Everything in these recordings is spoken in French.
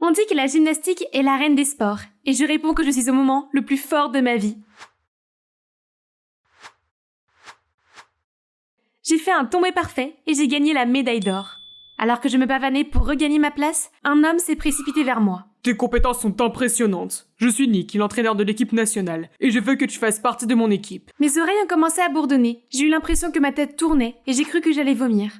On dit que la gymnastique est la reine des sports, et je réponds que je suis au moment le plus fort de ma vie. J'ai fait un tombé parfait et j'ai gagné la médaille d'or. Alors que je me pavanais pour regagner ma place, un homme s'est précipité vers moi. Tes compétences sont impressionnantes. Je suis Nick, l'entraîneur de l'équipe nationale, et je veux que tu fasses partie de mon équipe. Mes oreilles ont commencé à bourdonner, j'ai eu l'impression que ma tête tournait et j'ai cru que j'allais vomir.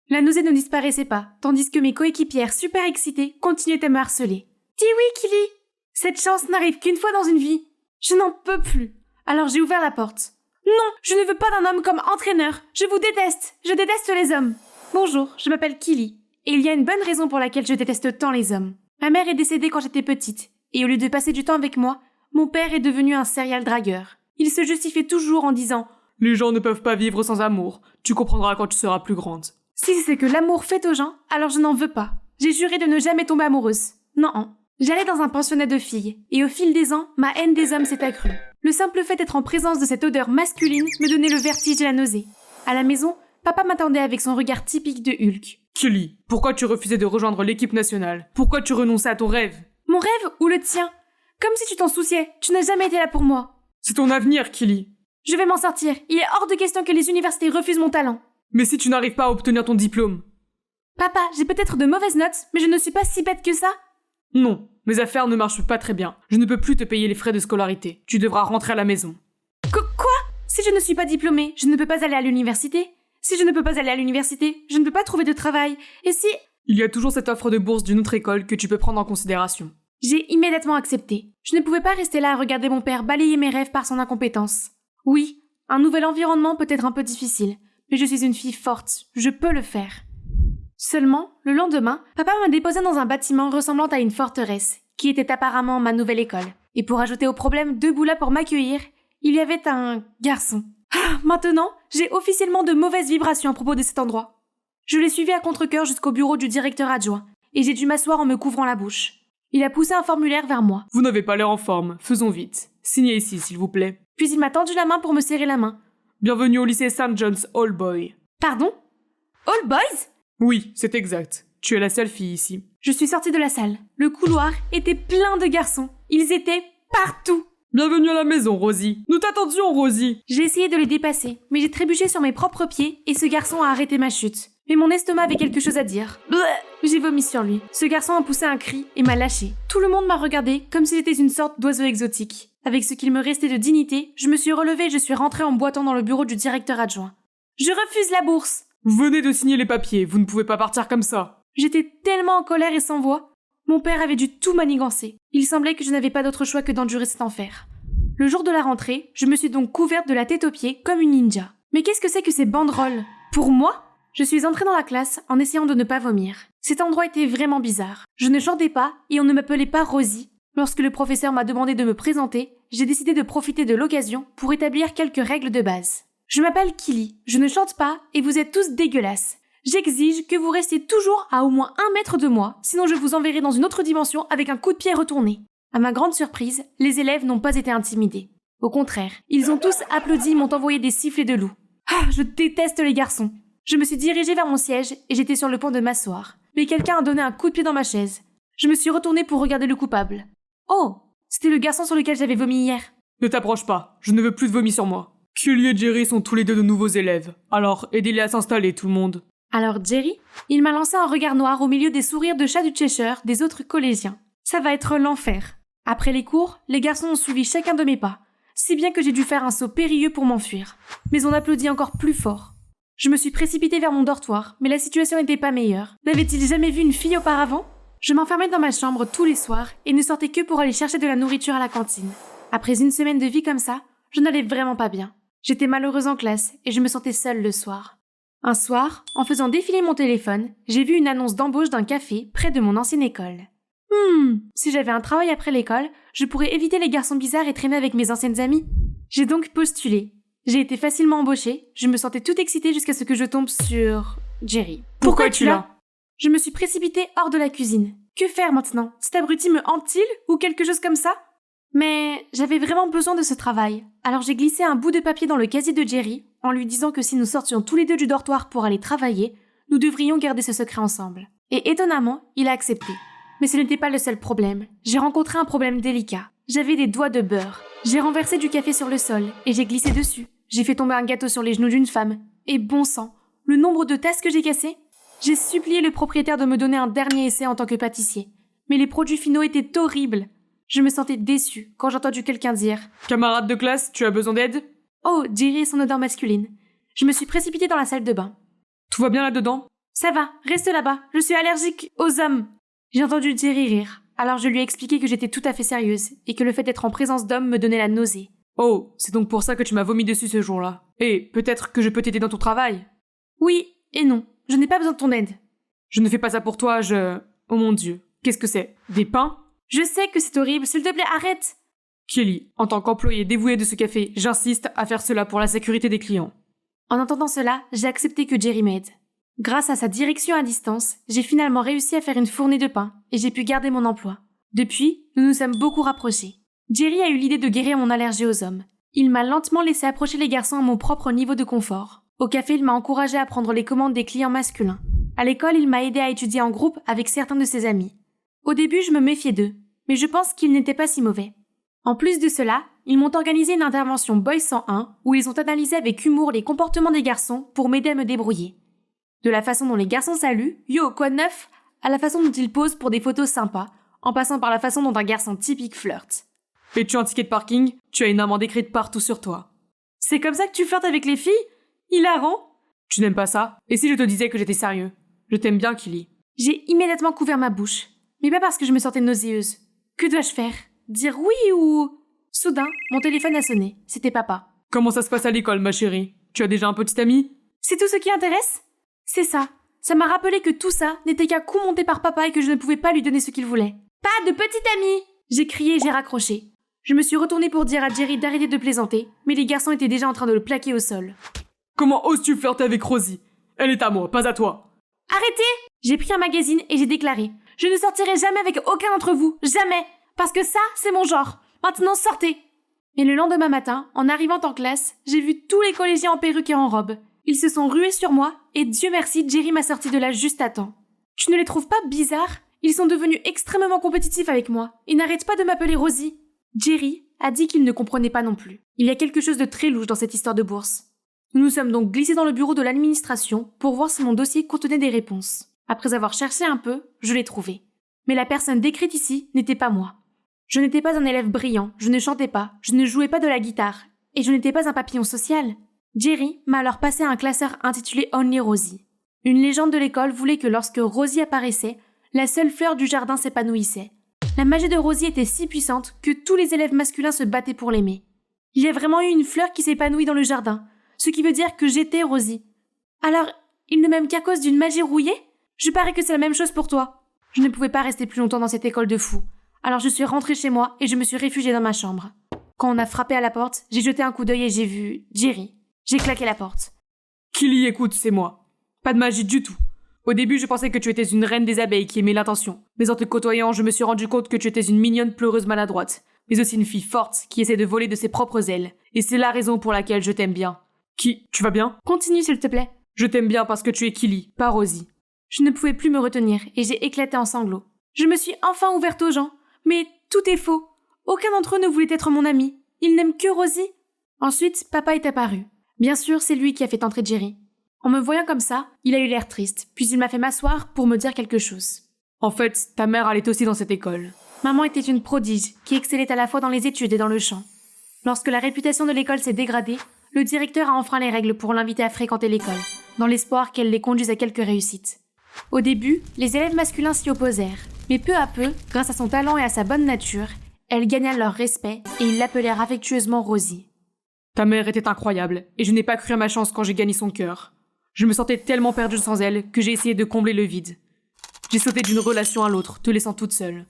La nausée ne disparaissait pas, tandis que mes coéquipières super excitées continuaient à me harceler. « Dis oui, Killy ! Cette chance n'arrive qu'une fois dans une vie. Je n'en peux plus. » Alors j'ai ouvert la porte. « Non, je ne veux pas d'un homme comme entraîneur. Je vous déteste. Je déteste les hommes. » Bonjour, je m'appelle Killy, et il y a une bonne raison pour laquelle je déteste tant les hommes. Ma mère est décédée quand j'étais petite, et au lieu de passer du temps avec moi, mon père est devenu un serial dragueur. Il se justifiait toujours en disant « Les gens ne peuvent pas vivre sans amour. Tu comprendras quand tu seras plus grande. » Si c'est ce que l'amour fait aux gens, alors je n'en veux pas. J'ai juré de ne jamais tomber amoureuse. Non. J'allais dans un pensionnat de filles, et au fil des ans, ma haine des hommes s'est accrue. Le simple fait d'être en présence de cette odeur masculine me donnait le vertige et la nausée. À la maison, papa m'attendait avec son regard typique de Hulk. Killy, pourquoi tu refusais de rejoindre l'équipe nationale? Pourquoi tu renonçais à ton rêve? Mon rêve ou le tien? Comme si tu t'en souciais, tu n'as jamais été là pour moi. C'est ton avenir, Killy. Je vais m'en sortir, il est hors de question que les universités refusent mon talent. Mais si tu n'arrives pas à obtenir ton diplôme? Papa, j'ai peut-être de mauvaises notes, mais je ne suis pas si bête que ça. Non, mes affaires ne marchent pas très bien. Je ne peux plus te payer les frais de scolarité. Tu devras rentrer à la maison. Quoi? Si je ne suis pas diplômée, je ne peux pas aller à l'université. Si je ne peux pas aller à l'université, je ne peux pas trouver de travail. Et si... Il y a toujours cette offre de bourse d'une autre école que tu peux prendre en considération. J'ai immédiatement accepté. Je ne pouvais pas rester là à regarder mon père balayer mes rêves par son incompétence. Oui, un nouvel environnement peut être un peu difficile, mais je suis une fille forte, je peux le faire. Seulement, le lendemain, papa m'a déposé dans un bâtiment ressemblant à une forteresse, qui était apparemment ma nouvelle école. Et pour ajouter au problème debout là pour m'accueillir, il y avait un garçon. Maintenant, j'ai officiellement de mauvaises vibrations à propos de cet endroit. Je l'ai suivi à contre-cœur jusqu'au bureau du directeur adjoint, et j'ai dû m'asseoir en me couvrant la bouche. Il a poussé un formulaire vers moi. Vous n'avez pas l'air en forme, faisons vite. Signez ici, s'il vous plaît. Puis il m'a tendu la main pour me serrer la main. Bienvenue au lycée St. John's All Boy. Pardon? All Boys? Oui, c'est exact. Tu es la seule fille ici. Je suis sortie de la salle. Le couloir était plein de garçons. Ils étaient partout. Bienvenue à la maison, Rosie. Nous t'attendions, Rosie. J'ai essayé de les dépasser, mais j'ai trébuché sur mes propres pieds et ce garçon a arrêté ma chute. Mais mon estomac avait quelque chose à dire. J'ai vomi sur lui. Ce garçon a poussé un cri et m'a lâché. Tout le monde m'a regardé comme si j'étais une sorte d'oiseau exotique. Avec ce qu'il me restait de dignité, je me suis relevée et je suis rentrée en boitant dans le bureau du directeur adjoint. Je refuse la bourse. Vous venez de signer les papiers, vous ne pouvez pas partir comme ça. J'étais tellement en colère et sans voix. Mon père avait dû tout manigancer. Il semblait que je n'avais pas d'autre choix que d'endurer cet enfer. Le jour de la rentrée, je me suis donc couverte de la tête aux pieds comme une ninja. Mais qu'est-ce que c'est que ces banderoles? Pour moi? Je suis entrée dans la classe en essayant de ne pas vomir. Cet endroit était vraiment bizarre. Je ne chantais pas et on ne m'appelait pas Rosie. Lorsque le professeur m'a demandé de me présenter, j'ai décidé de profiter de l'occasion pour établir quelques règles de base. Je m'appelle Killy, je ne chante pas et vous êtes tous dégueulasses. J'exige que vous restiez toujours à au moins 1 mètre de moi, sinon je vous enverrai dans une autre dimension avec un coup de pied retourné. À ma grande surprise, les élèves n'ont pas été intimidés. Au contraire, ils ont tous applaudi et m'ont envoyé des sifflets de loup. Je déteste les garçons. Je me suis dirigée vers mon siège et j'étais sur le point de m'asseoir. Mais quelqu'un a donné un coup de pied dans ma chaise. Je me suis retournée pour regarder le coupable. Oh, c'était le garçon sur lequel j'avais vomi hier. Ne t'approche pas, je ne veux plus de vomi sur moi. Killy et Jerry sont tous les deux de nouveaux élèves. Alors, aidez-les à s'installer, tout le monde. Alors Jerry, il m'a lancé un regard noir au milieu des sourires de chat du Cheshire des autres collégiens. Ça va être l'enfer. Après les cours, les garçons ont suivi chacun de mes pas, si bien que j'ai dû faire un saut périlleux pour m'enfuir. Mais on applaudit encore plus fort. Je me suis précipitée vers mon dortoir, mais la situation n'était pas meilleure. N'avait-il jamais vu une fille auparavant? Je m'enfermais dans ma chambre tous les soirs et ne sortais que pour aller chercher de la nourriture à la cantine. Après une semaine de vie comme ça, je n'allais vraiment pas bien. J'étais malheureuse en classe et je me sentais seule le soir. Un soir, en faisant défiler mon téléphone, j'ai vu une annonce d'embauche d'un café près de mon ancienne école. Si j'avais un travail après l'école, je pourrais éviter les garçons bizarres et traîner avec mes anciennes amies. J'ai donc postulé. J'ai été facilement embauchée, je me sentais toute excitée jusqu'à ce que je tombe sur... Jerry. Pourquoi es-tu là? Je me suis précipitée hors de la cuisine. Que faire maintenant? Cet abruti me hante-t-il ou quelque chose comme ça? Mais j'avais vraiment besoin de ce travail. Alors j'ai glissé un bout de papier dans le casier de Jerry en lui disant que si nous sortions tous les deux du dortoir pour aller travailler, nous devrions garder ce secret ensemble. Et étonnamment, il a accepté. Mais ce n'était pas le seul problème. J'ai rencontré un problème délicat. J'avais des doigts de beurre. J'ai renversé du café sur le sol et j'ai glissé dessus. J'ai fait tomber un gâteau sur les genoux d'une femme. Et bon sang, le nombre de tasses que j'ai cassées. J'ai supplié le propriétaire de me donner un dernier essai en tant que pâtissier. Mais les produits finaux étaient horribles. Je me sentais déçue quand j'ai entendu quelqu'un dire « Camarade de classe, tu as besoin d'aide ?» Oh, Jerry et son odeur masculine. Je me suis précipitée dans la salle de bain. Tout va bien là-dedans ? Ça va, reste là-bas, je suis allergique aux hommes. J'ai entendu Jerry rire, alors je lui ai expliqué que j'étais tout à fait sérieuse et que le fait d'être en présence d'hommes me donnait la nausée. Oh, c'est donc pour ça que tu m'as vomi dessus ce jour-là. Et peut-être que je peux t'aider dans ton travail ? Oui et non, je n'ai pas besoin de ton aide. Je ne fais pas ça pour toi, Oh mon Dieu, qu'est-ce que c'est ? Des pains ? Je sais que c'est horrible, s'il te plaît, arrête. Kelly, en tant qu'employé dévoué de ce café, j'insiste à faire cela pour la sécurité des clients. En entendant cela, j'ai accepté que Jerry m'aide. Grâce à sa direction à distance, j'ai finalement réussi à faire une fournée de pain et j'ai pu garder mon emploi. Depuis, nous nous sommes beaucoup rapprochés. Jerry a eu l'idée de guérir mon allergie aux hommes. Il m'a lentement laissé approcher les garçons à mon propre niveau de confort. Au café, il m'a encouragé à prendre les commandes des clients masculins. À l'école, il m'a aidé à étudier en groupe avec certains de ses amis. Au début, je me méfiais d'eux, mais je pense qu'ils n'étaient pas si mauvais. En plus de cela, ils m'ont organisé une intervention Boys 101 où ils ont analysé avec humour les comportements des garçons pour m'aider à me débrouiller. De la façon dont les garçons saluent, yo, quoi de neuf, à la façon dont ils posent pour des photos sympas, en passant par la façon dont un garçon typique flirte. Et tu as un ticket de parking ? Tu as une amende écrite partout sur toi. C'est comme ça que tu flirtes avec les filles ? Hilarant. Tu n'aimes pas ça ? Et si je te disais que j'étais sérieux ? Je t'aime bien, Kelly. J'ai immédiatement couvert ma bouche, mais pas parce que je me sentais nauséeuse. Que dois-je faire ? Dire oui ou... Soudain, mon téléphone a sonné. C'était papa. Comment ça se passe à l'école, ma chérie ? Tu as déjà un petit ami ? C'est tout ce qui intéresse ? C'est ça. Ça m'a rappelé que tout ça n'était qu'un coup monté par papa et que je ne pouvais pas lui donner ce qu'il voulait. Pas de petit ami ! J'ai crié et j'ai raccroché. Je me suis retournée pour dire à Jerry d'arrêter de plaisanter, mais les garçons étaient déjà en train de le plaquer au sol. Comment oses-tu flirter avec Rosie ? Elle est à moi, pas à toi. Arrêtez ! J'ai pris un magazine et j'ai déclaré « Je ne sortirai jamais avec aucun d'entre vous, jamais ! Parce que ça, c'est mon genre. Maintenant, sortez !» Mais le lendemain matin, en arrivant en classe, j'ai vu tous les collégiens en perruque et en robe. Ils se sont rués sur moi et Dieu merci, Jerry m'a sorti de là juste à temps. Tu ne les trouves pas bizarres ? Ils sont devenus extrêmement compétitifs avec moi. Ils n'arrêtent pas de m'appeler Rosie. Jerry a dit qu'il ne comprenait pas non plus. Il y a quelque chose de très louche dans cette histoire de bourse. Nous nous sommes donc glissés dans le bureau de l'administration pour voir si mon dossier contenait des réponses. Après avoir cherché un peu, je l'ai trouvé. Mais la personne décrite ici n'était pas moi. Je n'étais pas un élève brillant, je ne chantais pas, je ne jouais pas de la guitare, et je n'étais pas un papillon social. Jerry m'a alors passé un classeur intitulé Only Rosie. Une légende de l'école voulait que lorsque Rosie apparaissait, la seule fleur du jardin s'épanouissait. La magie de Rosie était si puissante que tous les élèves masculins se battaient pour l'aimer. Il y a vraiment eu une fleur qui s'épanouit dans le jardin, ce qui veut dire que j'étais Rosie. Alors, il ne m'aime qu'à cause d'une magie rouillée ? Je parie que c'est la même chose pour toi. Je ne pouvais pas rester plus longtemps dans cette école de fous. Alors je suis rentrée chez moi et je me suis réfugiée dans ma chambre. Quand on a frappé à la porte, j'ai jeté un coup d'œil et j'ai vu Jerry. J'ai claqué la porte. Kelly, écoute, c'est moi. Pas de magie du tout. Au début, je pensais que tu étais une reine des abeilles qui aimait l'attention. Mais en te côtoyant, je me suis rendu compte que tu étais une mignonne pleureuse maladroite. Mais aussi une fille forte qui essaie de voler de ses propres ailes. Et c'est la raison pour laquelle je t'aime bien. Tu vas bien ? Continue s'il te plaît. Je t'aime bien parce que tu es Kelly, pas Rosie. Je ne pouvais plus me retenir et j'ai éclaté en sanglots. Je me suis enfin ouverte aux gens. Mais tout est faux. Aucun d'entre eux ne voulait être mon ami. Ils n'aiment que Rosie. Ensuite, papa est apparu. Bien sûr, c'est lui qui a fait entrer Jerry. En me voyant comme ça, il a eu l'air triste, puis il m'a fait m'asseoir pour me dire quelque chose. En fait, ta mère allait aussi dans cette école. Maman était une prodige, qui excellait à la fois dans les études et dans le chant. Lorsque la réputation de l'école s'est dégradée, le directeur a enfreint les règles pour l'inviter à fréquenter l'école, dans l'espoir qu'elle les conduise à quelques réussites. Au début, les élèves masculins s'y opposèrent, mais peu à peu, grâce à son talent et à sa bonne nature, elle gagna leur respect et ils l'appelèrent affectueusement Rosie. Ta mère était incroyable, et je n'ai pas cru à ma chance quand j'ai gagné son cœur. Je me sentais tellement perdue sans elle que j'ai essayé de combler le vide. J'ai sauté d'une relation à l'autre, te laissant toute seule.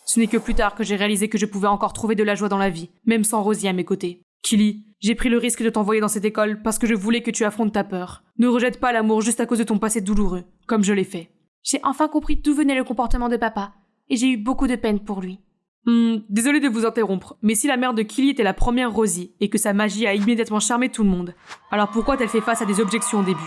Ce n'est que plus tard que j'ai réalisé que je pouvais encore trouver de la joie dans la vie, même sans Rosie à mes côtés. Kelly, j'ai pris le risque de t'envoyer dans cette école parce que je voulais que tu affrontes ta peur. Ne rejette pas l'amour juste à cause de ton passé douloureux, comme je l'ai fait. J'ai enfin compris d'où venait le comportement de papa, et j'ai eu beaucoup de peine pour lui. Désolé de vous interrompre, mais si la mère de Kelly était la première Rosie et que sa magie a immédiatement charmé tout le monde, alors pourquoi a-t-elle fait face à des objections au début ?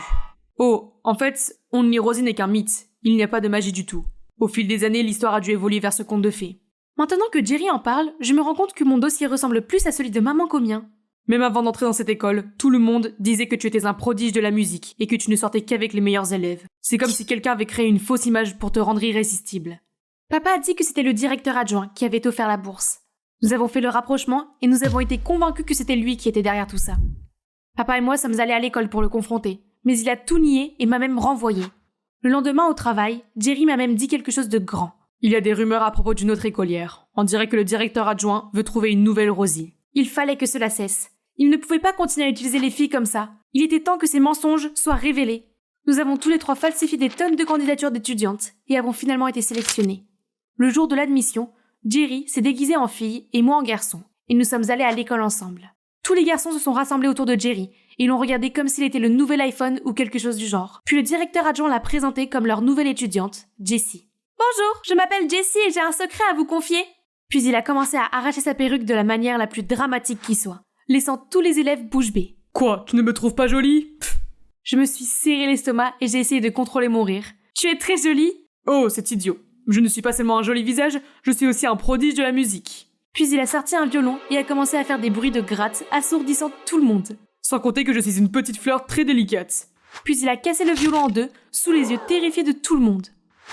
Oh, en fait, Only Rosie n'est qu'un mythe, il n'y a pas de magie du tout. Au fil des années, l'histoire a dû évoluer vers ce conte de fées. Maintenant que Jerry en parle, je me rends compte que mon dossier ressemble plus à celui de maman qu'au mien. Même avant d'entrer dans cette école, tout le monde disait que tu étais un prodige de la musique et que tu ne sortais qu'avec les meilleurs élèves. C'est comme si quelqu'un avait créé une fausse image pour te rendre irrésistible. Papa a dit que c'était le directeur adjoint qui avait offert la bourse. Nous avons fait le rapprochement et nous avons été convaincus que c'était lui qui était derrière tout ça. Papa et moi sommes allés à l'école pour le confronter, mais il a tout nié et m'a même renvoyé. Le lendemain au travail, Jerry m'a même dit quelque chose de grand. Il y a des rumeurs à propos d'une autre écolière. On dirait que le directeur adjoint veut trouver une nouvelle Rosie. Il fallait que cela cesse. Il ne pouvait pas continuer à utiliser les filles comme ça. Il était temps que ces mensonges soient révélés. Nous avons tous les trois falsifié des tonnes de candidatures d'étudiantes et avons finalement été sélectionnés. Le jour de l'admission, Jerry s'est déguisé en fille et moi en garçon, et nous sommes allés à l'école ensemble. Tous les garçons se sont rassemblés autour de Jerry et l'ont regardé comme s'il était le nouvel iPhone ou quelque chose du genre. Puis le directeur adjoint l'a présenté comme leur nouvelle étudiante, Jessie. « Bonjour, je m'appelle Jessie et j'ai un secret à vous confier. » Puis il a commencé à arracher sa perruque de la manière la plus dramatique qui soit, laissant tous les élèves bouche bée. « Quoi, tu ne me trouves pas jolie ?» Je me suis serré l'estomac et j'ai essayé de contrôler mon rire. « Tu es très jolie !» Oh, c'est idiot. Je ne suis pas seulement un joli visage, je suis aussi un prodige de la musique. Puis il a sorti un violon et a commencé à faire des bruits de gratte, assourdissant tout le monde. Sans compter que je suis une petite fleur très délicate. Puis il a cassé le violon en deux, sous les yeux terrifiés de tout le monde.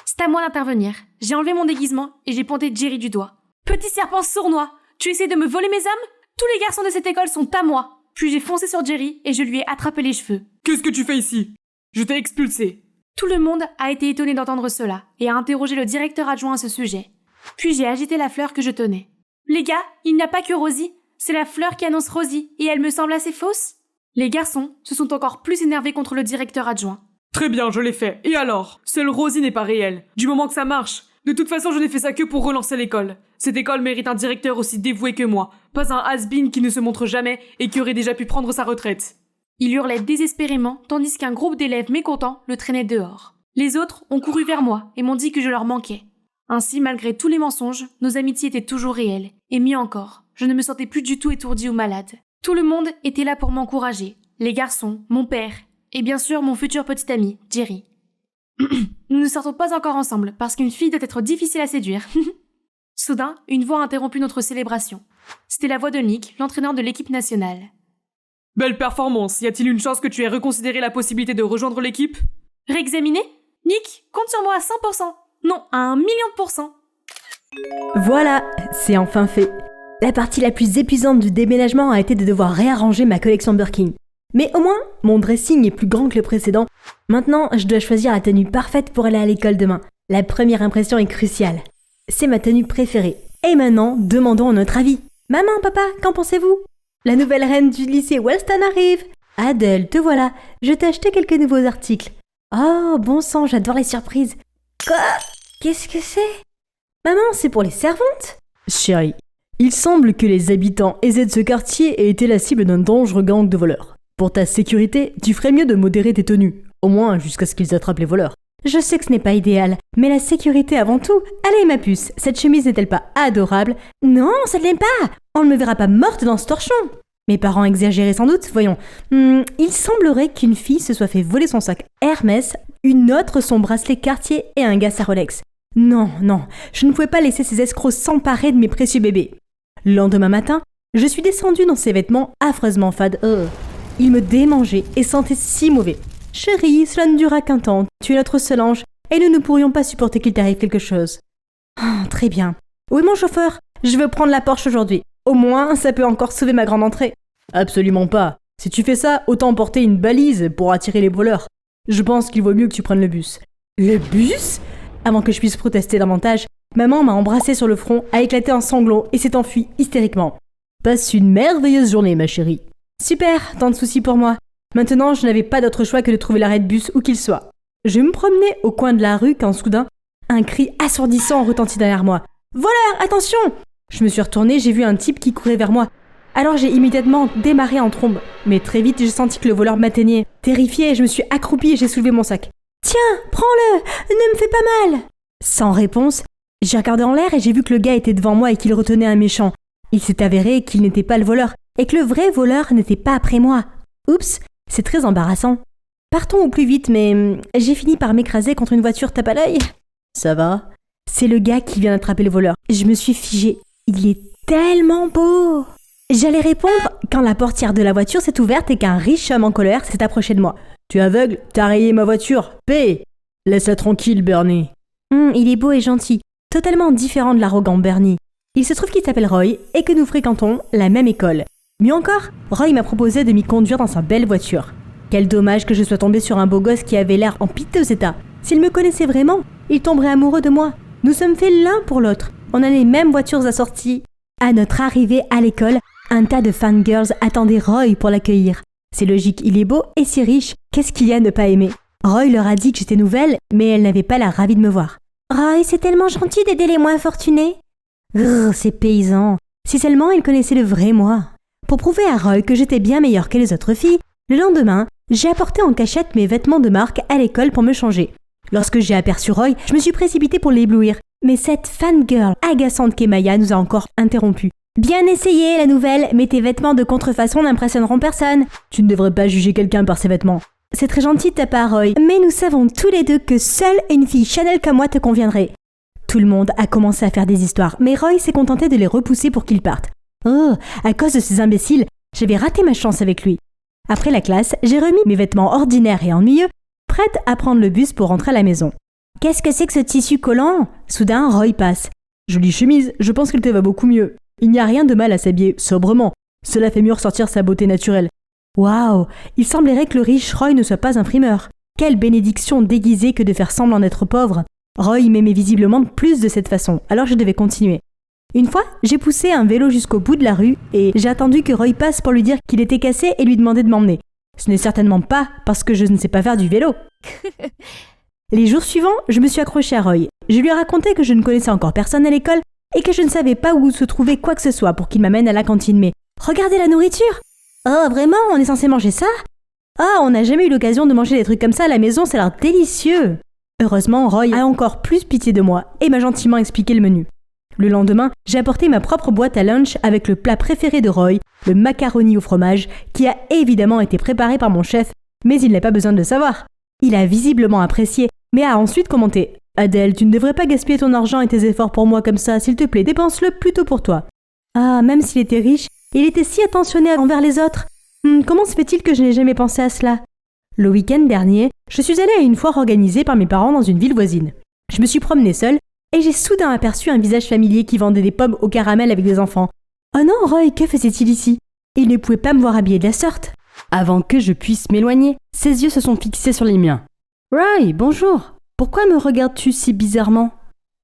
C'est à moi d'intervenir. J'ai enlevé mon déguisement et j'ai pointé Jerry du doigt. « Petit serpent sournois, tu essaies de me voler mes âmes ? Tous les garçons de cette école sont à moi !» Puis j'ai foncé sur Jerry et je lui ai attrapé les cheveux. « Qu'est-ce que tu fais ici ? Je t'ai expulsé !» Tout le monde a été étonné d'entendre cela et a interrogé le directeur adjoint à ce sujet. Puis j'ai agité la fleur que je tenais. « Les gars, il n'y a pas que Rosie. C'est la fleur qui annonce Rosie et elle me semble assez fausse ?» Les garçons se sont encore plus énervés contre le directeur adjoint. « Très bien, je l'ai fait. Et alors ? Seule Rosie n'est pas réelle. Du moment que ça marche. De toute façon, je n'ai fait ça que pour relancer l'école. Cette école mérite un directeur aussi dévoué que moi. Pas un has-been qui ne se montre jamais et qui aurait déjà pu prendre sa retraite. » Il hurlait désespérément tandis qu'un groupe d'élèves mécontents le traînait dehors. Les autres ont couru vers moi et m'ont dit que je leur manquais. Ainsi, malgré tous les mensonges, nos amitiés étaient toujours réelles. Et mieux encore, je ne me sentais plus du tout étourdie ou malade. Tout le monde était là pour m'encourager. Les garçons, mon père, et bien sûr mon futur petit ami, Jerry. Nous ne sortons pas encore ensemble, parce qu'une fille doit être difficile à séduire. Soudain, une voix a interrompu notre célébration. C'était la voix de Nick, l'entraîneur de l'équipe nationale. « Belle performance. Y a-t-il une chance que tu aies reconsidéré la possibilité de rejoindre l'équipe ?» Réexaminer ? Nick, compte sur moi à 100%. Non, à 1 000 000%. Voilà, c'est enfin fait. La partie la plus épuisante du déménagement a été de devoir réarranger ma collection Birkin. Mais au moins, mon dressing est plus grand que le précédent. Maintenant, je dois choisir la tenue parfaite pour aller à l'école demain. La première impression est cruciale. C'est ma tenue préférée. Et maintenant, demandons notre avis. Maman, papa, qu'en pensez-vous ? La nouvelle reine du lycée Wellston arrive. Adèle, te voilà. Je t'ai acheté quelques nouveaux articles. Oh, bon sang, j'adore les surprises. Quoi ? Qu'est-ce que c'est ? Maman, c'est pour les servantes ? Chérie, il semble que les habitants aisés de ce quartier aient été la cible d'un dangereux gang de voleurs. Pour ta sécurité, tu ferais mieux de modérer tes tenues, au moins jusqu'à ce qu'ils attrapent les voleurs. Je sais que ce n'est pas idéal, mais la sécurité avant tout. Allez ma puce, cette chemise n'est-elle pas adorable ? Non, ça ne l'est pas. On ne me verra pas morte dans ce torchon. Mes parents exagéraient sans doute, voyons. Il semblerait qu'une fille se soit fait voler son sac Hermès, une autre son bracelet Cartier et un gars sa Rolex. Non, je ne pouvais pas laisser ces escrocs s'emparer de mes précieux bébés. Le lendemain matin, je suis descendue dans ces vêtements affreusement fades. Ils me démangeaient et sentaient si mauvais. Chérie, cela ne durera qu'un temps. Tu es notre seul ange et nous ne pourrions pas supporter qu'il t'arrive quelque chose. Oh, très bien. Où est mon chauffeur ? Je veux prendre la Porsche aujourd'hui. Au moins, ça peut encore sauver ma grande entrée. Absolument pas. Si tu fais ça, autant porter une balise pour attirer les voleurs. Je pense qu'il vaut mieux que tu prennes le bus. Le bus ? Avant que je puisse protester davantage, maman m'a embrassé sur le front, a éclaté en sanglots et s'est enfuie hystériquement. Passe une merveilleuse journée, ma chérie. Super, tant de soucis pour moi. Maintenant, je n'avais pas d'autre choix que de trouver l'arrêt de bus où qu'il soit. Je me promenais au coin de la rue quand soudain, un cri assourdissant retentit derrière moi. « Voleur, attention !» Je me suis retournée, j'ai vu un type qui courait vers moi. Alors j'ai immédiatement démarré en trombe. Mais très vite, j'ai senti que le voleur m'atteignait. Terrifiée, je me suis accroupie et j'ai soulevé mon sac. « Tiens, prends-le, ne me fais pas mal !» Sans réponse, j'ai regardé en l'air et j'ai vu que le gars était devant moi et qu'il retenait un méchant. Il s'est avéré qu'il n'était pas le voleur et que le vrai voleur n'était pas après moi. Oups, c'est très embarrassant. Partons au plus vite, mais j'ai fini par m'écraser contre une voiture tape à l'œil. Ça va? C'est le gars qui vient d'attraper le voleur. Je me suis figée. Il est tellement beau! J'allais répondre quand la portière de la voiture s'est ouverte et qu'un riche homme en colère s'est approché de moi. Tu es aveugle? T'as rayé ma voiture? Paix! Laisse-la tranquille, Bernie. Il est beau et gentil, totalement différent de l'arrogant Bernie. Il se trouve qu'il s'appelle Roy et que nous fréquentons la même école. Mieux encore, Roy m'a proposé de m'y conduire dans sa belle voiture. Quel dommage que je sois tombée sur un beau gosse qui avait l'air en piteux état. S'il me connaissait vraiment, il tomberait amoureux de moi. Nous sommes faits l'un pour l'autre. On a les mêmes voitures assorties. À notre arrivée à l'école, un tas de fangirls attendaient Roy pour l'accueillir. C'est logique, il est beau et si riche, qu'est-ce qu'il y a à ne pas aimer? Roy leur a dit que j'étais nouvelle, mais elle n'avait pas l'air ravie de me voir. Roy, c'est tellement gentil d'aider les moins fortunés. Grrr, ces paysans. Si seulement ils connaissaient le vrai moi. Pour prouver à Roy que j'étais bien meilleure que les autres filles, le lendemain, j'ai apporté en cachette mes vêtements de marque à l'école pour me changer. Lorsque j'ai aperçu Roy, je me suis précipitée pour l'éblouir. Mais cette fangirl agaçante qu'est Maya nous a encore interrompus. Bien essayé, la nouvelle, mais tes vêtements de contrefaçon n'impressionneront personne. Tu ne devrais pas juger quelqu'un par ses vêtements. C'est très gentil de ta part, Roy, mais nous savons tous les deux que seule une fille Chanel comme moi te conviendrait. Tout le monde a commencé à faire des histoires, mais Roy s'est contenté de les repousser pour qu'ils partent. Oh, à cause de ces imbéciles, j'avais raté ma chance avec lui. Après la classe, j'ai remis mes vêtements ordinaires et ennuyeux, prête à prendre le bus pour rentrer à la maison. Qu'est-ce que c'est que ce tissu collant? Soudain, Roy passe. Jolie chemise, je pense qu'elle te va beaucoup mieux. Il n'y a rien de mal à s'habiller sobrement. Cela fait mieux ressortir sa beauté naturelle. Waouh, il semblerait que le riche Roy ne soit pas un frimeur. Quelle bénédiction déguisée que de faire semblant d'être pauvre. Roy m'aimait visiblement plus de cette façon, alors je devais continuer. Une fois, j'ai poussé un vélo jusqu'au bout de la rue et j'ai attendu que Roy passe pour lui dire qu'il était cassé et lui demander de m'emmener. Ce n'est certainement pas parce que je ne sais pas faire du vélo. Les jours suivants, je me suis accrochée à Roy. Je lui ai raconté que je ne connaissais encore personne à l'école et que je ne savais pas où se trouvait quoi que ce soit pour qu'il m'amène à la cantine. Mais regardez la nourriture! Oh, vraiment? On est censé manger ça? Oh, on n'a jamais eu l'occasion de manger des trucs comme ça à la maison, ça a l'air délicieux! Heureusement, Roy a encore plus pitié de moi et m'a gentiment expliqué le menu. Le lendemain, j'ai apporté ma propre boîte à lunch avec le plat préféré de Roy, le macaroni au fromage, qui a évidemment été préparé par mon chef, mais il n'a pas besoin de le savoir. Il a visiblement apprécié, mais a ensuite commenté « Adèle, tu ne devrais pas gaspiller ton argent et tes efforts pour moi comme ça, s'il te plaît, dépense-le plutôt pour toi. » Ah, même s'il était riche, il était si attentionné envers les autres. Comment se fait-il que je n'ai jamais pensé à cela? Le week-end dernier, je suis allée à une foire organisée par mes parents dans une ville voisine. Je me suis promenée seule et j'ai soudain aperçu un visage familier qui vendait des pommes au caramel avec des enfants. Oh non, Roy, que faisait-il ici? Il ne pouvait pas me voir habillée de la sorte. Avant que je puisse m'éloigner, ses yeux se sont fixés sur les miens. Roy, bonjour. Pourquoi me regardes-tu si bizarrement?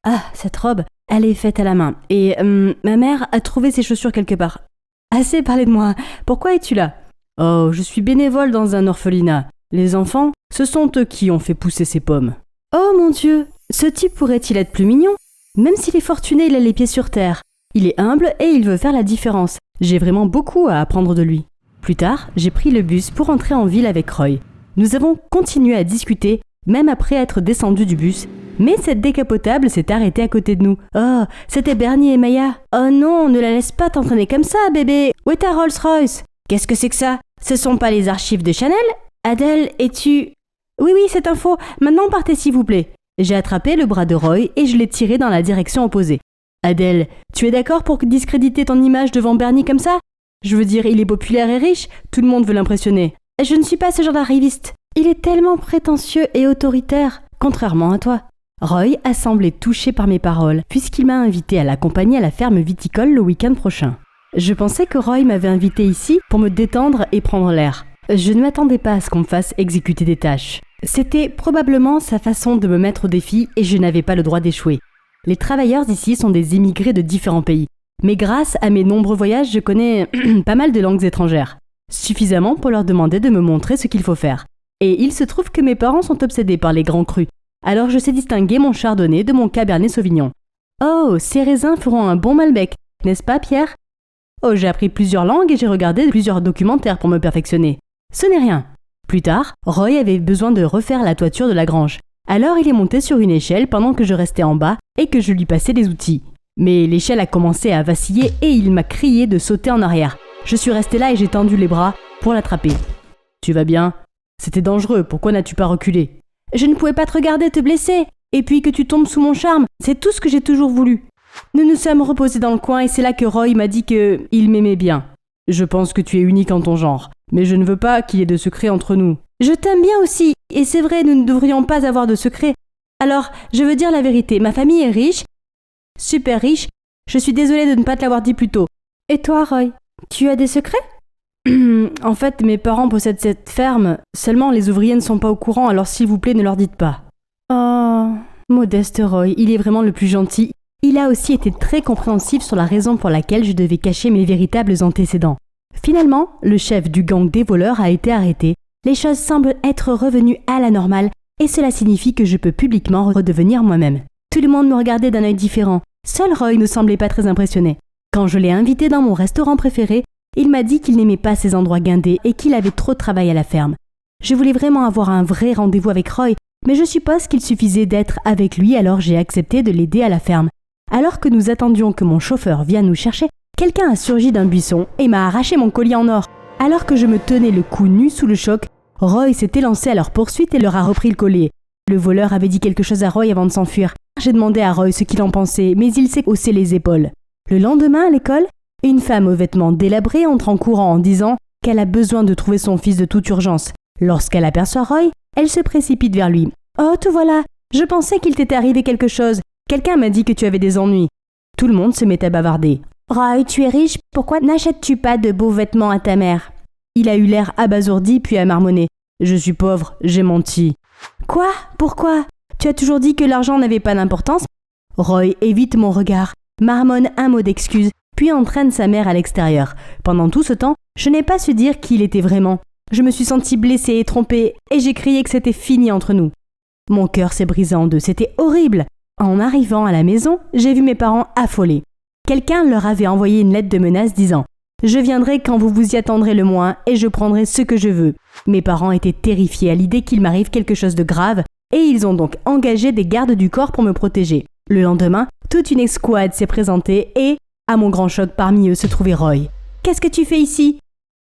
Ah, cette robe, elle est faite à la main. Et ma mère a trouvé ses chaussures quelque part. Assez parlé de moi. Pourquoi es-tu là? Oh, je suis bénévole dans un orphelinat. Les enfants, ce sont eux qui ont fait pousser ces pommes. Oh mon Dieu, ce type pourrait-il être plus mignon? Même s'il est fortuné, il a les pieds sur terre. Il est humble et il veut faire la différence. J'ai vraiment beaucoup à apprendre de lui. Plus tard, j'ai pris le bus pour entrer en ville avec Roy. Nous avons continué à discuter, même après être descendus du bus, mais cette décapotable s'est arrêtée à côté de nous. Oh, c'était Bernie et Maya. Oh non, ne la laisse pas t'entraîner comme ça, bébé. Où est ta Rolls-Royce? Qu'est-ce que c'est que ça? Ce sont pas les archives de Chanel? Adèle, es-tu... Oui, c'est un faux. Maintenant, partez s'il vous plaît. J'ai attrapé le bras de Roy et je l'ai tiré dans la direction opposée. Adèle, tu es d'accord pour discréditer ton image devant Bernie comme ça? Je veux dire, il est populaire et riche, tout le monde veut l'impressionner. Je ne suis pas ce genre d'arriviste. Il est tellement prétentieux et autoritaire, contrairement à toi. Roy a semblé touché par mes paroles, puisqu'il m'a invité à l'accompagner à la ferme viticole le week-end prochain. Je pensais que Roy m'avait invité ici pour me détendre et prendre l'air. Je ne m'attendais pas à ce qu'on me fasse exécuter des tâches. C'était probablement sa façon de me mettre au défi et je n'avais pas le droit d'échouer. Les travailleurs ici sont des immigrés de différents pays. Mais grâce à mes nombreux voyages, je connais pas mal de langues étrangères. Suffisamment pour leur demander de me montrer ce qu'il faut faire. Et il se trouve que mes parents sont obsédés par les grands crus. Alors je sais distinguer mon chardonnay de mon cabernet sauvignon. Oh, ces raisins feront un bon Malbec, n'est-ce pas Pierre? Oh, j'ai appris plusieurs langues et j'ai regardé plusieurs documentaires pour me perfectionner. Ce n'est rien. Plus tard, Roy avait besoin de refaire la toiture de la grange. Alors il est monté sur une échelle pendant que je restais en bas et que je lui passais des outils. Mais l'échelle a commencé à vaciller et il m'a crié de sauter en arrière. Je suis restée là et j'ai tendu les bras pour l'attraper. Tu vas bien? C'était dangereux, pourquoi n'as-tu pas reculé? Je ne pouvais pas te regarder te blesser. et puis que tu tombes sous mon charme. C'est tout ce que j'ai toujours voulu. Nous nous sommes reposés dans le coin et c'est là que Roy m'a dit qu'il m'aimait bien. Je pense que tu es unique en ton genre, mais je ne veux pas qu'il y ait de secret entre nous. Je t'aime bien aussi, et c'est vrai, nous ne devrions pas avoir de secret. Alors, je veux dire la vérité, ma famille est riche, super riche, je suis désolée de ne pas te l'avoir dit plus tôt. Et toi, Roy, tu as des secrets ? En fait, mes parents possèdent cette ferme, seulement les ouvriers ne sont pas au courant, alors s'il vous plaît, ne leur dites pas. Oh, modeste Roy, il est vraiment le plus gentil. Il a aussi été très compréhensif sur la raison pour laquelle je devais cacher mes véritables antécédents. Finalement, le chef du gang des voleurs a été arrêté. Les choses semblent être revenues à la normale et cela signifie que je peux publiquement redevenir moi-même. Tout le monde me regardait d'un œil différent. Seul Roy ne semblait pas très impressionné. Quand je l'ai invité dans mon restaurant préféré, il m'a dit qu'il n'aimait pas ces endroits guindés et qu'il avait trop de travail à la ferme. Je voulais vraiment avoir un vrai rendez-vous avec Roy, mais je suppose qu'il suffisait d'être avec lui, alors j'ai accepté de l'aider à la ferme. Alors que nous attendions que mon chauffeur vienne nous chercher, quelqu'un a surgi d'un buisson et m'a arraché mon collier en or. Alors que je me tenais le cou nu sous le choc, Roy s'est élancé à leur poursuite et leur a repris le collier. Le voleur avait dit quelque chose à Roy avant de s'enfuir. J'ai demandé à Roy ce qu'il en pensait, mais il s'est haussé les épaules. Le lendemain, à l'école, une femme aux vêtements délabrés entre en courant en disant qu'elle a besoin de trouver son fils de toute urgence. Lorsqu'elle aperçoit Roy, elle se précipite vers lui. « Oh, te voilà! Je pensais qu'il t'était arrivé quelque chose. Quelqu'un m'a dit que tu avais des ennuis. » Tout le monde se met à bavarder. « Roy, tu es riche, pourquoi n'achètes-tu pas de beaux vêtements à ta mère ?» Il a eu l'air abasourdi puis a marmonné. « Je suis pauvre, j'ai menti. »« Quoi ? Pourquoi ? Tu as toujours dit que l'argent n'avait pas d'importance ?» Roy évite mon regard, marmonne un mot d'excuse, puis entraîne sa mère à l'extérieur. Pendant tout ce temps, je n'ai pas su dire qui il était vraiment. Je me suis sentie blessée et trompée, et j'ai crié que c'était fini entre nous. Mon cœur s'est brisé en deux, c'était horrible. En arrivant à la maison, j'ai vu mes parents affolés. Quelqu'un leur avait envoyé une lettre de menace disant « Je viendrai quand vous vous y attendrez le moins et je prendrai ce que je veux ». Mes parents étaient terrifiés à l'idée qu'il m'arrive quelque chose de grave et ils ont donc engagé des gardes du corps pour me protéger. Le lendemain, toute une escouade s'est présentée et, à mon grand choc, parmi eux se trouvait Roy. « Qu'est-ce que tu fais ici ?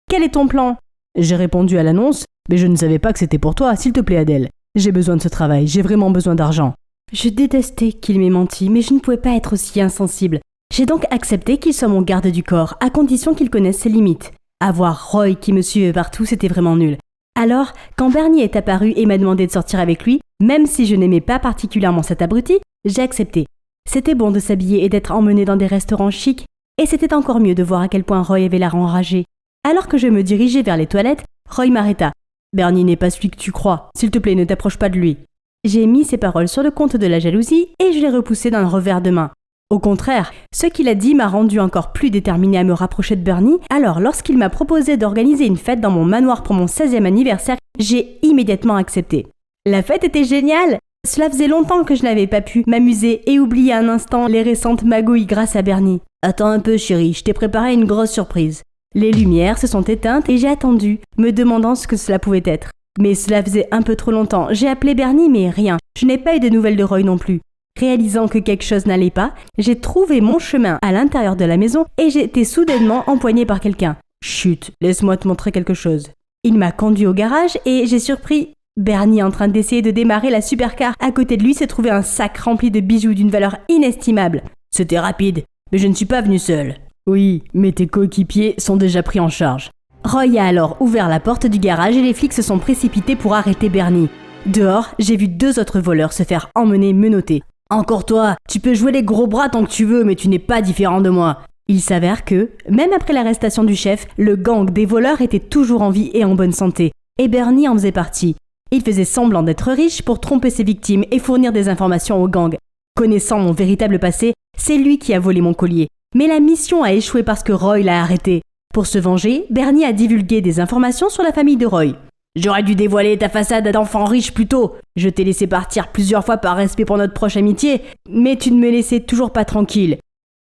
Quel est ton plan ?» J'ai répondu à l'annonce « Mais je ne savais pas que c'était pour toi, s'il te plaît Adèle. J'ai besoin de ce travail, j'ai vraiment besoin d'argent. » Je détestais qu'il m'ait menti, mais je ne pouvais pas être aussi insensible. J'ai donc accepté qu'il soit mon garde du corps, à condition qu'il connaisse ses limites. Avoir Roy qui me suivait partout, c'était vraiment nul. Alors, quand Bernie est apparu et m'a demandé de sortir avec lui, même si je n'aimais pas particulièrement cet abruti, j'ai accepté. C'était bon de s'habiller et d'être emmené dans des restaurants chics, et c'était encore mieux de voir à quel point Roy avait l'air enragé. Alors que je me dirigeais vers les toilettes, Roy m'arrêta. « Bernie n'est pas celui que tu crois. S'il te plaît, ne t'approche pas de lui. » J'ai mis ces paroles sur le compte de la jalousie et je l'ai repoussé d'un revers de main. Au contraire, ce qu'il a dit m'a rendu encore plus déterminée à me rapprocher de Bernie, alors lorsqu'il m'a proposé d'organiser une fête dans mon manoir pour mon 16e anniversaire, j'ai immédiatement accepté. La fête était géniale! Cela faisait longtemps que je n'avais pas pu m'amuser et oublier un instant les récentes magouilles grâce à Bernie. « Attends un peu chérie, je t'ai préparé une grosse surprise. » Les lumières se sont éteintes et j'ai attendu, me demandant ce que cela pouvait être. Mais cela faisait un peu trop longtemps. J'ai appelé Bernie, mais rien. Je n'ai pas eu de nouvelles de Roy non plus. Réalisant que quelque chose n'allait pas, j'ai trouvé mon chemin à l'intérieur de la maison et j'ai été soudainement empoignée par quelqu'un. « Chut, laisse-moi te montrer quelque chose. » Il m'a conduit au garage et j'ai surpris Bernie en train d'essayer de démarrer la supercar. À côté de lui s'est trouvé un sac rempli de bijoux d'une valeur inestimable. « C'était rapide, mais je ne suis pas venu seul. » « Oui, mais tes coéquipiers sont déjà pris en charge. » Roy a alors ouvert la porte du garage et les flics se sont précipités pour arrêter Bernie. Dehors, j'ai vu 2 autres voleurs se faire emmener menottés. « Encore toi, tu peux jouer les gros bras tant que tu veux, mais tu n'es pas différent de moi. » Il s'avère que, même après l'arrestation du chef, le gang des voleurs était toujours en vie et en bonne santé. Et Bernie en faisait partie. Il faisait semblant d'être riche pour tromper ses victimes et fournir des informations au gang. Connaissant mon véritable passé, c'est lui qui a volé mon collier. Mais la mission a échoué parce que Roy l'a arrêté. Pour se venger, Bernie a divulgué des informations sur la famille de Roy. « J'aurais dû dévoiler ta façade d'enfant riche plus tôt. Je t'ai laissé partir plusieurs fois par respect pour notre proche amitié, mais tu ne me laissais toujours pas tranquille. »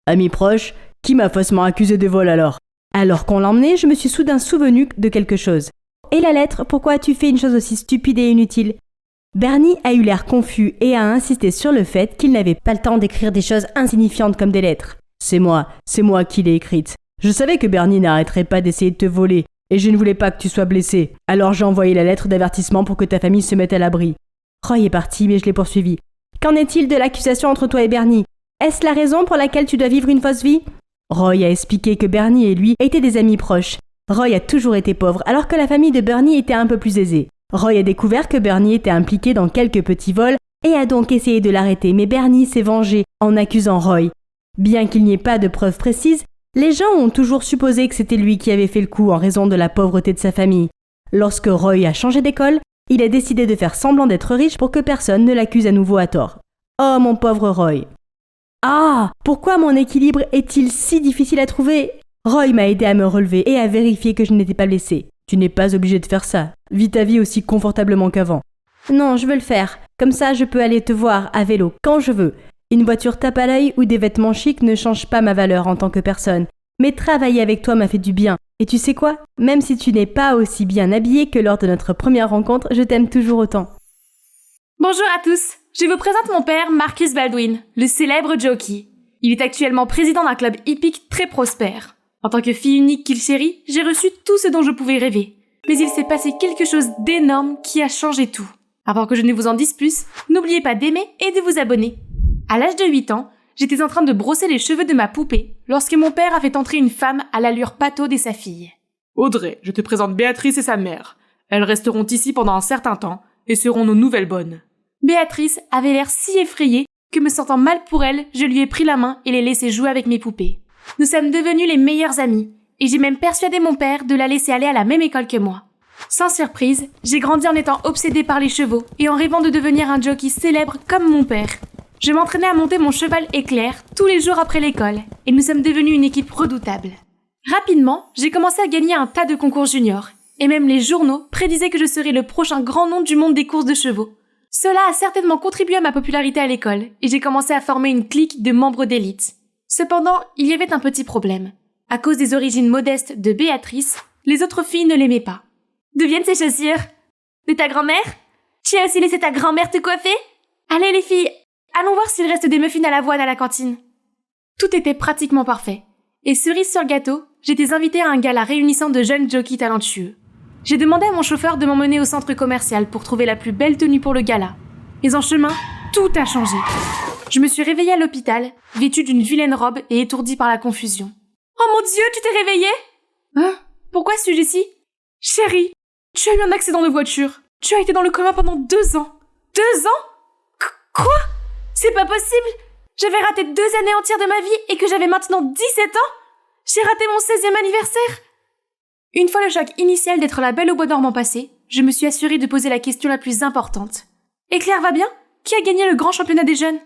Ami proche, qui m'a faussement accusé de vol alors ? Alors qu'on l'emmenait, je me suis soudain souvenu de quelque chose. « Et la lettre, pourquoi as-tu fait une chose aussi stupide et inutile ?» Bernie a eu l'air confus et a insisté sur le fait qu'il n'avait pas le temps d'écrire des choses insignifiantes comme des lettres. C'est moi qui l'ai écrite. Je savais que Bernie n'arrêterait pas d'essayer de te voler, et je ne voulais pas que tu sois blessé. Alors j'ai envoyé la lettre d'avertissement pour que ta famille se mette à l'abri. Roy est parti, mais je l'ai poursuivi. Qu'en est-il de l'accusation entre toi et Bernie? Est-ce la raison pour laquelle tu dois vivre une fausse vie? Roy a expliqué que Bernie et lui étaient des amis proches. Roy a toujours été pauvre, alors que la famille de Bernie était un peu plus aisée. Roy a découvert que Bernie était impliqué dans quelques petits vols et a donc essayé de l'arrêter, mais Bernie s'est vengé en accusant Roy. Bien qu'il n'y ait pas de preuves précises, les gens ont toujours supposé que c'était lui qui avait fait le coup en raison de la pauvreté de sa famille. Lorsque Roy a changé d'école, il a décidé de faire semblant d'être riche pour que personne ne l'accuse à nouveau à tort. Oh mon pauvre Roy! Ah! Pourquoi mon équilibre est-il si difficile à trouver? Roy m'a aidé à me relever et à vérifier que je n'étais pas blessée. Tu n'es pas obligé de faire ça. Vis ta vie aussi confortablement qu'avant. Non, je veux le faire. Comme ça, je peux aller te voir à vélo quand je veux. Une voiture tape à l'œil ou des vêtements chics ne changent pas ma valeur en tant que personne. Mais travailler avec toi m'a fait du bien. Et tu sais quoi? Même si tu n'es pas aussi bien habillée que lors de notre première rencontre, je t'aime toujours autant. Bonjour à tous, je vous présente mon père Marcus Baldwin, le célèbre jockey. Il est actuellement président d'un club hippique très prospère. En tant que fille unique qu'il chérit, j'ai reçu tout ce dont je pouvais rêver. Mais il s'est passé quelque chose d'énorme qui a changé tout. Avant que je ne vous en dise plus, n'oubliez pas d'aimer et de vous abonner. À l'âge de 8 ans, j'étais en train de brosser les cheveux de ma poupée lorsque mon père a fait entrer une femme à l'allure pataude et sa fille. Audrey, je te présente Béatrice et sa mère. Elles resteront ici pendant un certain temps et seront nos nouvelles bonnes. Béatrice avait l'air si effrayée que, me sentant mal pour elle, je lui ai pris la main et l'ai laissée jouer avec mes poupées. Nous sommes devenus les meilleurs amis, et j'ai même persuadé mon père de la laisser aller à la même école que moi. Sans surprise, j'ai grandi en étant obsédée par les chevaux et en rêvant de devenir un jockey célèbre comme mon père. Je m'entraînais à monter mon cheval éclair tous les jours après l'école, et nous sommes devenus une équipe redoutable. Rapidement, j'ai commencé à gagner un tas de concours juniors, et même les journaux prédisaient que je serais le prochain grand nom du monde des courses de chevaux. Cela a certainement contribué à ma popularité à l'école, et j'ai commencé à former une clique de membres d'élite. Cependant, il y avait un petit problème. À cause des origines modestes de Béatrice, les autres filles ne l'aimaient pas. D'où viennent ces chaussures? De ta grand-mère? Tu as aussi laissé ta grand-mère te coiffer? Allez les filles, allons voir s'il reste des muffins à l'avoine à la cantine. Tout était pratiquement parfait. Et cerise sur le gâteau, j'étais invitée à un gala réunissant de jeunes jockeys talentueux. J'ai demandé à mon chauffeur de m'emmener au centre commercial pour trouver la plus belle tenue pour le gala. Mais en chemin, tout a changé. Je me suis réveillée à l'hôpital, vêtue d'une vilaine robe et étourdie par la confusion. Oh mon Dieu, tu t'es réveillée? Hein? Pourquoi suis-je ici? Chérie, tu as eu un accident de voiture. Tu as été dans le coma pendant 2 ans. 2 ans? Quoi? C'est pas possible! J'avais raté 2 années entières de ma vie et que j'avais maintenant 17 ans? J'ai raté mon 16e anniversaire? Une fois le choc initial d'être la belle au bois dormant passé, je me suis assurée de poser la question la plus importante. Et Claire va bien? Qui a gagné le grand championnat des jeunes?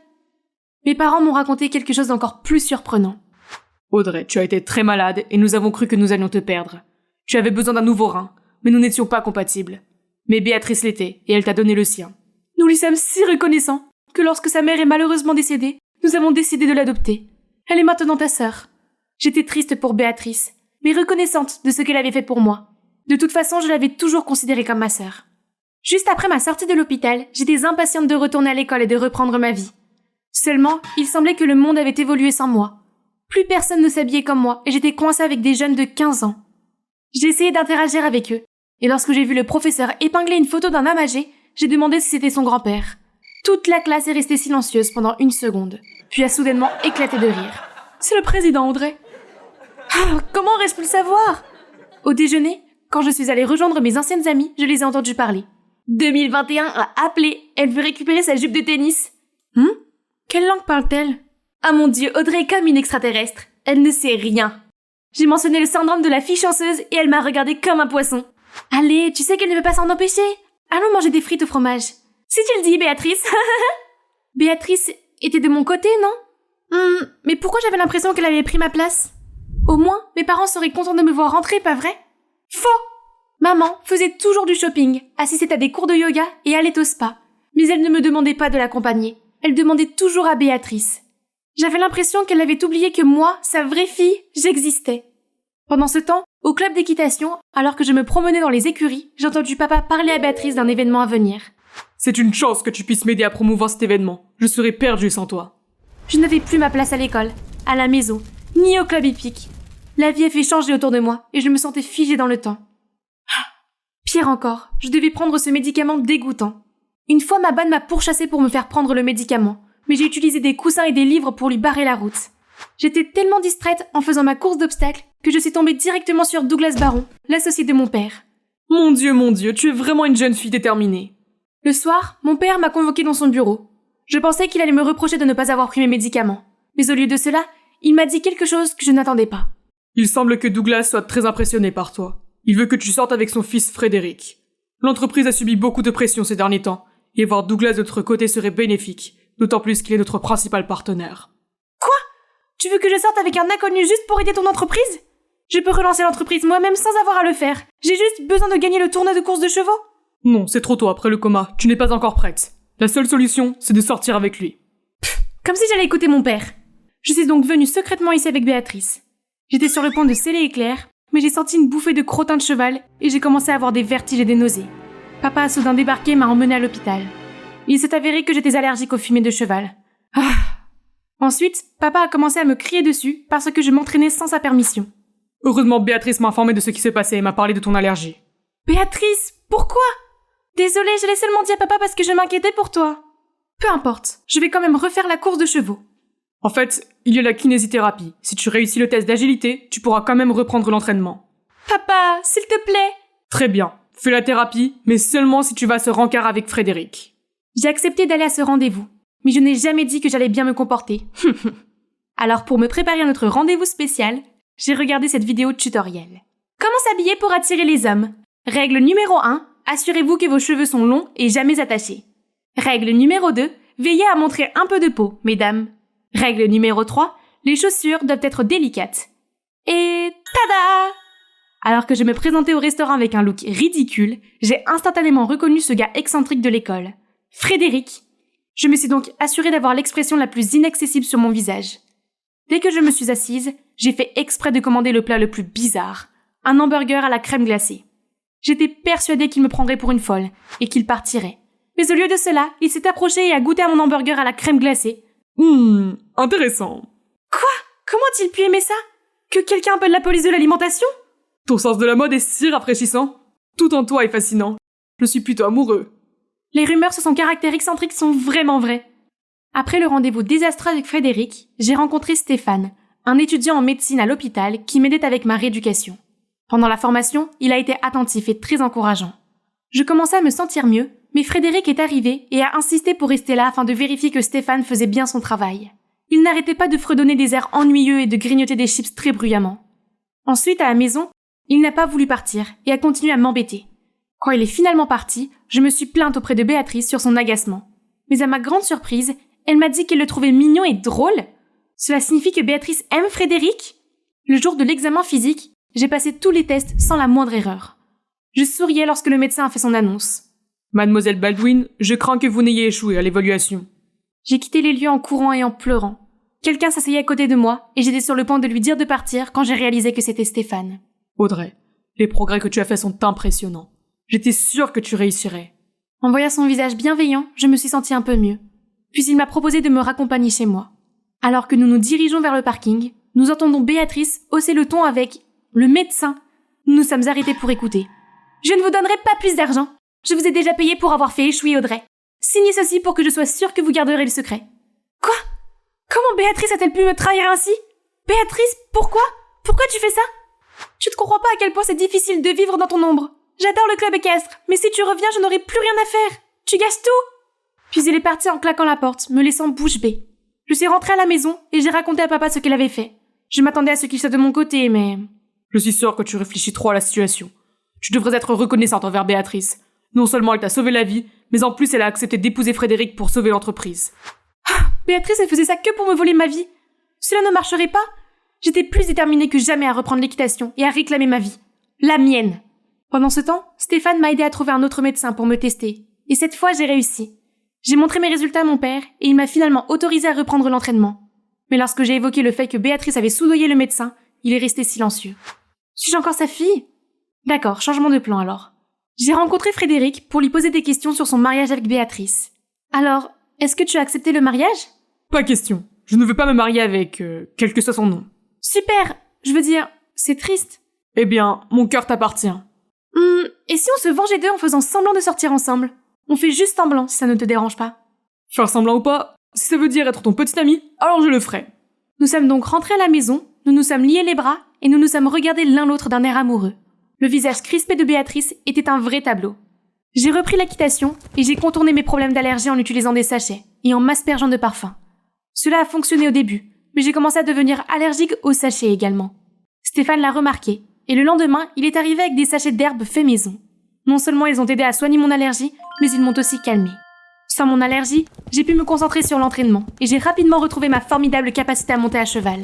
Mes parents m'ont raconté quelque chose d'encore plus surprenant. Audrey, tu as été très malade et nous avons cru que nous allions te perdre. Tu avais besoin d'un nouveau rein, mais nous n'étions pas compatibles. Mais Béatrice l'était et elle t'a donné le sien. Nous lui sommes si reconnaissants que lorsque sa mère est malheureusement décédée, nous avons décidé de l'adopter. Elle est maintenant ta sœur. J'étais triste pour Béatrice, mais reconnaissante de ce qu'elle avait fait pour moi. De toute façon, je l'avais toujours considérée comme ma sœur. Juste après ma sortie de l'hôpital, j'étais impatiente de retourner à l'école et de reprendre ma vie. Seulement, il semblait que le monde avait évolué sans moi. Plus personne ne s'habillait comme moi et j'étais coincée avec des jeunes de 15 ans. J'ai essayé d'interagir avec eux, et lorsque j'ai vu le professeur épingler une photo d'un homme âgé, j'ai demandé si c'était son grand-père. Toute la classe est restée silencieuse pendant 1 seconde, puis a soudainement éclaté de rire. C'est le président, Audrey. Ah, comment aurais-je pu le savoir? Au déjeuner, quand je suis allée rejoindre mes anciennes amies, je les ai entendues parler. 2021 a appelé, elle veut récupérer sa jupe de tennis. Quelle langue parle-t-elle? Ah mon Dieu, Audrey est comme une extraterrestre. Elle ne sait rien. J'ai mentionné le syndrome de la fille chanceuse et elle m'a regardée comme un poisson. Allez, tu sais qu'elle ne peut pas s'en empêcher. Allons manger des frites au fromage. Si tu le dis, Béatrice. Béatrice était de mon côté, non? Mais pourquoi j'avais l'impression qu'elle avait pris ma place? Au moins, mes parents seraient contents de me voir rentrer, pas vrai? Faux! Maman faisait toujours du shopping, assistait à des cours de yoga et allait au spa. Mais elle ne me demandait pas de l'accompagner. Elle demandait toujours à Béatrice. J'avais l'impression qu'elle avait oublié que moi, sa vraie fille, j'existais. Pendant ce temps, au club d'équitation, alors que je me promenais dans les écuries, j'ai entendu papa parler à Béatrice d'un événement à venir. C'est une chance que tu puisses m'aider à promouvoir cet événement. Je serais perdue sans toi. Je n'avais plus ma place à l'école, à la maison, ni au club hippique. La vie a fait changer autour de moi et je me sentais figée dans le temps. Pire encore, je devais prendre ce médicament dégoûtant. Une fois, ma bonne m'a pourchassée pour me faire prendre le médicament, mais j'ai utilisé des coussins et des livres pour lui barrer la route. J'étais tellement distraite en faisant ma course d'obstacles que je suis tombée directement sur Douglas Baron, l'associé de mon père. Mon Dieu, tu es vraiment une jeune fille déterminée. Le soir, mon père m'a convoquée dans son bureau. Je pensais qu'il allait me reprocher de ne pas avoir pris mes médicaments. Mais au lieu de cela, il m'a dit quelque chose que je n'attendais pas. Il semble que Douglas soit très impressionné par toi. Il veut que tu sortes avec son fils Frédéric. L'entreprise a subi beaucoup de pression ces derniers temps, et voir Douglas de notre côté serait bénéfique, d'autant plus qu'il est notre principal partenaire. Quoi ? Tu veux que je sorte avec un inconnu juste pour aider ton entreprise ? Je peux relancer l'entreprise moi-même sans avoir à le faire. J'ai juste besoin de gagner le tournoi de course de chevaux. Non, c'est trop tôt après le coma, tu n'es pas encore prête. La seule solution, c'est de sortir avec lui. Comme si j'allais écouter mon père. Je suis donc venue secrètement ici avec Béatrice. J'étais sur le point de sceller éclair, mais j'ai senti une bouffée de crottin de cheval et j'ai commencé à avoir des vertiges et des nausées. Papa a soudain débarqué et m'a emmenée à l'hôpital. Il s'est avéré que j'étais allergique aux fumées de cheval. Ensuite, papa a commencé à me crier dessus parce que je m'entraînais sans sa permission. Heureusement, Béatrice m'a informé de ce qui s'est passé et m'a parlé de ton allergie. Béatrice, pourquoi ? Désolée, je l'ai seulement dit à papa parce que je m'inquiétais pour toi. Peu importe, je vais quand même refaire la course de chevaux. En fait, il y a la kinésithérapie. Si tu réussis le test d'agilité, tu pourras quand même reprendre l'entraînement. Papa, s'il te plaît. Très bien. Fais la thérapie, mais seulement si tu vas à ce rencard avec Frédéric. J'ai accepté d'aller à ce rendez-vous, mais je n'ai jamais dit que j'allais bien me comporter. Alors pour me préparer à notre rendez-vous spécial, j'ai regardé cette vidéo tutoriel. Comment s'habiller pour attirer les hommes ? Règle numéro 1, assurez-vous que vos cheveux sont longs et jamais attachés. Règle numéro 2, veillez à montrer un peu de peau, mesdames. Règle numéro 3, les chaussures doivent être délicates. Et tada ! Alors que je me présentais au restaurant avec un look ridicule, j'ai instantanément reconnu ce gars excentrique de l'école. Frédéric. Je me suis donc assurée d'avoir l'expression la plus inaccessible sur mon visage. Dès que je me suis assise, j'ai fait exprès de commander le plat le plus bizarre, un hamburger à la crème glacée. J'étais persuadée qu'il me prendrait pour une folle et qu'il partirait. Mais au lieu de cela, il s'est approché et a goûté à mon hamburger à la crème glacée. Intéressant. Quoi ? Comment a-t-il pu aimer ça ? Que quelqu'un appelle la police de l'alimentation ? Ton sens de la mode est si rafraîchissant. Tout en toi est fascinant. Je suis plutôt amoureux. Les rumeurs sur son caractère excentrique sont vraiment vraies. Après le rendez-vous désastreux avec Frédéric, j'ai rencontré Stéphane, un étudiant en médecine à l'hôpital qui m'aidait avec ma rééducation. Pendant la formation, il a été attentif et très encourageant. Je commençais à me sentir mieux, mais Frédéric est arrivé et a insisté pour rester là afin de vérifier que Stéphane faisait bien son travail. Il n'arrêtait pas de fredonner des airs ennuyeux et de grignoter des chips très bruyamment. Ensuite, à la maison, il n'a pas voulu partir et a continué à m'embêter. Quand il est finalement parti, je me suis plainte auprès de Béatrice sur son agacement. Mais à ma grande surprise, elle m'a dit qu'elle le trouvait mignon et drôle. Cela signifie que Béatrice aime Frédéric ? Le jour de l'examen physique, j'ai passé tous les tests sans la moindre erreur. Je souriais lorsque le médecin a fait son annonce. Mademoiselle Baldwin, je crains que vous n'ayez échoué à l'évaluation. J'ai quitté les lieux en courant et en pleurant. Quelqu'un s'asseyait à côté de moi et j'étais sur le point de lui dire de partir quand j'ai réalisé que c'était Stéphane. Audrey, les progrès que tu as faits sont impressionnants. J'étais sûre que tu réussirais. En voyant son visage bienveillant, je me suis sentie un peu mieux. Puis il m'a proposé de me raccompagner chez moi. Alors que nous nous dirigeons vers le parking, nous entendons Béatrice hausser le ton avec le médecin. Nous nous sommes arrêtés pour écouter. Je ne vous donnerai pas plus d'argent. Je vous ai déjà payé pour avoir fait échouer Audrey. Signez ceci pour que je sois sûre que vous garderez le secret. Quoi ? Comment Béatrice a-t-elle pu me trahir ainsi ? Béatrice, pourquoi ? Pourquoi tu fais ça ? Je ne comprends pas à quel point c'est difficile de vivre dans ton ombre. J'adore le club équestre, mais si tu reviens, je n'aurai plus rien à faire. Tu gâches tout. Puis il est parti en claquant la porte, me laissant bouche bée. Je suis rentrée à la maison et j'ai raconté à papa ce qu'elle avait fait. Je m'attendais à ce qu'il soit de mon côté, mais... Je suis sûre que tu réfléchis trop à la situation. Tu devrais être reconnaissante envers Béatrice. Non seulement elle t'a sauvé la vie, mais en plus elle a accepté d'épouser Frédéric pour sauver l'entreprise. Béatrice, elle faisait ça que pour me voler ma vie. Cela ne marcherait pas. J'étais plus déterminée que jamais à reprendre l'équitation et à réclamer ma vie. La mienne. Pendant ce temps, Stéphane m'a aidé à trouver un autre médecin pour me tester. Et cette fois, j'ai réussi. J'ai montré mes résultats à mon père et il m'a finalement autorisé à reprendre l'entraînement. Mais lorsque j'ai évoqué le fait que Béatrice avait soudoyé le médecin, il est resté silencieux. Suis-je encore sa fille ? D'accord, changement de plan alors. J'ai rencontré Frédéric pour lui poser des questions sur son mariage avec Béatrice. Alors, est-ce que tu as accepté le mariage ? Pas question. Je ne veux pas me marier avec quel que soit son nom. Super ! Je veux dire, c'est triste. Eh bien, mon cœur t'appartient. Et si on se vengeait d'eux en faisant semblant de sortir ensemble ? On fait juste semblant si ça ne te dérange pas. Faire semblant ou pas, si ça veut dire être ton petit ami, alors je le ferai. Nous sommes donc rentrés à la maison, nous nous sommes liés les bras et nous nous sommes regardés l'un l'autre d'un air amoureux. Le visage crispé de Béatrice était un vrai tableau. J'ai repris l'équitation et j'ai contourné mes problèmes d'allergie en utilisant des sachets et en m'aspergeant de parfum. Cela a fonctionné au début, mais j'ai commencé à devenir allergique aux sachets également. Stéphane l'a remarqué et le lendemain, il est arrivé avec des sachets d'herbes faits maison. Non seulement ils ont aidé à soigner mon allergie, mais ils m'ont aussi calmé. Sans mon allergie, j'ai pu me concentrer sur l'entraînement et j'ai rapidement retrouvé ma formidable capacité à monter à cheval.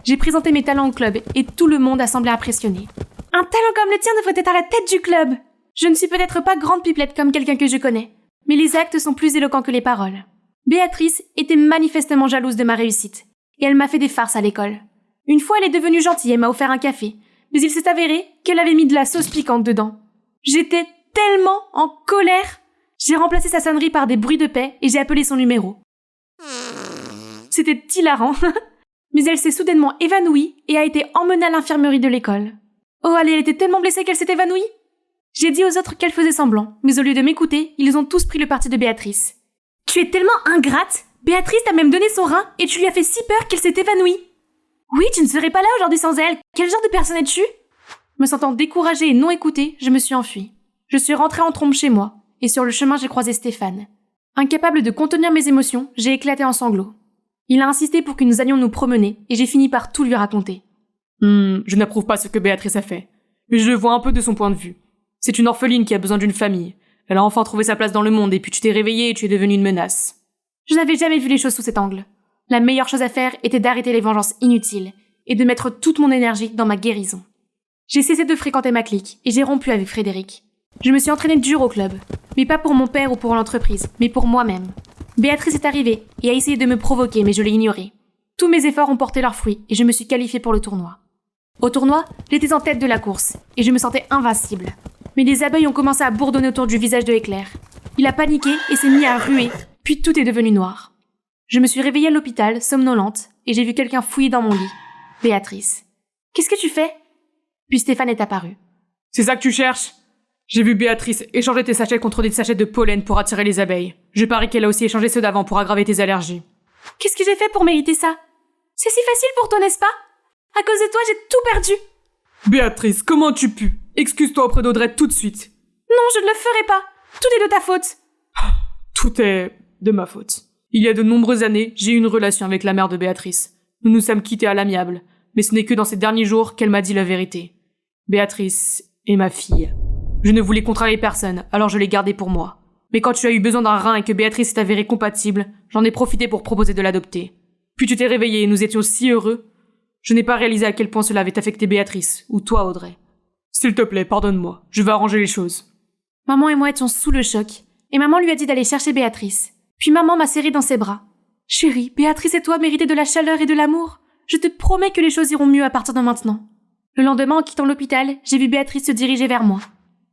J'ai présenté mes talents au club et tout le monde a semblé impressionné. Un talent comme le tien devrait être à la tête du club. Je ne suis peut-être pas grande pipelette comme quelqu'un que je connais, mais les actes sont plus éloquents que les paroles. Béatrice était manifestement jalouse de ma réussite et elle m'a fait des farces à l'école. Une fois, elle est devenue gentille et m'a offert un café, mais il s'est avéré qu'elle avait mis de la sauce piquante dedans. J'étais tellement en colère. J'ai remplacé sa sonnerie par des bruits de paix et j'ai appelé son numéro. C'était hilarant, mais elle s'est soudainement évanouie et a été emmenée à l'infirmerie de l'école. Oh, elle était tellement blessée qu'elle s'est évanouie. J'ai dit aux autres qu'elle faisait semblant, mais au lieu de m'écouter, ils ont tous pris le parti de Béatrice. Tu es tellement ingrate. Béatrice t'a même donné son rein et tu lui as fait si peur qu'elle s'est évanouie. Oui, tu ne serais pas là aujourd'hui sans elle. Quel genre de personne es-tu? Me sentant découragée et non écoutée, je me suis enfuie. Je suis rentrée en trombe chez moi, et sur le chemin j'ai croisé Stéphane. Incapable de contenir mes émotions, j'ai éclaté en sanglots. Il a insisté pour que nous allions nous promener, et j'ai fini par tout lui raconter. Je n'approuve pas ce que Béatrice a fait, mais je le vois un peu de son point de vue. C'est une orpheline qui a besoin d'une famille. Elle a enfin trouvé sa place dans le monde, et puis tu t'es réveillée et tu es devenue une menace. Je n'avais jamais vu les choses sous cet angle. La meilleure chose à faire était d'arrêter les vengeances inutiles, et de mettre toute mon énergie dans ma guérison. J'ai cessé de fréquenter ma clique, et j'ai rompu avec Frédéric. Je me suis entraînée dur au club, mais pas pour mon père ou pour l'entreprise, mais pour moi-même. Béatrice est arrivée et a essayé de me provoquer, mais je l'ai ignorée. Tous mes efforts ont porté leurs fruits et je me suis qualifiée pour le tournoi. Au tournoi, j'étais en tête de la course et je me sentais invincible. Mais les abeilles ont commencé à bourdonner autour du visage de Éclair. Il a paniqué et s'est mis à ruer, puis tout est devenu noir. Je me suis réveillée à l'hôpital, somnolente, et j'ai vu quelqu'un fouiller dans mon lit. Béatrice. Qu'est-ce que tu fais? Puis Stéphane est apparu. C'est ça que tu cherches? J'ai vu Béatrice échanger tes sachets contre des sachets de pollen pour attirer les abeilles. Je parie qu'elle a aussi échangé ceux d'avant pour aggraver tes allergies. Qu'est-ce que j'ai fait pour mériter ça? C'est si facile pour toi, n'est-ce pas? À cause de toi, j'ai tout perdu. Béatrice, comment tu pu? Excuse-toi auprès d'Audrey tout de suite. Non, je ne le ferai pas. Tout est de ta faute. Tout est de ma faute. Il y a de nombreuses années, j'ai eu une relation avec la mère de Béatrice. Nous nous sommes quittés à l'amiable, mais ce n'est que dans ces derniers jours qu'elle m'a dit la vérité. Béatrice est ma fille. Je ne voulais contrarier personne, alors je l'ai gardée pour moi. Mais quand tu as eu besoin d'un rein et que Béatrice s'est avérée compatible, j'en ai profité pour proposer de l'adopter. Puis tu t'es réveillée et nous étions si heureux. Je n'ai pas réalisé à quel point cela avait affecté Béatrice, ou toi, Audrey. S'il te plaît, pardonne-moi. Je vais arranger les choses. Maman et moi étions sous le choc, et maman lui a dit d'aller chercher Béatrice. Puis maman m'a serré dans ses bras. Chérie, Béatrice et toi méritez de la chaleur et de l'amour. Je te promets que les choses iront mieux à partir de maintenant. Le lendemain, en quittant l'hôpital, j'ai vu Béatrice se diriger vers moi.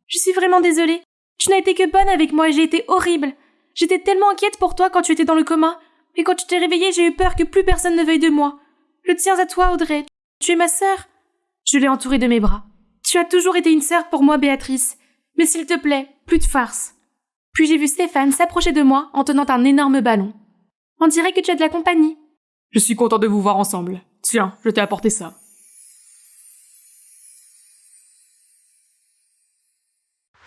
Je suis vraiment désolée. Tu n'as été que bonne avec moi et j'ai été horrible. J'étais tellement inquiète pour toi quand tu étais dans le coma. Mais quand tu t'es réveillée, j'ai eu peur que plus personne ne veuille de moi. Je tiens à toi, Audrey. Tu es ma sœur. Je l'ai entourée de mes bras. Tu as toujours été une sœur pour moi, Béatrice. Mais s'il te plaît, plus de farce. Puis j'ai vu Stéphane s'approcher de moi en tenant un énorme ballon. On dirait que tu as de la compagnie. Je suis content de vous voir ensemble. Tiens, je t'ai apporté ça.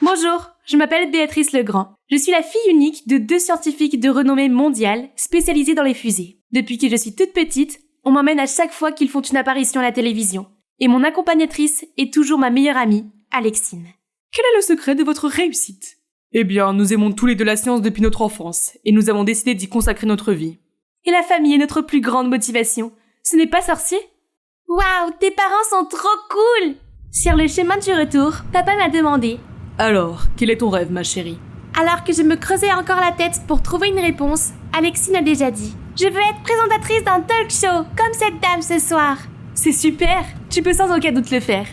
Bonjour, je m'appelle Béatrice Legrand. Je suis la fille unique de 2 scientifiques de renommée mondiale spécialisés dans les fusées. Depuis que je suis toute petite, on m'emmène à chaque fois qu'ils font une apparition à la télévision. Et mon accompagnatrice est toujours ma meilleure amie, Alexine. Quel est le secret de votre réussite? Eh bien, nous aimons tous les deux la science depuis notre enfance, et nous avons décidé d'y consacrer notre vie. Et la famille est notre plus grande motivation. Ce n'est pas sorcier? Waouh, tes parents sont trop cool! Sur le chemin du retour, papa m'a demandé: Alors, quel est ton rêve, ma chérie? Alors que je me creusais encore la tête pour trouver une réponse, Alexine a déjà dit: Je veux être présentatrice d'un talk show, comme cette dame ce soir. C'est super! Tu peux sans aucun doute le faire.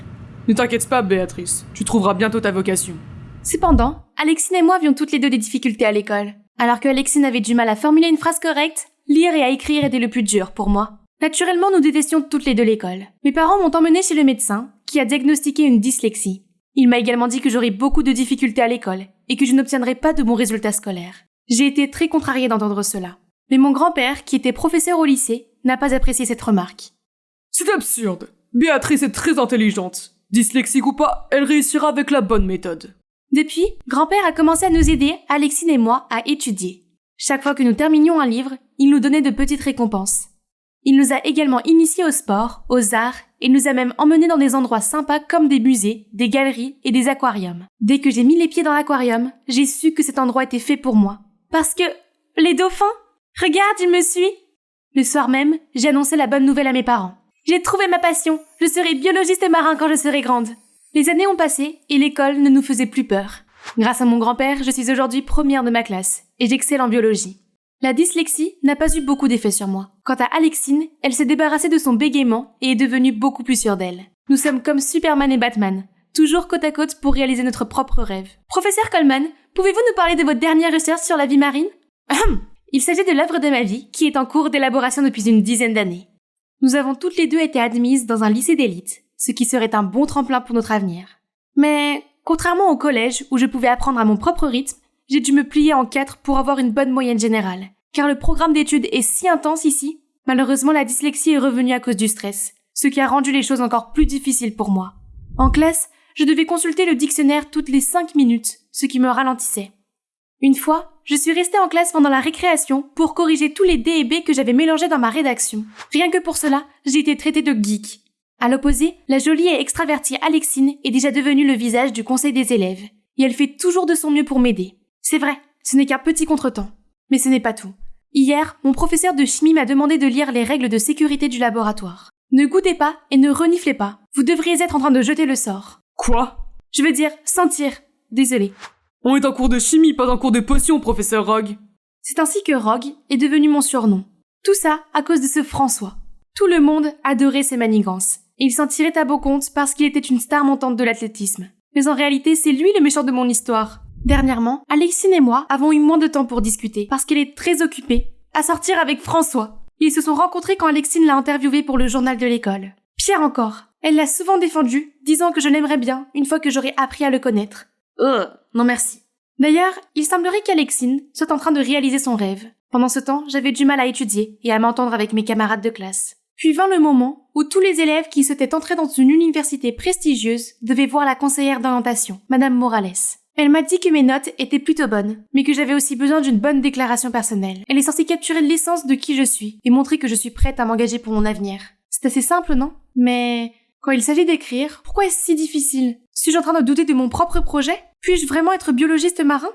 Ne t'inquiète pas, Béatrice. Tu trouveras bientôt ta vocation. Cependant, Alexine et moi avions toutes les deux des difficultés à l'école. Alors que Alexine avait du mal à formuler une phrase correcte, lire et à écrire était le plus dur pour moi. Naturellement, nous détestions toutes les deux l'école. Mes parents m'ont emmenée chez le médecin, qui a diagnostiqué une dyslexie. Il m'a également dit que j'aurais beaucoup de difficultés à l'école et que je n'obtiendrais pas de bons résultats scolaires. J'ai été très contrariée d'entendre cela. Mais mon grand-père, qui était professeur au lycée, n'a pas apprécié cette remarque. C'est absurde. Béatrice est très intelligente. Dyslexique ou pas, elle réussira avec la bonne méthode. Depuis, grand-père a commencé à nous aider, Alexine et moi, à étudier. Chaque fois que nous terminions un livre, il nous donnait de petites récompenses. Il nous a également initiés au sport, aux arts, et nous a même emmenés dans des endroits sympas comme des musées, des galeries et des aquariums. Dès que j'ai mis les pieds dans l'aquarium, j'ai su que cet endroit était fait pour moi. Parce que... les dauphins? Regarde, il me suit! Le soir même, j'ai annoncé la bonne nouvelle à mes parents. J'ai trouvé ma passion. Je serai biologiste marin quand je serai grande. Les années ont passé et l'école ne nous faisait plus peur. Grâce à mon grand-père, je suis aujourd'hui première de ma classe et j'excelle en biologie. La dyslexie n'a pas eu beaucoup d'effet sur moi. Quant à Alexine, elle s'est débarrassée de son bégaiement et est devenue beaucoup plus sûre d'elle. Nous sommes comme Superman et Batman, toujours côte à côte pour réaliser notre propre rêve. Professeur Coleman, pouvez-vous nous parler de votre dernière recherche sur la vie marine? Il s'agit de l'œuvre de ma vie qui est en cours d'élaboration depuis une dizaine d'années. Nous avons toutes les deux été admises dans un lycée d'élite, ce qui serait un bon tremplin pour notre avenir. Mais, contrairement au collège où je pouvais apprendre à mon propre rythme, j'ai dû me plier en 4 pour avoir une bonne moyenne générale. Car le programme d'études est si intense ici, malheureusement la dyslexie est revenue à cause du stress, ce qui a rendu les choses encore plus difficiles pour moi. En classe, je devais consulter le dictionnaire toutes les 5 minutes, ce qui me ralentissait. Une fois, je suis restée en classe pendant la récréation pour corriger tous les D et B que j'avais mélangés dans ma rédaction. Rien que pour cela, j'ai été traitée de geek. À l'opposé, la jolie et extravertie Alexine est déjà devenue le visage du conseil des élèves, et elle fait toujours de son mieux pour m'aider. C'est vrai, ce n'est qu'un petit contretemps. Mais ce n'est pas tout. Hier, mon professeur de chimie m'a demandé de lire les règles de sécurité du laboratoire. Ne goûtez pas et ne reniflez pas. Vous devriez être en train de jeter le sort. Quoi? Je veux dire, sentir. Désolée. On est en cours de chimie, pas en cours de potion, professeur Rogue. C'est ainsi que Rogue est devenu mon surnom. Tout ça à cause de ce François. Tout le monde adorait ses manigances. Et il s'en tirait à beau compte parce qu'il était une star montante de l'athlétisme. Mais en réalité, c'est lui le méchant de mon histoire. Dernièrement, Alexine et moi avons eu moins de temps pour discuter parce qu'elle est très occupée à sortir avec François. Ils se sont rencontrés quand Alexine l'a interviewé pour le journal de l'école. Pire encore, elle l'a souvent défendu, disant que je l'aimerais bien une fois que j'aurais appris à le connaître. Non merci. D'ailleurs, il semblerait qu'Alexine soit en train de réaliser son rêve. Pendant ce temps, j'avais du mal à étudier et à m'entendre avec mes camarades de classe. Puis vint le moment où tous les élèves qui souhaitaient entrer dans une université prestigieuse devaient voir la conseillère d'orientation, Madame Morales. Elle m'a dit que mes notes étaient plutôt bonnes, mais que j'avais aussi besoin d'une bonne déclaration personnelle. Elle est censée capturer l'essence de qui je suis et montrer que je suis prête à m'engager pour mon avenir. C'est assez simple, non? Mais quand il s'agit d'écrire, pourquoi est-ce si difficile? Suis-je en train de douter de mon propre projet? Puis-je vraiment être biologiste marin?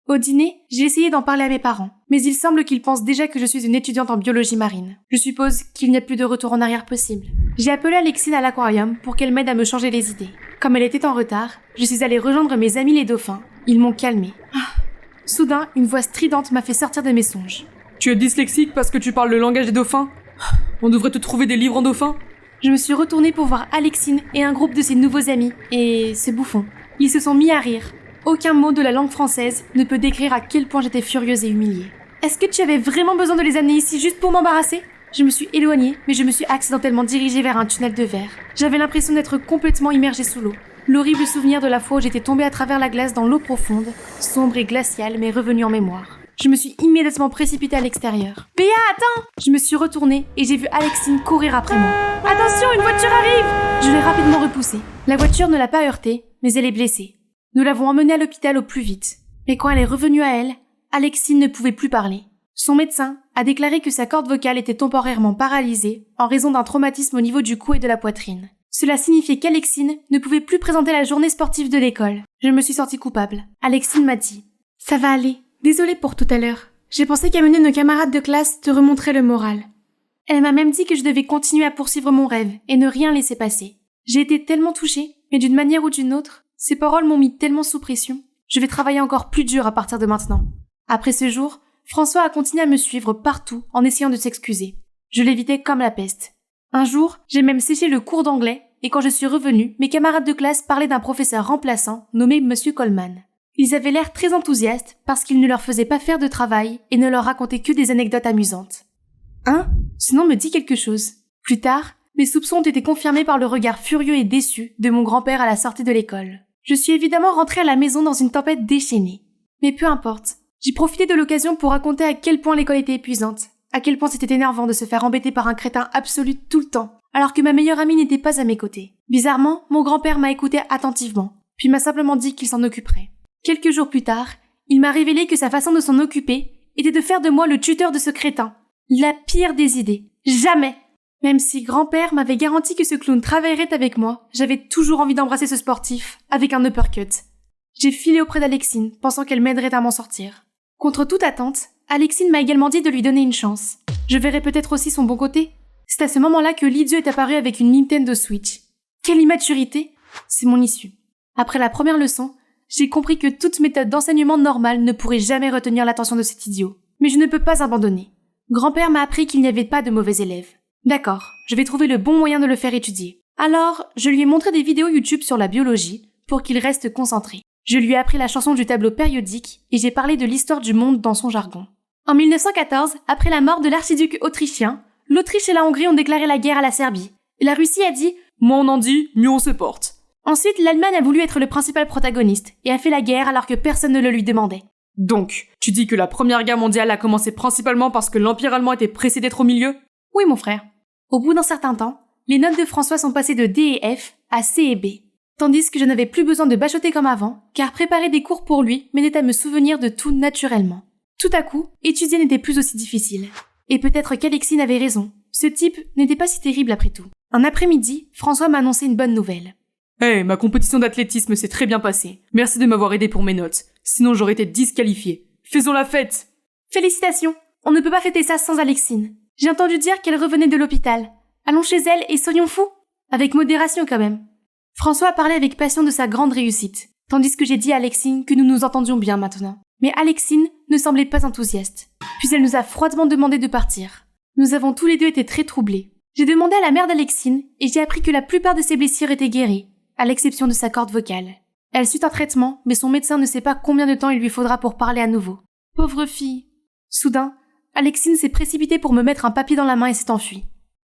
Au dîner, j'ai essayé d'en parler à mes parents, mais il semble qu'ils pensent déjà que je suis une étudiante en biologie marine. Je suppose qu'il n'y a plus de retour en arrière possible. J'ai appelé Alexine à l'aquarium pour qu'elle m'aide à me changer les idées. Comme elle était en retard, je suis allée rejoindre mes amis les dauphins. Ils m'ont calmée. Soudain, une voix stridente m'a fait sortir de mes songes. Tu es dyslexique parce que tu parles le langage des dauphins? On devrait te trouver des livres en dauphin? Je me suis retournée pour voir Alexine et un groupe de ses nouveaux amis, et ce bouffon. Ils se sont mis à rire. Aucun mot de la langue française ne peut décrire à quel point j'étais furieuse et humiliée. Est-ce que tu avais vraiment besoin de les amener ici juste pour m'embarrasser? Je me suis éloignée, mais je me suis accidentellement dirigée vers un tunnel de verre. J'avais l'impression d'être complètement immergée sous l'eau. L'horrible souvenir de la fois où j'étais tombée à travers la glace dans l'eau profonde, sombre et glaciale, m'est revenu en mémoire. Je me suis immédiatement précipitée à l'extérieur. Béa, attends! Je me suis retournée et j'ai vu Alexine courir après moi. Attention, une voiture arrive! Je l'ai rapidement repoussée. La voiture ne l'a pas heurtée, mais elle est blessée. Nous l'avons emmenée à l'hôpital au plus vite. Mais quand elle est revenue à elle, Alexine ne pouvait plus parler. Son médecin a déclaré que sa corde vocale était temporairement paralysée en raison d'un traumatisme au niveau du cou et de la poitrine. Cela signifiait qu'Alexine ne pouvait plus présenter la journée sportive de l'école. Je me suis sentie coupable. Alexine m'a dit « Ça va aller. Désolée pour tout à l'heure. J'ai pensé qu'amener nos camarades de classe te remonterait le moral. » Elle m'a même dit que je devais continuer à poursuivre mon rêve et ne rien laisser passer. J'ai été tellement touchée, mais d'une manière ou d'une autre, ces paroles m'ont mis tellement sous pression. Je vais travailler encore plus dur à partir de maintenant. Après ce jour, François a continué à me suivre partout en essayant de s'excuser. Je l'évitais comme la peste. Un jour, j'ai même séché le cours d'anglais et quand je suis revenue, mes camarades de classe parlaient d'un professeur remplaçant nommé Monsieur Coleman. Ils avaient l'air très enthousiastes parce qu'il ne leur faisait pas faire de travail et ne leur racontait que des anecdotes amusantes. Ce nom me dit quelque chose. Plus tard, mes soupçons ont été confirmés par le regard furieux et déçu de mon grand-père à la sortie de l'école. Je suis évidemment rentrée à la maison dans une tempête déchaînée. Mais peu importe. J'ai profité de l'occasion pour raconter à quel point l'école était épuisante, à quel point c'était énervant de se faire embêter par un crétin absolu tout le temps, alors que ma meilleure amie n'était pas à mes côtés. Bizarrement, mon grand-père m'a écouté attentivement, puis m'a simplement dit qu'il s'en occuperait. Quelques jours plus tard, il m'a révélé que sa façon de s'en occuper était de faire de moi le tuteur de ce crétin. La pire des idées. Jamais! Même si grand-père m'avait garanti que ce clown travaillerait avec moi, j'avais toujours envie d'embrasser ce sportif, avec un uppercut. J'ai filé auprès d'Alexine, pensant qu'elle m'aiderait à m'en sortir. Contre toute attente, Alexine m'a également dit de lui donner une chance. Je verrais peut-être aussi son bon côté. C'est à ce moment-là que l'idiot est apparu avec une Nintendo Switch. Quelle immaturité! C'est mon issue. Après la première leçon, j'ai compris que toute méthode d'enseignement normale ne pourrait jamais retenir l'attention de cet idiot. Mais je ne peux pas abandonner. Grand-père m'a appris qu'il n'y avait pas de mauvais élèves. D'accord, je vais trouver le bon moyen de le faire étudier. Alors, je lui ai montré des vidéos YouTube sur la biologie pour qu'il reste concentré. Je lui ai appris la chanson du tableau périodique et j'ai parlé de l'histoire du monde dans son jargon. En 1914, après la mort de l'archiduc autrichien, l'Autriche et la Hongrie ont déclaré la guerre à la Serbie. Et la Russie a dit « Moins on en dit, mieux on se porte ». Ensuite, l'Allemagne a voulu être le principal protagoniste et a fait la guerre alors que personne ne le lui demandait. Donc, tu dis que la Première Guerre mondiale a commencé principalement parce que l'Empire allemand était pressé d'être au milieu? Oui, mon frère. Au bout d'un certain temps, les notes de François sont passées de D et F à C et B. Tandis que je n'avais plus besoin de bachoter comme avant, car préparer des cours pour lui m'aidait à me souvenir de tout naturellement. Tout à coup, étudier n'était plus aussi difficile. Et peut-être qu'Alexine avait raison. Ce type n'était pas si terrible après tout. Un après-midi, François m'a annoncé une bonne nouvelle. Hey, ma compétition d'athlétisme s'est très bien passée. Merci de m'avoir aidé pour mes notes. Sinon j'aurais été disqualifiée. Faisons la fête! Félicitations! On ne peut pas fêter ça sans Alexine. J'ai entendu dire qu'elle revenait de l'hôpital. Allons chez elle et soyons fous. Avec modération quand même. François parlait avec passion de sa grande réussite, tandis que j'ai dit à Alexine que nous nous entendions bien maintenant. Mais Alexine ne semblait pas enthousiaste. Puis elle nous a froidement demandé de partir. Nous avons tous les deux été très troublés. J'ai demandé à la mère d'Alexine et j'ai appris que la plupart de ses blessures étaient guéries, à l'exception de sa corde vocale. Elle suit un traitement, mais son médecin ne sait pas combien de temps il lui faudra pour parler à nouveau. Pauvre fille. Soudain, Alexine s'est précipitée pour me mettre un papier dans la main et s'est enfuie.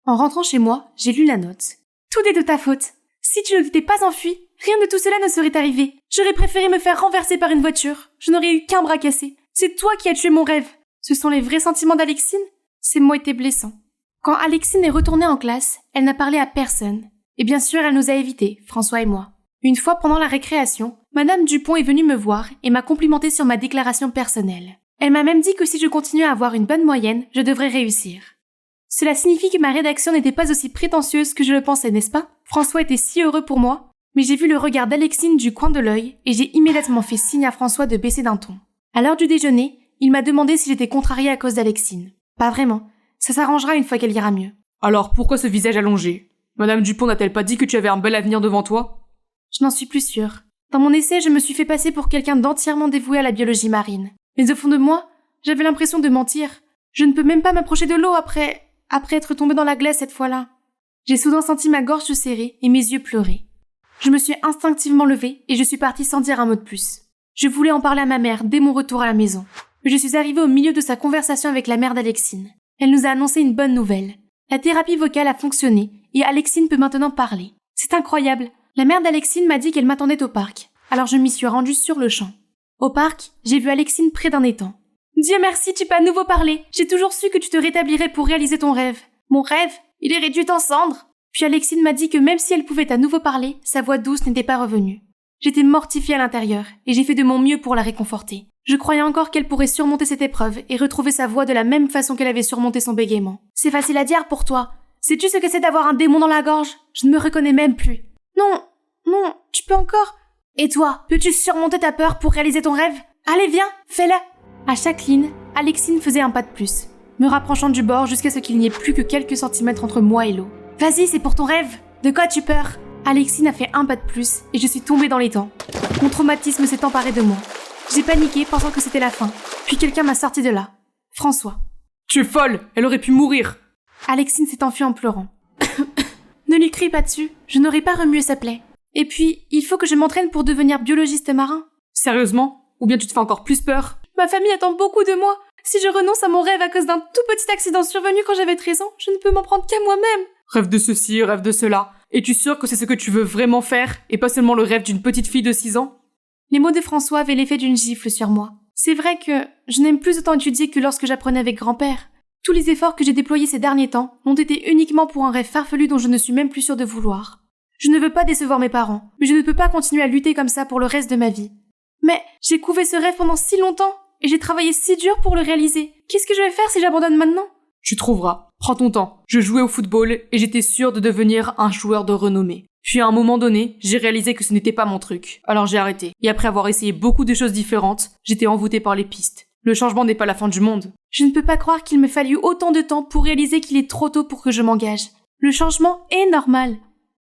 En rentrant chez moi, j'ai lu la note. Tout est de ta faute. Si tu ne t'étais pas enfui, rien de tout cela ne serait arrivé. J'aurais préféré me faire renverser par une voiture. Je n'aurais eu qu'un bras cassé. C'est toi qui as tué mon rêve. Ce sont les vrais sentiments d'Alexine? Ces mots étaient blessants. Quand Alexine est retournée en classe, elle n'a parlé à personne. Et bien sûr, elle nous a évités, François et moi. Une fois pendant la récréation, Madame Dupont est venue me voir et m'a complimenté sur ma déclaration personnelle. Elle m'a même dit que si je continuais à avoir une bonne moyenne, je devrais réussir. Cela signifie que ma rédaction n'était pas aussi prétentieuse que je le pensais, n'est-ce pas? François était si heureux pour moi, mais j'ai vu le regard d'Alexine du coin de l'œil et j'ai immédiatement fait signe à François de baisser d'un ton. À l'heure du déjeuner, il m'a demandé si j'étais contrariée à cause d'Alexine. Pas vraiment. Ça s'arrangera une fois qu'elle ira mieux. Alors pourquoi ce visage allongé? Madame Dupont n'a-t-elle pas dit que tu avais un bel avenir devant toi? Je n'en suis plus sûre. Dans mon essai, je me suis fait passer pour quelqu'un d'entièrement dévoué à la biologie marine. Mais au fond de moi, j'avais l'impression de mentir. Je ne peux même pas m'approcher de l'eau après être tombée dans la glace cette fois-là. J'ai soudain senti ma gorge se serrer et mes yeux pleurer. Je me suis instinctivement levée et je suis partie sans dire un mot de plus. Je voulais en parler à ma mère dès mon retour à la maison. Mais je suis arrivée au milieu de sa conversation avec la mère d'Alexine. Elle nous a annoncé une bonne nouvelle. La thérapie vocale a fonctionné et Alexine peut maintenant parler. C'est incroyable. La mère d'Alexine m'a dit qu'elle m'attendait au parc. Alors je m'y suis rendue sur le champ. Au parc, j'ai vu Alexine près d'un étang. Dieu merci, tu peux à nouveau parler. J'ai toujours su que tu te rétablirais pour réaliser ton rêve. Mon rêve, il est réduit en cendres. Puis Alexine m'a dit que même si elle pouvait à nouveau parler, sa voix douce n'était pas revenue. J'étais mortifiée à l'intérieur et j'ai fait de mon mieux pour la réconforter. Je croyais encore qu'elle pourrait surmonter cette épreuve et retrouver sa voix de la même façon qu'elle avait surmonté son bégaiement. C'est facile à dire pour toi. Sais-tu ce que c'est d'avoir un démon dans la gorge? Je ne me reconnais même plus. Non, tu peux encore. Et toi, peux-tu surmonter ta peur pour réaliser ton rêve? Allez, viens, fais-le. À chaque ligne, Alexine faisait un pas de plus, me rapprochant du bord jusqu'à ce qu'il n'y ait plus que quelques centimètres entre moi et l'eau. Vas-y, c'est pour ton rêve. De quoi as-tu peur? Alexine a fait un pas de plus et je suis tombée dans l'étang. Mon traumatisme s'est emparé de moi. J'ai paniqué pensant que c'était la fin. Puis quelqu'un m'a sorti de là. François. Tu es folle! Elle aurait pu mourir! Alexine s'est enfuie en pleurant. Ne lui crie pas dessus, je n'aurais pas remué sa plaie. Et puis, il faut que je m'entraîne pour devenir biologiste marin. Sérieusement? Ou bien tu te fais encore plus peur? Ma famille attend beaucoup de moi. Si je renonce à mon rêve à cause d'un tout petit accident survenu quand j'avais 13 ans, je ne peux m'en prendre qu'à moi-même. Rêve de ceci, rêve de cela. Es-tu sûre que c'est ce que tu veux vraiment faire et pas seulement le rêve d'une petite fille de 6 ans? Les mots de François avaient l'effet d'une gifle sur moi. C'est vrai que je n'aime plus autant étudier que lorsque j'apprenais avec grand-père. Tous les efforts que j'ai déployés ces derniers temps ont été uniquement pour un rêve farfelu dont je ne suis même plus sûre de vouloir. Je ne veux pas décevoir mes parents, mais je ne peux pas continuer à lutter comme ça pour le reste de ma vie. Mais j'ai couvé ce rêve pendant si longtemps, et j'ai travaillé si dur pour le réaliser. Qu'est-ce que je vais faire si j'abandonne maintenant? Tu trouveras. Prends ton temps. Je jouais au football et j'étais sûre de devenir un joueur de renommée. Puis à un moment donné, j'ai réalisé que ce n'était pas mon truc. Alors j'ai arrêté. Et après avoir essayé beaucoup de choses différentes, j'étais envoûtée par les pistes. Le changement n'est pas la fin du monde. Je ne peux pas croire qu'il me fallut autant de temps pour réaliser qu'il est trop tôt pour que je m'engage. Le changement est normal.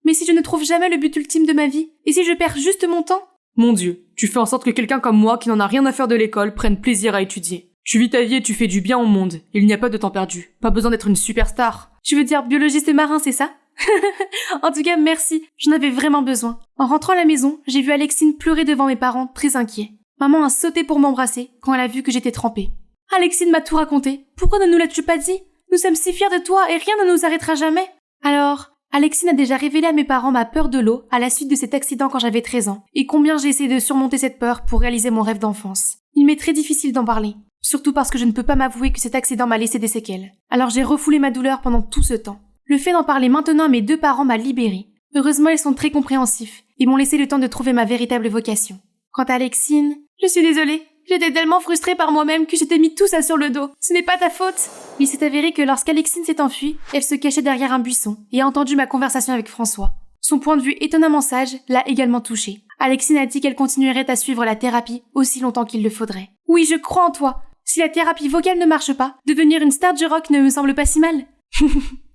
Mais si je ne trouve jamais le but ultime de ma vie, et si je perds juste mon temps? Mon Dieu, tu fais en sorte que quelqu'un comme moi qui n'en a rien à faire de l'école prenne plaisir à étudier. Tu vis ta vie et tu fais du bien au monde. Il n'y a pas de temps perdu. Pas besoin d'être une superstar. Tu veux dire biologiste marin, c'est ça? En tout cas, merci. J'en avais vraiment besoin. En rentrant à la maison, j'ai vu Alexine pleurer devant mes parents, très inquiets. Maman a sauté pour m'embrasser quand elle a vu que j'étais trempée. Alexine m'a tout raconté. Pourquoi ne nous l'as-tu pas dit? Nous sommes si fiers de toi et rien ne nous arrêtera jamais. Alors, Alexine a déjà révélé à mes parents ma peur de l'eau à la suite de cet accident quand j'avais 13 ans, et combien j'ai essayé de surmonter cette peur pour réaliser mon rêve d'enfance. Il m'est très difficile d'en parler, surtout parce que je ne peux pas m'avouer que cet accident m'a laissé des séquelles. Alors j'ai refoulé ma douleur pendant tout ce temps. Le fait d'en parler maintenant à mes 2 parents m'a libérée. Heureusement, ils sont très compréhensifs et m'ont laissé le temps de trouver ma véritable vocation. Quant à Alexine, je suis désolée. J'étais tellement frustrée par moi-même que j'étais mis tout ça sur le dos. Ce n'est pas ta faute. Il s'est avéré que lorsqu'Alexine s'est enfuie, elle se cachait derrière un buisson et a entendu ma conversation avec François. Son point de vue étonnamment sage l'a également touchée. Alexine a dit qu'elle continuerait à suivre la thérapie aussi longtemps qu'il le faudrait. Oui, je crois en toi. Si la thérapie vocale ne marche pas, devenir une star du rock ne me semble pas si mal.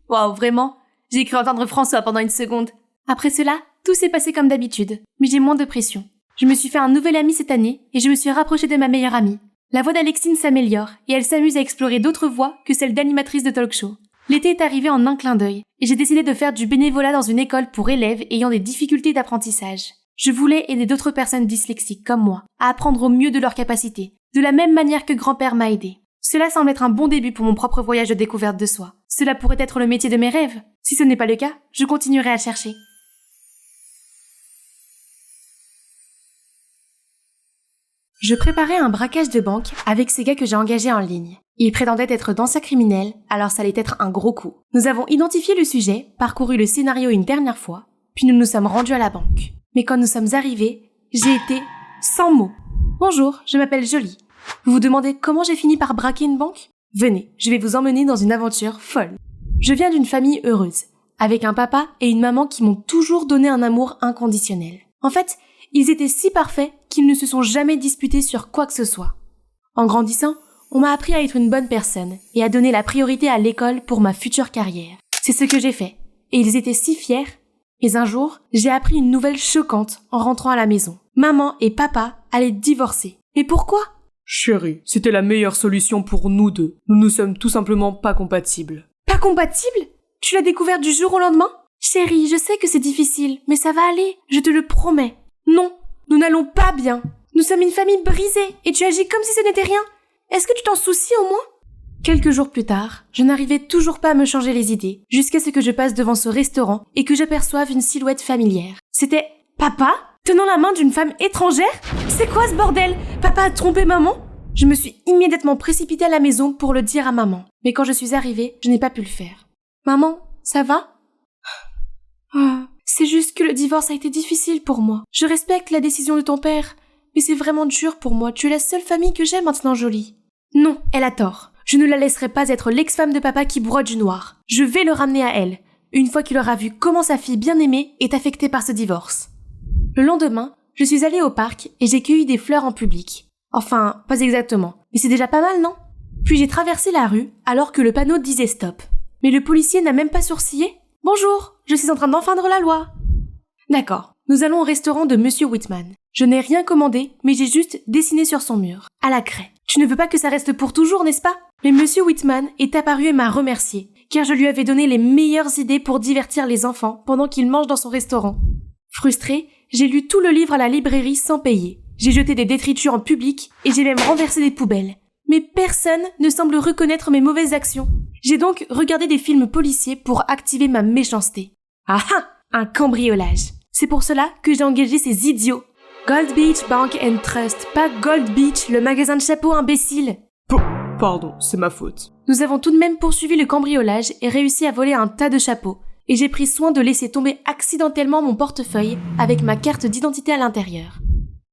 Waouh, vraiment? J'ai cru entendre François pendant une seconde. Après cela, tout s'est passé comme d'habitude, mais j'ai moins de pression. Je me suis fait un nouvel ami cette année et je me suis rapprochée de ma meilleure amie. La voix d'Alexine s'améliore et elle s'amuse à explorer d'autres voix que celle d'animatrice de talk-show. L'été est arrivé en un clin d'œil et j'ai décidé de faire du bénévolat dans une école pour élèves ayant des difficultés d'apprentissage. Je voulais aider d'autres personnes dyslexiques comme moi à apprendre au mieux de leurs capacités, de la même manière que grand-père m'a aidé. Cela semble être un bon début pour mon propre voyage de découverte de soi. Cela pourrait être le métier de mes rêves. Si ce n'est pas le cas, je continuerai à chercher. Je préparais un braquage de banque avec ces gars que j'ai engagés en ligne. Ils prétendaient être d'anciens criminels, alors ça allait être un gros coup. Nous avons identifié le sujet, parcouru le scénario une dernière fois, puis nous nous sommes rendus à la banque. Mais quand nous sommes arrivés, j'ai été sans mots. Bonjour, je m'appelle Jolie. Vous vous demandez comment j'ai fini par braquer une banque? Venez, je vais vous emmener dans une aventure folle. Je viens d'une famille heureuse, avec un papa et une maman qui m'ont toujours donné un amour inconditionnel. En fait, ils étaient si parfaits qu'ils ne se sont jamais disputés sur quoi que ce soit. En grandissant, on m'a appris à être une bonne personne et à donner la priorité à l'école pour ma future carrière. C'est ce que j'ai fait, et ils étaient si fiers. Mais un jour, j'ai appris une nouvelle choquante en rentrant à la maison. Maman et papa allaient divorcer. Et pourquoi? Chérie, c'était la meilleure solution pour nous deux. Nous ne sommes tout simplement pas compatibles. Pas compatibles? Tu l'as découvert du jour au lendemain? Chérie, je sais que c'est difficile, mais ça va aller, je te le promets. Non, nous n'allons pas bien. Nous sommes une famille brisée et tu agis comme si ce n'était rien. Est-ce que tu t'en soucies au moins? Quelques jours plus tard, je n'arrivais toujours pas à me changer les idées, jusqu'à ce que je passe devant ce restaurant et que j'aperçoive une silhouette familière. C'était papa, tenant la main d'une femme étrangère? C'est quoi ce bordel? Papa a trompé maman? Je me suis immédiatement précipitée à la maison pour le dire à maman. Mais quand je suis arrivée, je n'ai pas pu le faire. Maman, ça va? C'est juste que le divorce a été difficile pour moi. Je respecte la décision de ton père, mais c'est vraiment dur pour moi. Tu es la seule famille que j'ai maintenant, Jolie. Non, elle a tort. Je ne la laisserai pas être l'ex-femme de papa qui broie du noir. Je vais le ramener à elle, une fois qu'il aura vu comment sa fille bien-aimée est affectée par ce divorce. Le lendemain, je suis allée au parc et j'ai cueilli des fleurs en public. Enfin, pas exactement, mais c'est déjà pas mal, non? Puis j'ai traversé la rue alors que le panneau disait stop. Mais le policier n'a même pas sourcillé. Bonjour, je suis en train d'enfreindre la loi. D'accord, nous allons au restaurant de Monsieur Whitman. Je n'ai rien commandé, mais j'ai juste dessiné sur son mur, à la craie. Tu ne veux pas que ça reste pour toujours, n'est-ce pas? Mais Monsieur Whitman est apparu et m'a remercié, car je lui avais donné les meilleures idées pour divertir les enfants pendant qu'ils mangent dans son restaurant. Frustrée, j'ai lu tout le livre à la librairie sans payer. J'ai jeté des détritus en public et j'ai même renversé des poubelles. Mais personne ne semble reconnaître mes mauvaises actions. J'ai donc regardé des films policiers pour activer ma méchanceté. Ah ah! Un cambriolage. C'est pour cela que j'ai engagé ces idiots. Gold Beach Bank and Trust, pas Gold Beach, le magasin de chapeaux, imbécile. Pardon, c'est ma faute. Nous avons tout de même poursuivi le cambriolage et réussi à voler un tas de chapeaux. Et j'ai pris soin de laisser tomber accidentellement mon portefeuille avec ma carte d'identité à l'intérieur.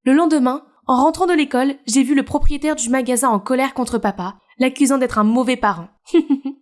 Le lendemain, en rentrant de l'école, j'ai vu le propriétaire du magasin en colère contre papa, l'accusant d'être un mauvais parent.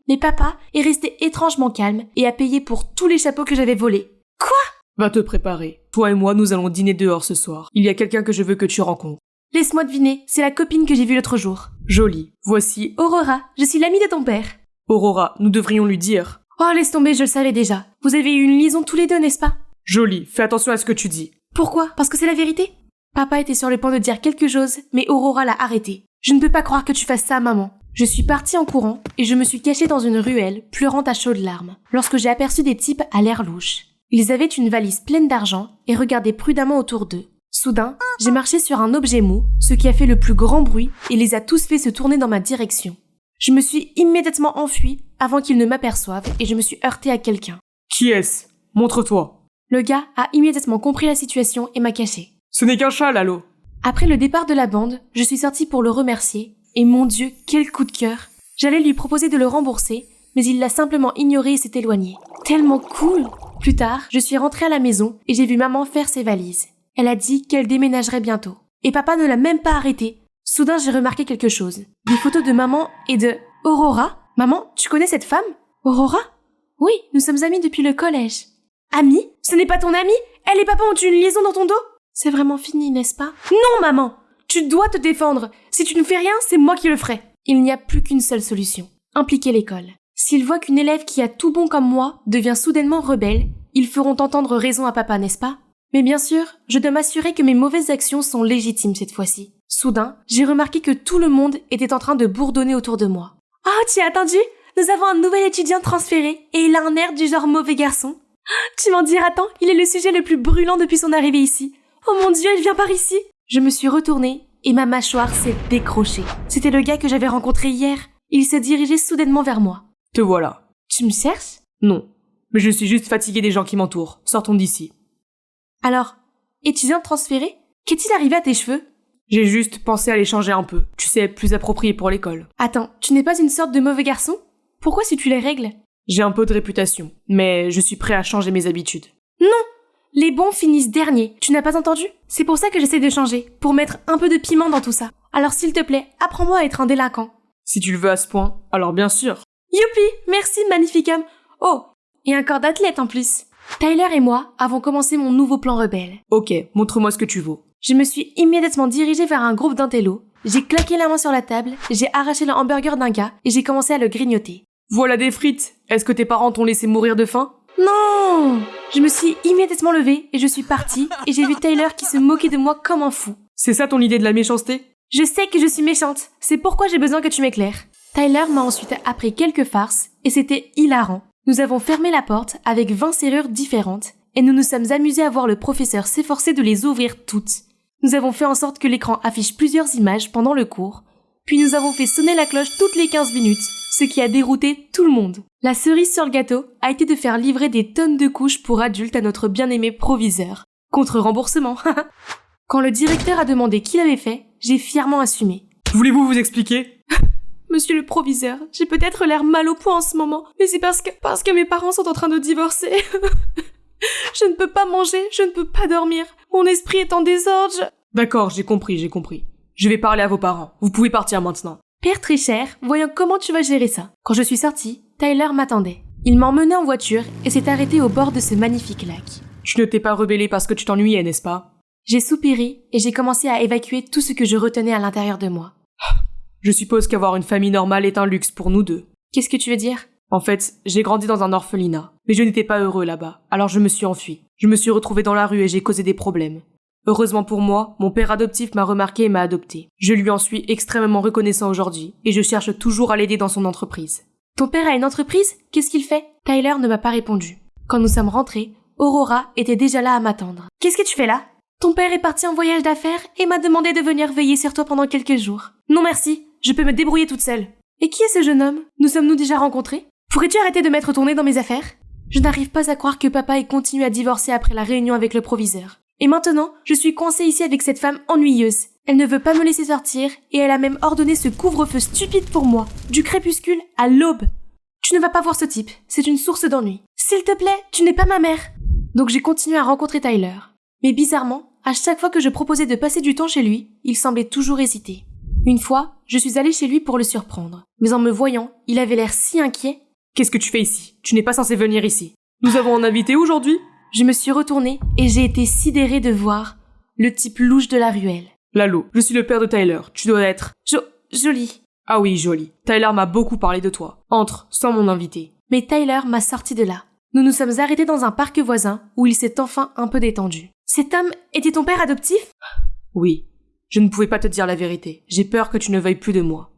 Mais papa est resté étrangement calme et a payé pour tous les chapeaux que j'avais volés. Quoi ? Va te préparer. Toi et moi, nous allons dîner dehors ce soir. Il y a quelqu'un que je veux que tu rencontres. Laisse-moi deviner, c'est la copine que j'ai vue l'autre jour. Jolie. Voici Aurora, je suis l'amie de ton père. Aurora, nous devrions lui dire. Oh, laisse tomber, je le savais déjà. Vous avez eu une liaison tous les deux, n'est-ce pas ? Jolie, fais attention à ce que tu dis. Pourquoi ? Parce que c'est la vérité ? Papa était sur le point de dire quelque chose, mais Aurora l'a arrêté. Je ne peux pas croire que tu fasses ça, maman. Je suis partie en courant et je me suis cachée dans une ruelle, pleurant à chaudes larmes, lorsque j'ai aperçu des types à l'air louche. Ils avaient une valise pleine d'argent et regardaient prudemment autour d'eux. Soudain, j'ai marché sur un objet mou, ce qui a fait le plus grand bruit et les a tous fait se tourner dans ma direction. Je me suis immédiatement enfuie avant qu'ils ne m'aperçoivent et je me suis heurtée à quelqu'un. Qui est-ce ? Montre-toi. Le gars a immédiatement compris la situation et m'a cachée. Ce n'est qu'un chat, Lalo. Après le départ de la bande, je suis sortie pour le remercier et mon Dieu, quel coup de cœur. J'allais lui proposer de le rembourser, mais il l'a simplement ignoré et s'est éloigné. Tellement cool. Plus tard, je suis rentrée à la maison et j'ai vu maman faire ses valises. Elle a dit qu'elle déménagerait bientôt. Et papa ne l'a même pas arrêté. Soudain, j'ai remarqué quelque chose. Des photos de maman et de... Aurora ? Maman, tu connais cette femme ? Aurora ? Oui, nous sommes amis depuis le collège. Amis ? Ce n'est pas ton amie ? Elle et papa ont eu une liaison dans ton dos ? C'est vraiment fini, n'est-ce pas ? Non, maman ! Tu dois te défendre. Si tu ne fais rien, c'est moi qui le ferai. Il n'y a plus qu'une seule solution. Impliquer l'école. S'ils voient qu'une élève qui a tout bon comme moi devient soudainement rebelle, ils feront entendre raison à papa, n'est-ce pas ? Mais bien sûr, je dois m'assurer que mes mauvaises actions sont légitimes cette fois-ci. Soudain, j'ai remarqué que tout le monde était en train de bourdonner autour de moi. « Oh, tu as attendu ? Nous avons un nouvel étudiant transféré et il a un air du genre mauvais garçon. Tu m'en diras tant, il est le sujet le plus brûlant depuis son arrivée ici. Oh mon Dieu, il vient par ici !» Je me suis retournée et ma mâchoire s'est décrochée. C'était le gars que j'avais rencontré hier. Il se dirigeait soudainement vers moi. « Te voilà. » Tu me cherches ? Non, mais je suis juste fatiguée des gens qui m'entourent. Sortons d'ici. Alors, étudiante transférée ? Qu'est-il arrivé à tes cheveux ? J'ai juste pensé à les changer un peu. Tu sais, plus approprié pour l'école. Attends, tu n'es pas une sorte de mauvais garçon ? Pourquoi suis-tu les règles ? J'ai un peu de réputation, mais je suis prêt à changer mes habitudes. Non ! Les bons finissent derniers, tu n'as pas entendu ? C'est pour ça que j'essaie de changer, pour mettre un peu de piment dans tout ça. Alors s'il te plaît, apprends-moi à être un délinquant. Si tu le veux à ce point, alors bien sûr. Youpi, merci magnifique homme. Oh, et un corps d'athlète en plus. Tyler et moi avons commencé mon nouveau plan rebelle. Ok, montre-moi ce que tu vaux. Je me suis immédiatement dirigée vers un groupe d'intellos, j'ai claqué la main sur la table, j'ai arraché le hamburger d'un gars et j'ai commencé à le grignoter. Voilà des frites. Est-ce que tes parents t'ont laissé mourir de faim ? Non ! Je me suis immédiatement levée et je suis partie et j'ai vu Tyler qui se moquait de moi comme un fou. C'est ça ton idée de la méchanceté ? Je sais que je suis méchante, c'est pourquoi j'ai besoin que tu m'éclaires. Tyler m'a ensuite appris quelques farces et c'était hilarant. Nous avons fermé la porte avec 20 serrures différentes et nous nous sommes amusés à voir le professeur s'efforcer de les ouvrir toutes. Nous avons fait en sorte que l'écran affiche plusieurs images pendant le cours, puis nous avons fait sonner la cloche toutes les 15 minutes, ce qui a dérouté tout le monde. La cerise sur le gâteau a été de faire livrer des tonnes de couches pour adultes à notre bien-aimé proviseur. Contre remboursement. Quand le directeur a demandé qui l'avait fait, j'ai fièrement assumé. Voulez-vous vous expliquer ? Monsieur le proviseur, j'ai peut-être l'air mal au point en ce moment, mais c'est parce que mes parents sont en train de divorcer. Je ne peux pas manger, je ne peux pas dormir. Mon esprit est en désordre. D'accord, j'ai compris. Je vais parler à vos parents. Vous pouvez partir maintenant. Père très cher, voyons comment tu vas gérer ça. Quand je suis sortie, Tyler m'attendait. Il m'emmenait en voiture et s'est arrêté au bord de ce magnifique lac. Tu ne t'es pas rebellé parce que tu t'ennuyais, n'est-ce pas ? J'ai soupiré et j'ai commencé à évacuer tout ce que je retenais à l'intérieur de moi. Je suppose qu'avoir une famille normale est un luxe pour nous deux. Qu'est-ce que tu veux dire ? En fait, j'ai grandi dans un orphelinat, mais je n'étais pas heureux là-bas, alors je me suis enfui. Je me suis retrouvé dans la rue et j'ai causé des problèmes. Heureusement pour moi, mon père adoptif m'a remarqué et m'a adopté. Je lui en suis extrêmement reconnaissant aujourd'hui et je cherche toujours à l'aider dans son entreprise. Ton père a une entreprise ? Qu'est-ce qu'il fait ? Tyler ne m'a pas répondu. Quand nous sommes rentrés, Aurora était déjà là à m'attendre. Qu'est-ce que tu fais là ? Ton père est parti en voyage d'affaires et m'a demandé de venir veiller sur toi pendant quelques jours. Non merci, je peux me débrouiller toute seule. Et qui est ce jeune homme ? Nous sommes-nous déjà rencontrés ? Pourrais-tu arrêter de mettre ton nez dans mes affaires ? Je n'arrive pas à croire que papa ait continué à divorcer après la réunion avec le proviseur. Et maintenant, je suis coincée ici avec cette femme ennuyeuse. Elle ne veut pas me laisser sortir et elle a même ordonné ce couvre-feu stupide pour moi, du crépuscule à l'aube. Tu ne vas pas voir ce type, c'est une source d'ennui. S'il te plaît, tu n'es pas ma mère. Donc j'ai continué à rencontrer Tyler. Mais bizarrement, à chaque fois que je proposais de passer du temps chez lui, il semblait toujours hésiter. Une fois, je suis allée chez lui pour le surprendre. Mais en me voyant, il avait l'air si inquiet. Qu'est-ce que tu fais ici? Tu n'es pas censé venir ici. Nous avons un invité aujourd'hui? Je me suis retournée et j'ai été sidérée de voir le type louche de la ruelle. Lalo, je suis le père de Tyler. Tu dois être... Jolie. Ah oui, jolie. Tyler m'a beaucoup parlé de toi. Entre, sans mon invité. Mais Tyler m'a sorti de là. Nous nous sommes arrêtés dans un parc voisin où il s'est enfin un peu détendu. Cet homme était ton père adoptif? Oui. Je ne pouvais pas te dire la vérité. J'ai peur que tu ne veuilles plus de moi.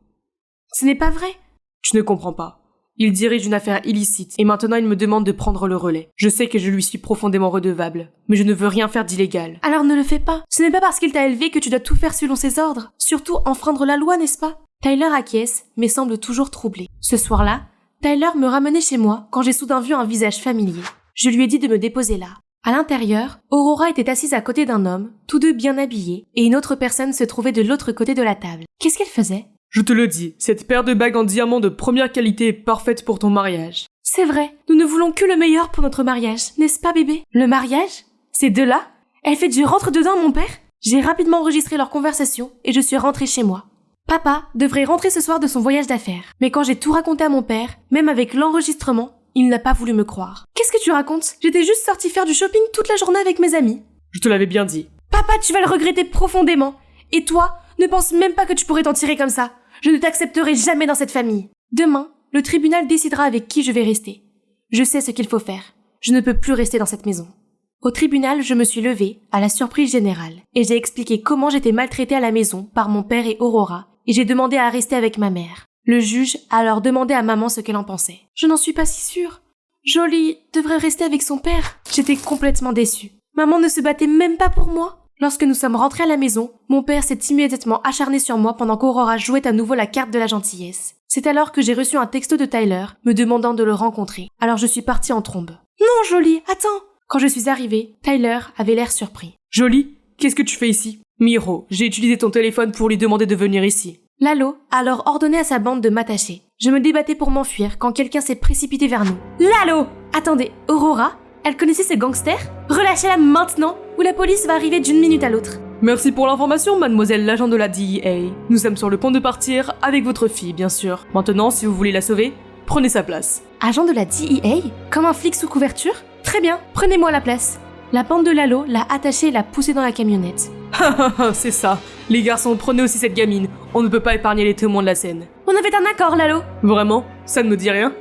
Ce n'est pas vrai. Tu ne comprends pas. Il dirige une affaire illicite et maintenant il me demande de prendre le relais. Je sais que je lui suis profondément redevable, mais je ne veux rien faire d'illégal. Alors ne le fais pas. Ce n'est pas parce qu'il t'a élevé que tu dois tout faire selon ses ordres. Surtout enfreindre la loi, n'est-ce pas? Tyler acquiesce, mais semble toujours troublé. Ce soir-là, Tyler me ramenait chez moi quand j'ai soudain vu un visage familier. Je lui ai dit de me déposer là. À l'intérieur, Aurora était assise à côté d'un homme, tous deux bien habillés, et une autre personne se trouvait de l'autre côté de la table. Qu'est-ce qu'elle faisait? Je te le dis, cette paire de bagues en diamant de première qualité est parfaite pour ton mariage. C'est vrai, nous ne voulons que le meilleur pour notre mariage, n'est-ce pas bébé? Le mariage? Ces deux-là? Elle fait du rentre-dedans, mon père? J'ai rapidement enregistré leur conversation et je suis rentrée chez moi. Papa devrait rentrer ce soir de son voyage d'affaires. Mais quand j'ai tout raconté à mon père, même avec l'enregistrement, il n'a pas voulu me croire. Qu'est-ce que tu racontes? J'étais juste sortie faire du shopping toute la journée avec mes amis. Je te l'avais bien dit. Papa, tu vas le regretter profondément. Et toi, ne pense même pas que tu pourrais t'en tirer comme ça. Je ne t'accepterai jamais dans cette famille. Demain, le tribunal décidera avec qui je vais rester. Je sais ce qu'il faut faire. Je ne peux plus rester dans cette maison. Au tribunal, je me suis levée, à la surprise générale, et j'ai expliqué comment j'étais maltraitée à la maison par mon père et Aurora, et j'ai demandé à rester avec ma mère. Le juge a alors demandé à maman ce qu'elle en pensait. Je n'en suis pas si sûre. Jolie devrait rester avec son père. J'étais complètement déçue. Maman ne se battait même pas pour moi. Lorsque nous sommes rentrés à la maison, mon père s'est immédiatement acharné sur moi pendant qu'Aurora jouait à nouveau la carte de la gentillesse. C'est alors que j'ai reçu un texto de Tyler me demandant de le rencontrer. Alors je suis partie en trombe. Non, Jolie, attends! Quand je suis arrivée, Tyler avait l'air surpris. Jolie, qu'est-ce que tu fais ici? Miro, j'ai utilisé ton téléphone pour lui demander de venir ici. Lalo a alors ordonné à sa bande de m'attacher. Je me débattais pour m'enfuir quand quelqu'un s'est précipité vers nous. Lalo! Attendez, Aurora? Elle connaissait ces gangsters? Relâchez-la maintenant ou la police va arriver d'une minute à l'autre. Merci pour l'information, mademoiselle l'agent de la DEA. Nous sommes sur le point de partir avec votre fille, bien sûr. Maintenant, si vous voulez la sauver, prenez sa place. Agent de la DEA? Comme un flic sous couverture? Très bien, prenez-moi la place. La bande de Lalo l'a attachée et l'a poussée dans la camionnette. C'est ça. Les garçons, prenez aussi cette gamine. On ne peut pas épargner les témoins de la scène. On avait un accord, Lalo. Vraiment? Ça ne me dit rien?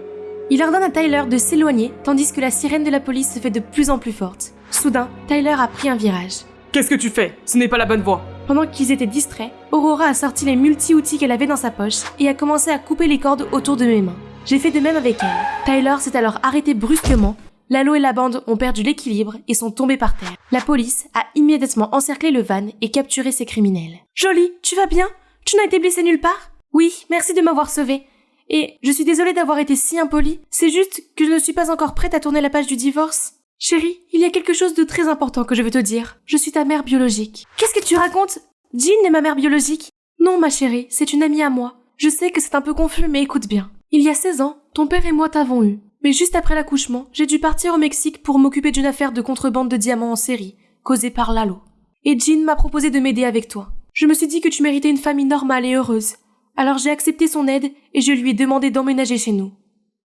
Il ordonne à Tyler de s'éloigner, tandis que la sirène de la police se fait de plus en plus forte. Soudain, Tyler a pris un virage. Qu'est-ce que tu fais? Ce n'est pas la bonne voie. Pendant qu'ils étaient distraits, Aurora a sorti les multi-outils qu'elle avait dans sa poche et a commencé à couper les cordes autour de mes mains. J'ai fait de même avec elle. Tyler s'est alors arrêté brusquement. Lalo et la bande ont perdu l'équilibre et sont tombés par terre. La police a immédiatement encerclé le van et capturé ces criminels. Jolie, tu vas bien? Tu n'as été blessée nulle part? Oui, merci de m'avoir sauvée. Et je suis désolée d'avoir été si impolie. C'est juste que je ne suis pas encore prête à tourner la page du divorce. Chérie, il y a quelque chose de très important que je veux te dire. Je suis ta mère biologique. Qu'est-ce que tu racontes? Jean est ma mère biologique. Non, ma chérie, c'est une amie à moi. Je sais que c'est un peu confus, mais écoute bien. Il y a 16 ans, ton père et moi t'avons eu. Mais juste après l'accouchement, j'ai dû partir au Mexique pour m'occuper d'une affaire de contrebande de diamants en série, causée par Lalo. Et Jean m'a proposé de m'aider avec toi. Je me suis dit que tu méritais une famille normale et heureuse. Alors j'ai accepté son aide et je lui ai demandé d'emménager chez nous.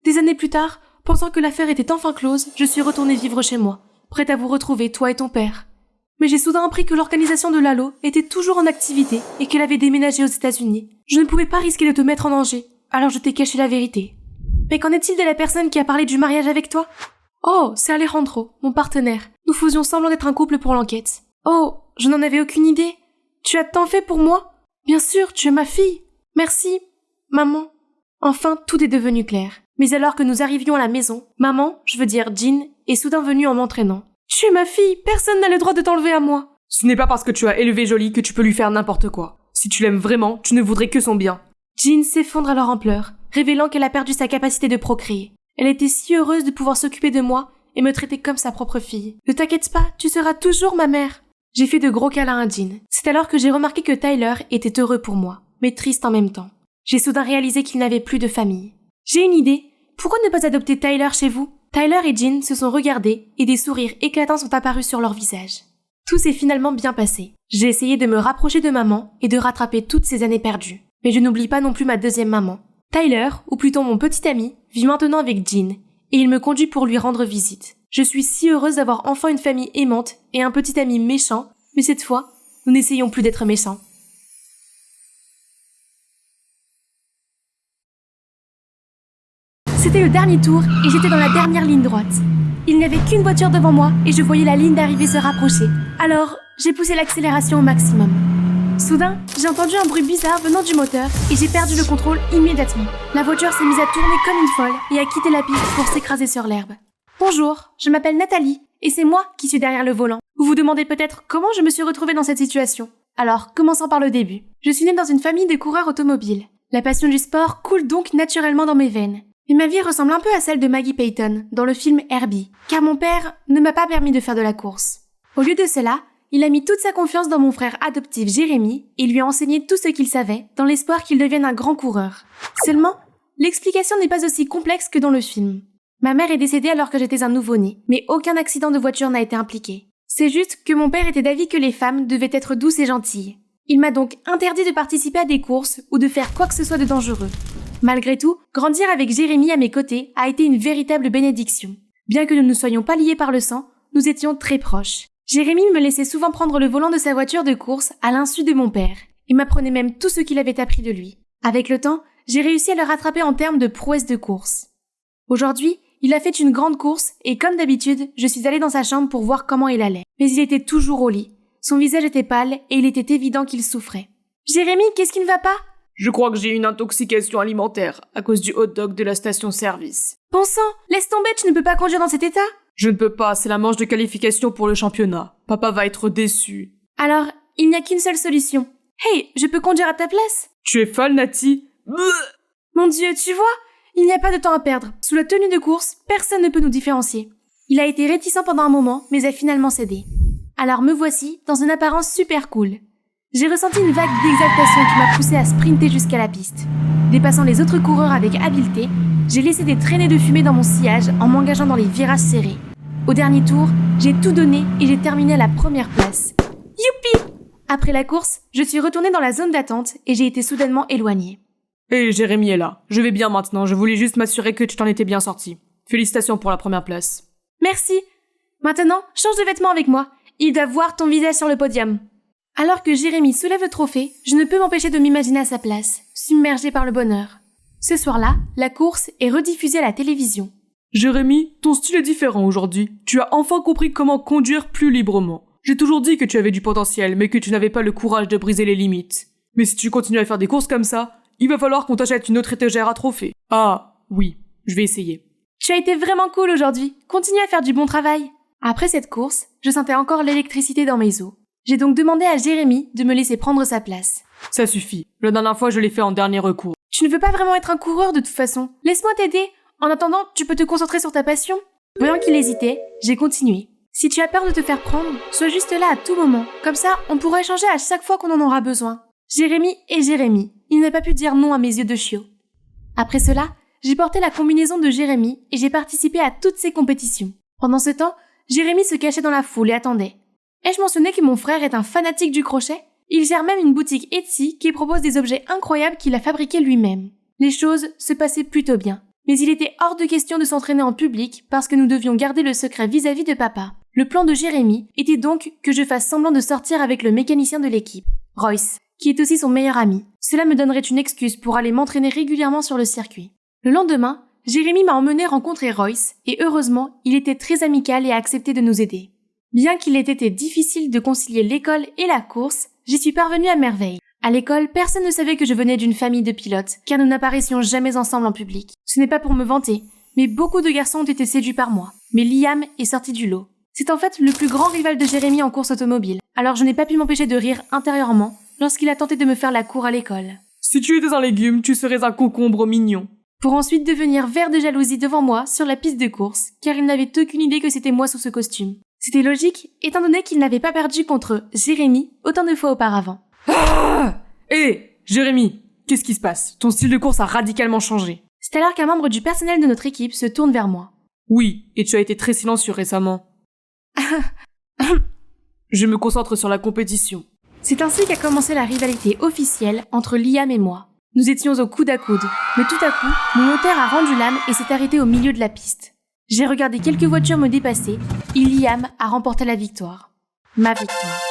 Des années plus tard, pensant que l'affaire était enfin close, je suis retournée vivre chez moi, prête à vous retrouver, toi et ton père. Mais j'ai soudain appris que l'organisation de Lalo était toujours en activité et qu'elle avait déménagé aux États-Unis. Je ne pouvais pas risquer de te mettre en danger, alors je t'ai caché la vérité. Mais qu'en est-il de la personne qui a parlé du mariage avec toi? Oh, c'est Alejandro, mon partenaire. Nous faisions semblant d'être un couple pour l'enquête. Oh, je n'en avais aucune idée. Tu as tant fait pour moi? Bien sûr, tu es ma fille. Merci, maman. Enfin, tout est devenu clair. Mais alors que nous arrivions à la maison, maman, je veux dire Jean, est soudain venue en m'entraînant. Tu es ma fille, personne n'a le droit de t'enlever à moi. Ce n'est pas parce que tu as élevé Jolie que tu peux lui faire n'importe quoi. Si tu l'aimes vraiment, tu ne voudrais que son bien. Jean s'effondre alors en pleurs, révélant qu'elle a perdu sa capacité de procréer. Elle était si heureuse de pouvoir s'occuper de moi et me traiter comme sa propre fille. Ne t'inquiète pas, tu seras toujours ma mère. J'ai fait de gros câlins à Jean. C'est alors que j'ai remarqué que Tyler était heureux pour moi, mais triste en même temps. J'ai soudain réalisé qu'il n'avait plus de famille. J'ai une idée. Pourquoi ne pas adopter Tyler chez vous? Tyler et Jean se sont regardés et des sourires éclatants sont apparus sur leurs visages. Tout s'est finalement bien passé. J'ai essayé de me rapprocher de maman et de rattraper toutes ces années perdues. Mais je n'oublie pas non plus ma deuxième maman. Tyler, ou plutôt mon petit ami, vit maintenant avec Jean et il me conduit pour lui rendre visite. Je suis si heureuse d'avoir enfin une famille aimante et un petit ami méchant, mais cette fois, nous n'essayons plus d'être méchants. C'était le dernier tour et j'étais dans la dernière ligne droite. Il n'y avait qu'une voiture devant moi et je voyais la ligne d'arrivée se rapprocher. Alors, j'ai poussé l'accélération au maximum. Soudain, j'ai entendu un bruit bizarre venant du moteur et j'ai perdu le contrôle immédiatement. La voiture s'est mise à tourner comme une folle et a quitté la piste pour s'écraser sur l'herbe. Bonjour, je m'appelle Nathalie et c'est moi qui suis derrière le volant. Vous vous demandez peut-être comment je me suis retrouvée dans cette situation. Alors, commençons par le début. Je suis née dans une famille de coureurs automobiles. La passion du sport coule donc naturellement dans mes veines. Et ma vie ressemble un peu à celle de Maggie Payton dans le film Herbie, car mon père ne m'a pas permis de faire de la course. Au lieu de cela, il a mis toute sa confiance dans mon frère adoptif Jérémy et lui a enseigné tout ce qu'il savait dans l'espoir qu'il devienne un grand coureur. Seulement, l'explication n'est pas aussi complexe que dans le film. Ma mère est décédée alors que j'étais un nouveau-né, mais aucun accident de voiture n'a été impliqué. C'est juste que mon père était d'avis que les femmes devaient être douces et gentilles. Il m'a donc interdit de participer à des courses ou de faire quoi que ce soit de dangereux. Malgré tout, grandir avec Jérémy à mes côtés a été une véritable bénédiction. Bien que nous ne soyons pas liés par le sang, nous étions très proches. Jérémy me laissait souvent prendre le volant de sa voiture de course à l'insu de mon père. Il m'apprenait même tout ce qu'il avait appris de lui. Avec le temps, j'ai réussi à le rattraper en termes de prouesse de course. Aujourd'hui, il a fait une grande course et comme d'habitude, je suis allée dans sa chambre pour voir comment il allait. Mais il était toujours au lit. Son visage était pâle et il était évident qu'il souffrait. « Jérémy, qu'est-ce qui ne va pas ?» Je crois que j'ai une intoxication alimentaire à cause du hot dog de la station-service. Bon sang, laisse tomber, tu ne peux pas conduire dans cet état. Je ne peux pas, c'est la manche de qualification pour le championnat. Papa va être déçu. Alors, il n'y a qu'une seule solution. Hey, je peux conduire à ta place? Tu es folle, Nati? Mon Dieu, tu vois? Il n'y a pas de temps à perdre. Sous la tenue de course, personne ne peut nous différencier. Il a été réticent pendant un moment, mais a finalement cédé. Alors me voici, dans une apparence super cool. J'ai ressenti une vague d'exaltation qui m'a poussé à sprinter jusqu'à la piste. Dépassant les autres coureurs avec habileté, j'ai laissé des traînées de fumée dans mon sillage en m'engageant dans les virages serrés. Au dernier tour, j'ai tout donné et j'ai terminé à la première place. Youpi! Après la course, je suis retournée dans la zone d'attente et j'ai été soudainement éloignée. Hé, Jérémy est là. Je vais bien maintenant, je voulais juste m'assurer que tu t'en étais bien sorti. Félicitations pour la première place. Merci. Maintenant, change de vêtements avec moi. Il doit voir ton visage sur le podium. Alors que Jérémy soulève le trophée, je ne peux m'empêcher de m'imaginer à sa place, submergée par le bonheur. Ce soir-là, la course est rediffusée à la télévision. Jérémy, ton style est différent aujourd'hui. Tu as enfin compris comment conduire plus librement. J'ai toujours dit que tu avais du potentiel, mais que tu n'avais pas le courage de briser les limites. Mais si tu continues à faire des courses comme ça, il va falloir qu'on t'achète une autre étagère à trophées. Ah, oui, je vais essayer. Tu as été vraiment cool aujourd'hui. Continue à faire du bon travail. Après cette course, je sentais encore l'électricité dans mes os. J'ai donc demandé à Jérémy de me laisser prendre sa place. Ça suffit. La dernière fois, je l'ai fait en dernier recours. Tu ne veux pas vraiment être un coureur de toute façon. Laisse-moi t'aider. En attendant, tu peux te concentrer sur ta passion. Voyant qu'il hésitait, j'ai continué. Si tu as peur de te faire prendre, sois juste là à tout moment. Comme ça, on pourra échanger à chaque fois qu'on en aura besoin. Jérémy est Jérémy. Il n'a pas pu dire non à mes yeux de chiot. Après cela, j'ai porté la combinaison de Jérémy et j'ai participé à toutes ses compétitions. Pendant ce temps, Jérémy se cachait dans la foule et attendait. Ai-je mentionné que mon frère est un fanatique du crochet? Il gère même une boutique Etsy qui propose des objets incroyables qu'il a fabriqués lui-même. Les choses se passaient plutôt bien. Mais il était hors de question de s'entraîner en public parce que nous devions garder le secret vis-à-vis de papa. Le plan de Jérémy était donc que je fasse semblant de sortir avec le mécanicien de l'équipe, Royce, qui est aussi son meilleur ami. Cela me donnerait une excuse pour aller m'entraîner régulièrement sur le circuit. Le lendemain, Jérémy m'a emmené rencontrer Royce et heureusement, il était très amical et a accepté de nous aider. Bien qu'il ait été difficile de concilier l'école et la course, j'y suis parvenue à merveille. À l'école, personne ne savait que je venais d'une famille de pilotes, car nous n'apparaissions jamais ensemble en public. Ce n'est pas pour me vanter, mais beaucoup de garçons ont été séduits par moi. Mais Liam est sorti du lot. C'est en fait le plus grand rival de Jérémy en course automobile. Alors je n'ai pas pu m'empêcher de rire intérieurement lorsqu'il a tenté de me faire la cour à l'école. Si tu étais un légume, tu serais un concombre mignon. pour ensuite devenir vert de jalousie devant moi sur la piste de course, car il n'avait aucune idée que c'était moi sous ce costume. C'était logique, étant donné qu'il n'avait pas perdu contre Jérémy autant de fois auparavant. Ah! Hé, Jérémy, qu'est-ce qui se passe? Ton style de course a radicalement changé. C'est alors qu'un membre du personnel de notre équipe se tourne vers moi. Oui, et tu as été très silencieux récemment. Je me concentre sur la compétition. C'est ainsi qu'a commencé la rivalité officielle entre Liam et moi. Nous étions au coude à coude, mais tout à coup, mon moteur a rendu l'âme et s'est arrêté au milieu de la piste. J'ai regardé quelques voitures me dépasser, et Liam a remporté la victoire. Ma victoire.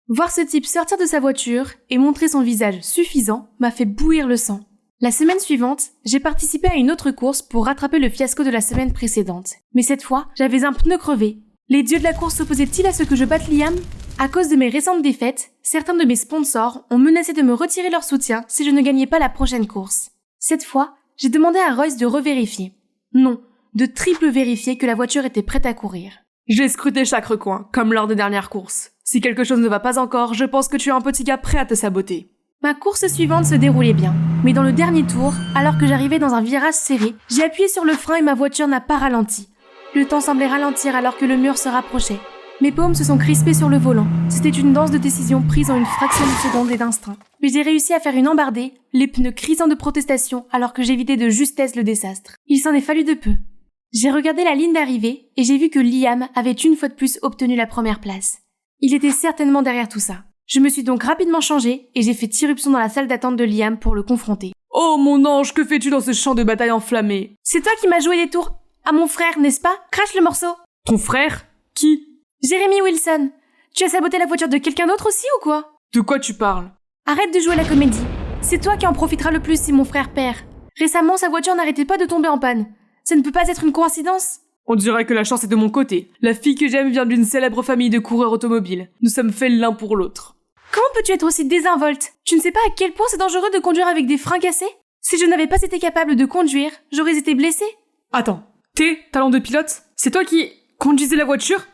Voir ce type sortir de sa voiture et montrer son visage suffisant m'a fait bouillir le sang. La semaine suivante, j'ai participé à une autre course pour rattraper le fiasco de la semaine précédente. Mais cette fois, j'avais un pneu crevé. Les dieux de la course s'opposaient-ils à ce que je batte Liam ? À cause de mes récentes défaites, certains de mes sponsors ont menacé de me retirer leur soutien si je ne gagnais pas la prochaine course. Cette fois, j'ai demandé à Royce de revérifier. Non, de triple vérifier que la voiture était prête à courir. J'ai scruté chaque recoin, comme lors des dernières courses. Si quelque chose ne va pas encore, je pense que tu es un petit gars prêt à te saboter. Ma course suivante se déroulait bien, mais dans le dernier tour, alors que j'arrivais dans un virage serré, j'ai appuyé sur le frein et ma voiture n'a pas ralenti. Le temps semblait ralentir alors que le mur se rapprochait. Mes paumes se sont crispées sur le volant. C'était une danse de décision prise en une fraction de seconde et d'instinct. Mais j'ai réussi à faire une embardée, les pneus crisants de protestation alors que j'évitais de justesse le désastre. Il s'en est fallu de peu. J'ai regardé la ligne d'arrivée et j'ai vu que Liam avait une fois de plus obtenu la première place. Il était certainement derrière tout ça. Je me suis donc rapidement changée et j'ai fait irruption dans la salle d'attente de Liam pour le confronter. Oh mon ange, que fais-tu dans ce champ de bataille enflammé? C'est toi qui m'as joué des tours à mon frère, n'est-ce pas? Crache le morceau. Ton frère? Qui? Jérémy Wilson. Tu as saboté la voiture de quelqu'un d'autre aussi ou quoi? De quoi tu parles? Arrête de jouer la comédie. C'est toi qui en profiteras le plus si mon frère perd. Récemment, sa voiture n'arrêtait pas de tomber en panne. Ça ne peut pas être une coïncidence. On dirait que la chance est de mon côté. La fille que j'aime vient d'une célèbre famille de coureurs automobiles. Nous sommes faits l'un pour l'autre. Comment peux-tu être aussi désinvolte? Tu ne sais pas à quel point c'est dangereux de conduire avec des freins cassés? Si je n'avais pas été capable de conduire, j'aurais été blessée. Attends, tes talents de pilote? C'est toi qui conduisais la voiture?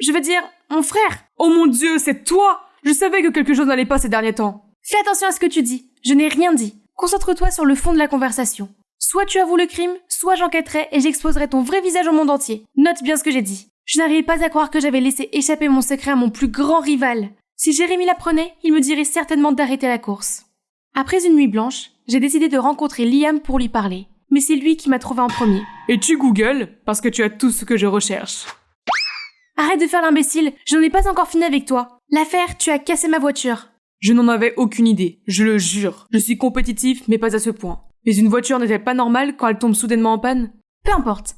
Je veux dire, mon frère. Oh mon Dieu, c'est toi! Je savais que quelque chose n'allait pas ces derniers temps. Fais attention à ce que tu dis. Je n'ai rien dit. Concentre-toi sur le fond de la conversation. Soit tu avoues le crime, soit j'enquêterai et j'exposerai ton vrai visage au monde entier. Note bien ce que j'ai dit. Je n'arrivais pas à croire que j'avais laissé échapper mon secret à mon plus grand rival. Si Jérémy l'apprenait, il me dirait certainement d'arrêter la course. Après une nuit blanche, j'ai décidé de rencontrer Liam pour lui parler. Mais c'est lui qui m'a trouvé en premier. Et tu Google, parce que tu as tout ce que je recherche. Arrête de faire l'imbécile, je n'en ai pas encore fini avec toi. L'affaire, tu as cassé ma voiture. Je n'en avais aucune idée, je le jure. Je suis compétitif, mais pas à ce point. Mais une voiture n'est-elle pas normale quand elle tombe soudainement en panne? Peu importe.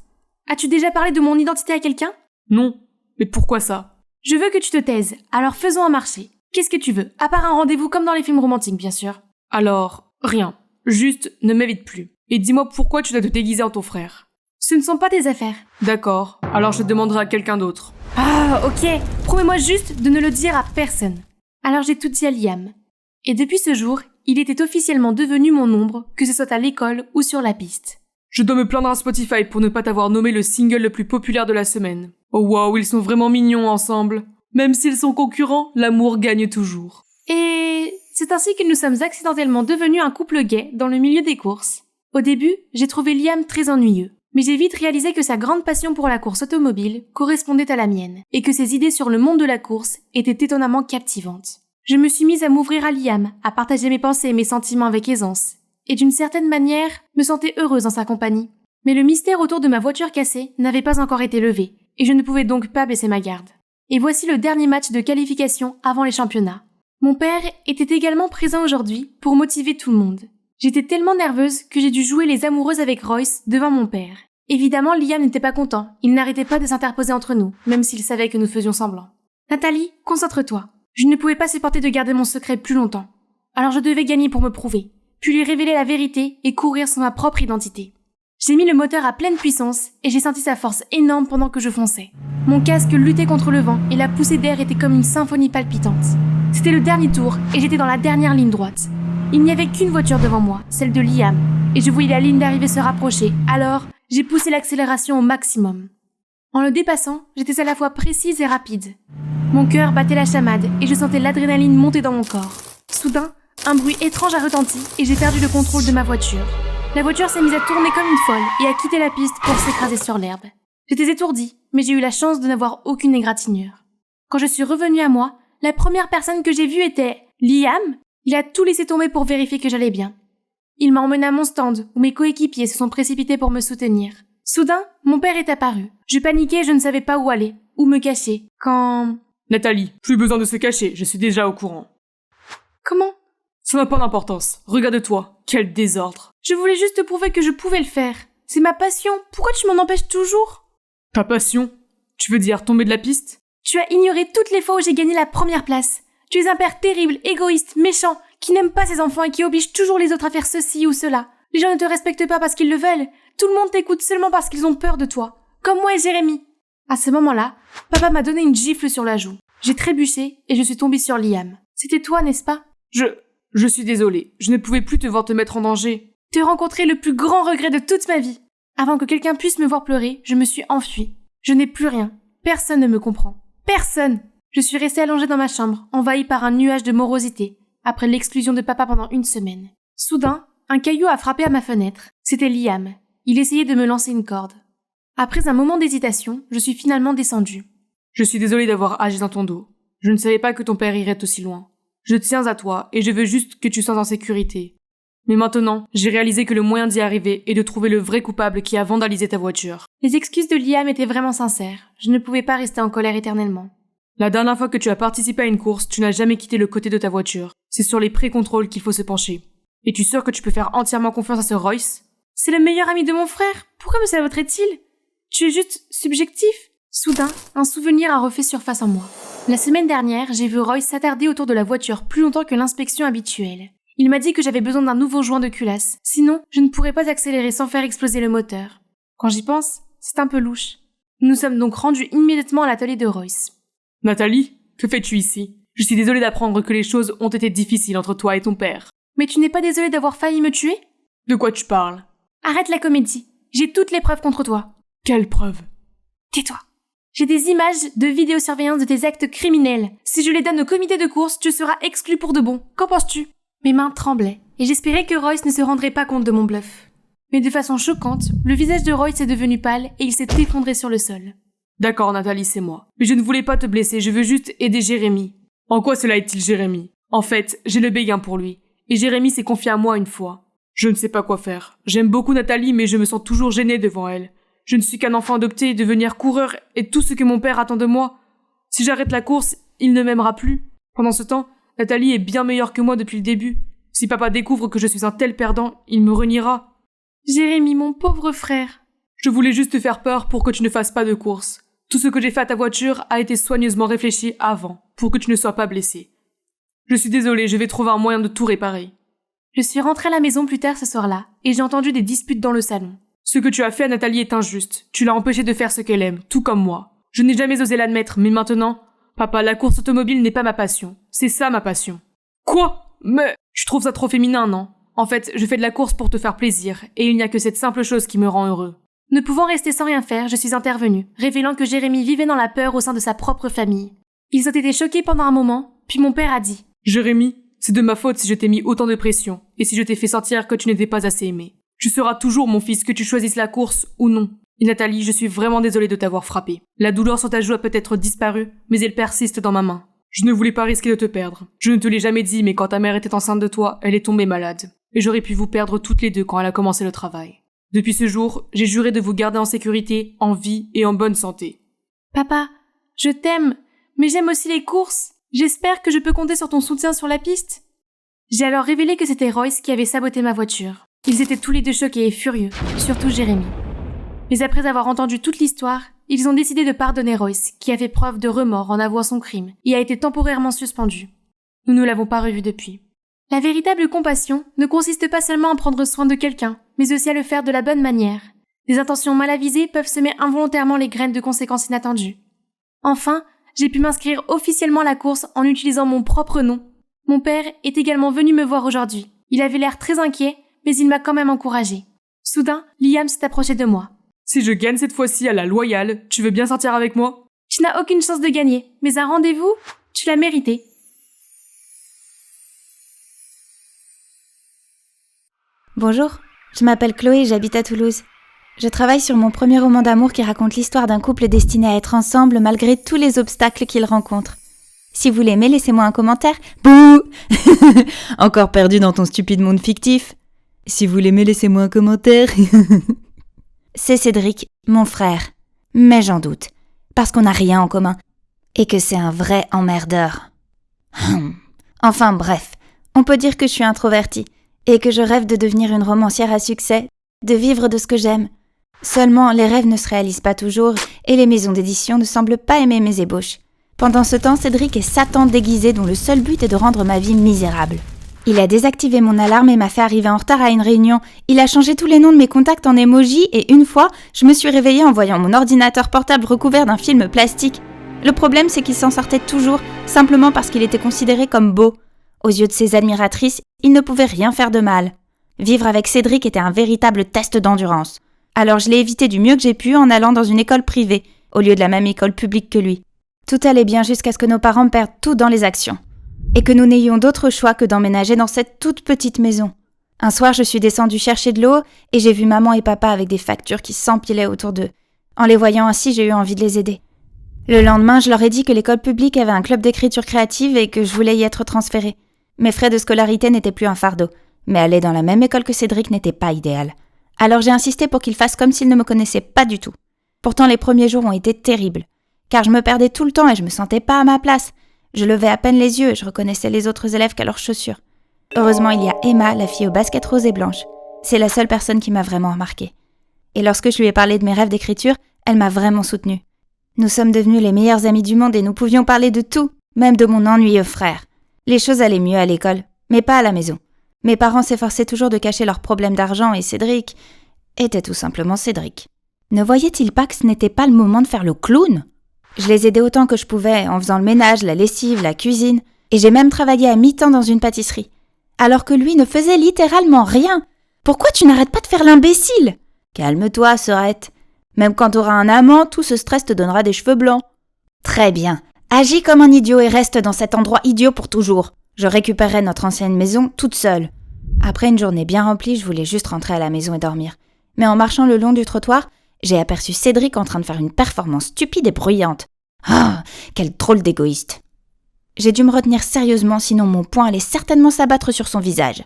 As-tu déjà parlé de mon identité à quelqu'un? Non. Mais pourquoi ça? Je veux que tu te taises, alors faisons un marché. Qu'est-ce que tu veux? À part un rendez-vous comme dans les films romantiques, bien sûr. Alors, rien. Juste, ne m'évite plus. Et dis-moi pourquoi tu dois te déguiser en ton frère. Ce ne sont pas tes affaires. D'accord, alors je demanderai à quelqu'un d'autre. Ah, ok. Promets-moi juste de ne le dire à personne. Alors j'ai tout dit à Liam. Et depuis ce jour, il était officiellement devenu mon ombre, que ce soit à l'école ou sur la piste. Je dois me plaindre à Spotify pour ne pas t'avoir nommé le single le plus populaire de la semaine. Oh wow, ils sont vraiment mignons ensemble. Même s'ils sont concurrents, l'amour gagne toujours. Et c'est ainsi que nous sommes accidentellement devenus un couple gay dans le milieu des courses. Au début, j'ai trouvé Liam très ennuyeux. Mais j'ai vite réalisé que sa grande passion pour la course automobile correspondait à la mienne, et que ses idées sur le monde de la course étaient étonnamment captivantes. Je me suis mise à m'ouvrir à Liam, à partager mes pensées et mes sentiments avec aisance, et d'une certaine manière, me sentais heureuse dans sa compagnie. Mais le mystère autour de ma voiture cassée n'avait pas encore été levé, et je ne pouvais donc pas baisser ma garde. Et voici le dernier match de qualification avant les championnats. Mon père était également présent aujourd'hui pour motiver tout le monde. J'étais tellement nerveuse que j'ai dû jouer les amoureuses avec Royce devant mon père. Évidemment, Liam n'était pas content. Il n'arrêtait pas de s'interposer entre nous, même s'il savait que nous faisions semblant. Nathalie, concentre-toi. Je ne pouvais pas supporter de garder mon secret plus longtemps. Alors je devais gagner pour me prouver, puis lui révéler la vérité et courir sur ma propre identité. J'ai mis le moteur à pleine puissance et j'ai senti sa force énorme pendant que je fonçais. Mon casque luttait contre le vent et la poussée d'air était comme une symphonie palpitante. C'était le dernier tour et j'étais dans la dernière ligne droite. Il n'y avait qu'une voiture devant moi, celle de Liam, et je voyais la ligne d'arrivée se rapprocher, alors j'ai poussé l'accélération au maximum. En le dépassant, j'étais à la fois précise et rapide. Mon cœur battait la chamade et je sentais l'adrénaline monter dans mon corps. Soudain, un bruit étrange a retenti et j'ai perdu le contrôle de ma voiture. La voiture s'est mise à tourner comme une folle et a quitté la piste pour s'écraser sur l'herbe. J'étais étourdie, mais j'ai eu la chance de n'avoir aucune égratignure. Quand je suis revenue à moi, la première personne que j'ai vue était Liam. Il a tout laissé tomber pour vérifier que j'allais bien. Il m'a emmenée à mon stand où mes coéquipiers se sont précipités pour me soutenir. Soudain, mon père est apparu. Je paniquais et je ne savais pas où aller, où me cacher, quand... Nathalie, plus besoin de se cacher, je suis déjà au courant. Comment? Ça n'a pas d'importance. Regarde-toi, quel désordre. Je voulais juste te prouver que je pouvais le faire. C'est ma passion, pourquoi tu m'en empêches toujours? Ta passion? Tu veux dire tomber de la piste? Tu as ignoré toutes les fois où j'ai gagné la première place. Tu es un père terrible, égoïste, méchant, qui n'aime pas ses enfants et qui oblige toujours les autres à faire ceci ou cela. Les gens ne te respectent pas parce qu'ils le veulent. Tout le monde t'écoute seulement parce qu'ils ont peur de toi. Comme moi et Jérémy. À ce moment-là, papa m'a donné une gifle sur la joue. J'ai trébuché et je suis tombée sur Liam. C'était toi, n'est-ce pas? Je suis désolée. Je ne pouvais plus te voir te mettre en danger. Te rencontrer le plus grand regret de toute ma vie. Avant que quelqu'un puisse me voir pleurer, je me suis enfuie. Je n'ai plus rien. Personne ne me comprend. Personne! Je suis restée allongée dans ma chambre, envahie par un nuage de morosité, après l'exclusion de papa pendant une semaine. Soudain, un caillou a frappé à ma fenêtre. C'était Liam. Il essayait de me lancer une corde. Après un moment d'hésitation, je suis finalement descendue. Je suis désolée d'avoir agi dans ton dos. Je ne savais pas que ton père irait aussi loin. Je tiens à toi et je veux juste que tu sois en sécurité. Mais maintenant, j'ai réalisé que le moyen d'y arriver est de trouver le vrai coupable qui a vandalisé ta voiture. Les excuses de Liam étaient vraiment sincères. Je ne pouvais pas rester en colère éternellement. La dernière fois que tu as participé à une course, tu n'as jamais quitté le côté de ta voiture. C'est sur les pré-contrôles qu'il faut se pencher. Es-tu sûr que tu peux faire entièrement confiance à ce Royce? C'est le meilleur ami de mon frère. Pourquoi me saboterait-il? Tu es juste subjectif? Soudain, un souvenir a refait surface en moi. La semaine dernière, j'ai vu Royce s'attarder autour de la voiture plus longtemps que l'inspection habituelle. Il m'a dit que j'avais besoin d'un nouveau joint de culasse. Sinon, je ne pourrais pas accélérer sans faire exploser le moteur. Quand j'y pense, c'est un peu louche. Nous nous sommes donc rendus immédiatement à l'atelier de Royce. Nathalie, que fais-tu ici? Je suis désolée d'apprendre que les choses ont été difficiles entre toi et ton père. Mais tu n'es pas désolée d'avoir failli me tuer? De quoi tu parles? Arrête la comédie. J'ai toutes les preuves contre toi. Quelles preuves? Tais-toi. J'ai des images de vidéosurveillance de tes actes criminels. Si je les donne au comité de course, tu seras exclu pour de bon. Qu'en penses-tu? Mes mains tremblaient, et j'espérais que Royce ne se rendrait pas compte de mon bluff. Mais de façon choquante, le visage de Royce est devenu pâle et il s'est effondré sur le sol. D'accord, Nathalie, c'est moi. Mais je ne voulais pas te blesser, je veux juste aider Jérémy. En quoi cela est-il Jérémy? En fait, j'ai le béguin pour lui. Et Jérémy s'est confié à moi une fois. Je ne sais pas quoi faire. J'aime beaucoup Nathalie, mais je me sens toujours gênée devant elle. Je ne suis qu'un enfant adopté, devenir coureur est tout ce que mon père attend de moi. Si j'arrête la course, il ne m'aimera plus. Pendant ce temps, Nathalie est bien meilleure que moi depuis le début. Si papa découvre que je suis un tel perdant, il me reniera. Jérémy, mon pauvre frère. Je voulais juste te faire peur pour que tu ne fasses pas de course. Tout ce que j'ai fait à ta voiture a été soigneusement réfléchi avant, pour que tu ne sois pas blessé. Je suis désolée, je vais trouver un moyen de tout réparer. Je suis rentrée à la maison plus tard ce soir-là, et j'ai entendu des disputes dans le salon. Ce que tu as fait à Nathalie est injuste. Tu l'as empêchée de faire ce qu'elle aime, tout comme moi. Je n'ai jamais osé l'admettre, mais maintenant... Papa, la course automobile n'est pas ma passion. C'est ça ma passion. Quoi? Mais... Je trouve ça trop féminin, non? En fait, je fais de la course pour te faire plaisir, et il n'y a que cette simple chose qui me rend heureux. Ne pouvant rester sans rien faire, je suis intervenue, révélant que Jérémy vivait dans la peur au sein de sa propre famille. Ils ont été choqués pendant un moment, puis mon père a dit « Jérémy, c'est de ma faute si je t'ai mis autant de pression, et si je t'ai fait sentir que tu n'étais pas assez aimé. Tu seras toujours mon fils, que tu choisisses la course ou non. Et Nathalie, je suis vraiment désolée de t'avoir frappé. La douleur sur ta joue a peut-être disparu, mais elle persiste dans ma main. Je ne voulais pas risquer de te perdre. Je ne te l'ai jamais dit, mais quand ta mère était enceinte de toi, elle est tombée malade. Et j'aurais pu vous perdre toutes les deux quand elle a commencé le travail. Depuis ce jour, j'ai juré de vous garder en sécurité, en vie et en bonne santé. Papa, je t'aime, mais j'aime aussi les courses. J'espère que je peux compter sur ton soutien sur la piste. J'ai alors révélé que c'était Royce qui avait saboté ma voiture. Ils étaient tous les deux choqués et furieux, surtout Jérémy. Mais après avoir entendu toute l'histoire, ils ont décidé de pardonner Royce, qui a fait preuve de remords en avouant son crime et a été temporairement suspendu. Nous ne l'avons pas revu depuis. La véritable compassion ne consiste pas seulement à prendre soin de quelqu'un, mais aussi à le faire de la bonne manière. Des intentions mal avisées peuvent semer involontairement les graines de conséquences inattendues. Enfin, j'ai pu m'inscrire officiellement à la course en utilisant mon propre nom. Mon père est également venu me voir aujourd'hui. Il avait l'air très inquiet, mais il m'a quand même encouragé. Soudain, Liam s'est approché de moi. Si je gagne cette fois-ci à la loyale, tu veux bien sortir avec moi? Tu n'as aucune chance de gagner, mais un rendez-vous, tu l'as mérité. Bonjour, Je m'appelle Chloé et j'habite à Toulouse. Je travaille sur mon premier roman d'amour qui raconte l'histoire d'un couple destiné à être ensemble malgré tous les obstacles qu'ils rencontrent. Si vous l'aimez, laissez-moi un commentaire. Bouh. Encore perdu dans ton stupide monde fictif. Si vous l'aimez, laissez-moi un commentaire. C'est Cédric, mon frère. Mais j'en doute, parce qu'on n'a rien en commun. Et que c'est un vrai emmerdeur. Enfin bref, on peut dire que je suis introvertie et que je rêve de devenir une romancière à succès, de vivre de ce que j'aime. Seulement, les rêves ne se réalisent pas toujours et les maisons d'édition ne semblent pas aimer mes ébauches. Pendant ce temps, Cédric est Satan déguisé dont le seul but est de rendre ma vie misérable. Il a désactivé mon alarme et m'a fait arriver en retard à une réunion. Il a changé tous les noms de mes contacts en emoji et une fois, je me suis réveillée en voyant mon ordinateur portable recouvert d'un film plastique. Le problème, c'est qu'il s'en sortait toujours, simplement parce qu'il était considéré comme beau. Aux yeux de ses admiratrices, il ne pouvait rien faire de mal. Vivre avec Cédric était un véritable test d'endurance. Alors je l'ai évité du mieux que j'ai pu en allant dans une école privée, au lieu de la même école publique que lui. Tout allait bien jusqu'à ce que nos parents perdent tout dans les actions. Et que nous n'ayons d'autre choix que d'emménager dans cette toute petite maison. Un soir, je suis descendue chercher de l'eau et j'ai vu maman et papa avec des factures qui s'empilaient autour d'eux. En les voyant ainsi, j'ai eu envie de les aider. Le lendemain, je leur ai dit que l'école publique avait un club d'écriture créative et que je voulais y être transférée. Mes frais de scolarité n'étaient plus un fardeau, mais aller dans la même école que Cédric n'était pas idéal. Alors j'ai insisté pour qu'il fasse comme s'il ne me connaissait pas du tout. Pourtant, les premiers jours ont été terribles, car je me perdais tout le temps et je me sentais pas à ma place. Je levais à peine les yeux et je reconnaissais les autres élèves qu'à leurs chaussures. Heureusement, il y a Emma, la fille aux baskets roses et blanches. C'est la seule personne qui m'a vraiment remarquée. Et lorsque je lui ai parlé de mes rêves d'écriture, elle m'a vraiment soutenue. Nous sommes devenus les meilleurs amis du monde et nous pouvions parler de tout, même de mon ennuyeux frère. Les choses allaient mieux à l'école, mais pas à la maison. Mes parents s'efforçaient toujours de cacher leurs problèmes d'argent et Cédric était tout simplement Cédric. Ne voyaient-ils pas que ce n'était pas le moment de faire le clown ? Je les aidais autant que je pouvais, en faisant le ménage, la lessive, la cuisine, et j'ai même travaillé à mi-temps dans une pâtisserie. Alors que lui ne faisait littéralement rien. Pourquoi tu n'arrêtes pas de faire l'imbécile ? Calme-toi, Sorette. Même quand t'auras un amant, tout ce stress te donnera des cheveux blancs. Très bien. Agis comme un idiot et reste dans cet endroit idiot pour toujours. Je récupérerai notre ancienne maison toute seule. Après une journée bien remplie, je voulais juste rentrer à la maison et dormir. Mais en marchant le long du trottoir, j'ai aperçu Cédric en train de faire une performance stupide et bruyante. Ah, quel drôle d'égoïste. J'ai dû me retenir sérieusement, sinon mon poing allait certainement s'abattre sur son visage.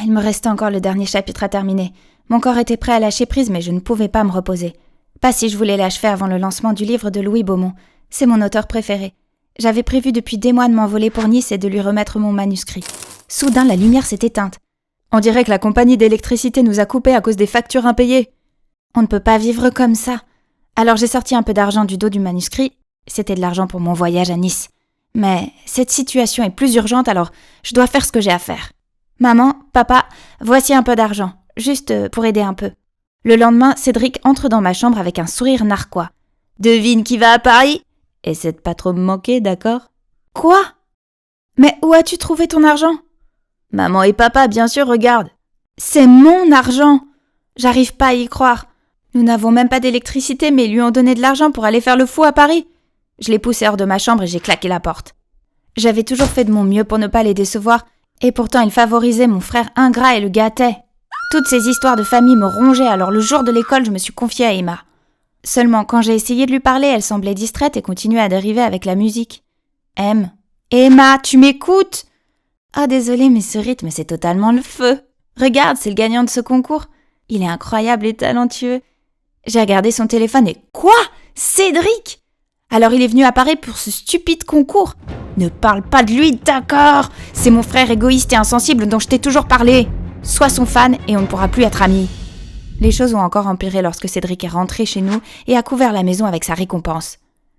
Il me restait encore le dernier chapitre à terminer. Mon corps était prêt à lâcher prise, mais je ne pouvais pas me reposer. Pas si je voulais l'achever avant le lancement du livre de Louis Beaumont. C'est mon auteur préféré. J'avais prévu depuis des mois de m'envoler pour Nice et de lui remettre mon manuscrit. Soudain, la lumière s'est éteinte. On dirait que la compagnie d'électricité nous a coupés à cause des factures impayées. On ne peut pas vivre comme ça. Alors j'ai sorti un peu d'argent du dos du manuscrit. C'était de l'argent pour mon voyage à Nice. Mais cette situation est plus urgente, alors je dois faire ce que j'ai à faire. Maman, papa, voici un peu d'argent. Juste pour aider un peu. Le lendemain, Cédric entre dans ma chambre avec un sourire narquois. Devine qui va à Paris ? Essaie de pas trop me manquer, d'accord ? Quoi ? Mais où as-tu trouvé ton argent ? Maman et papa, bien sûr, regarde. C'est mon argent ! J'arrive pas à y croire. Nous n'avons même pas d'électricité, mais ils lui ont donné de l'argent pour aller faire le fou à Paris. Je l'ai poussé hors de ma chambre et j'ai claqué la porte. J'avais toujours fait de mon mieux pour ne pas les décevoir, et pourtant ils favorisaient mon frère ingrat et le gâtaient. Toutes ces histoires de famille me rongeaient, alors le jour de l'école, je me suis confiée à Emma. Seulement, quand j'ai essayé de lui parler, elle semblait distraite et continuait à dériver avec la musique. Emma, tu m'écoutes ? Ah, désolée, mais ce rythme, c'est totalement le feu. Regarde, c'est le gagnant de ce concours. Il est incroyable et talentueux. J'ai regardé son téléphone et... Quoi ? Cédric ? Alors il est venu à Paris pour ce stupide concours. Ne parle pas de lui, d'accord ? C'est mon frère égoïste et insensible dont je t'ai toujours parlé. Sois son fan et on ne pourra plus être amis. Les choses ont encore empiré lorsque Cédric est rentré chez nous et a couvert la maison avec sa récompense.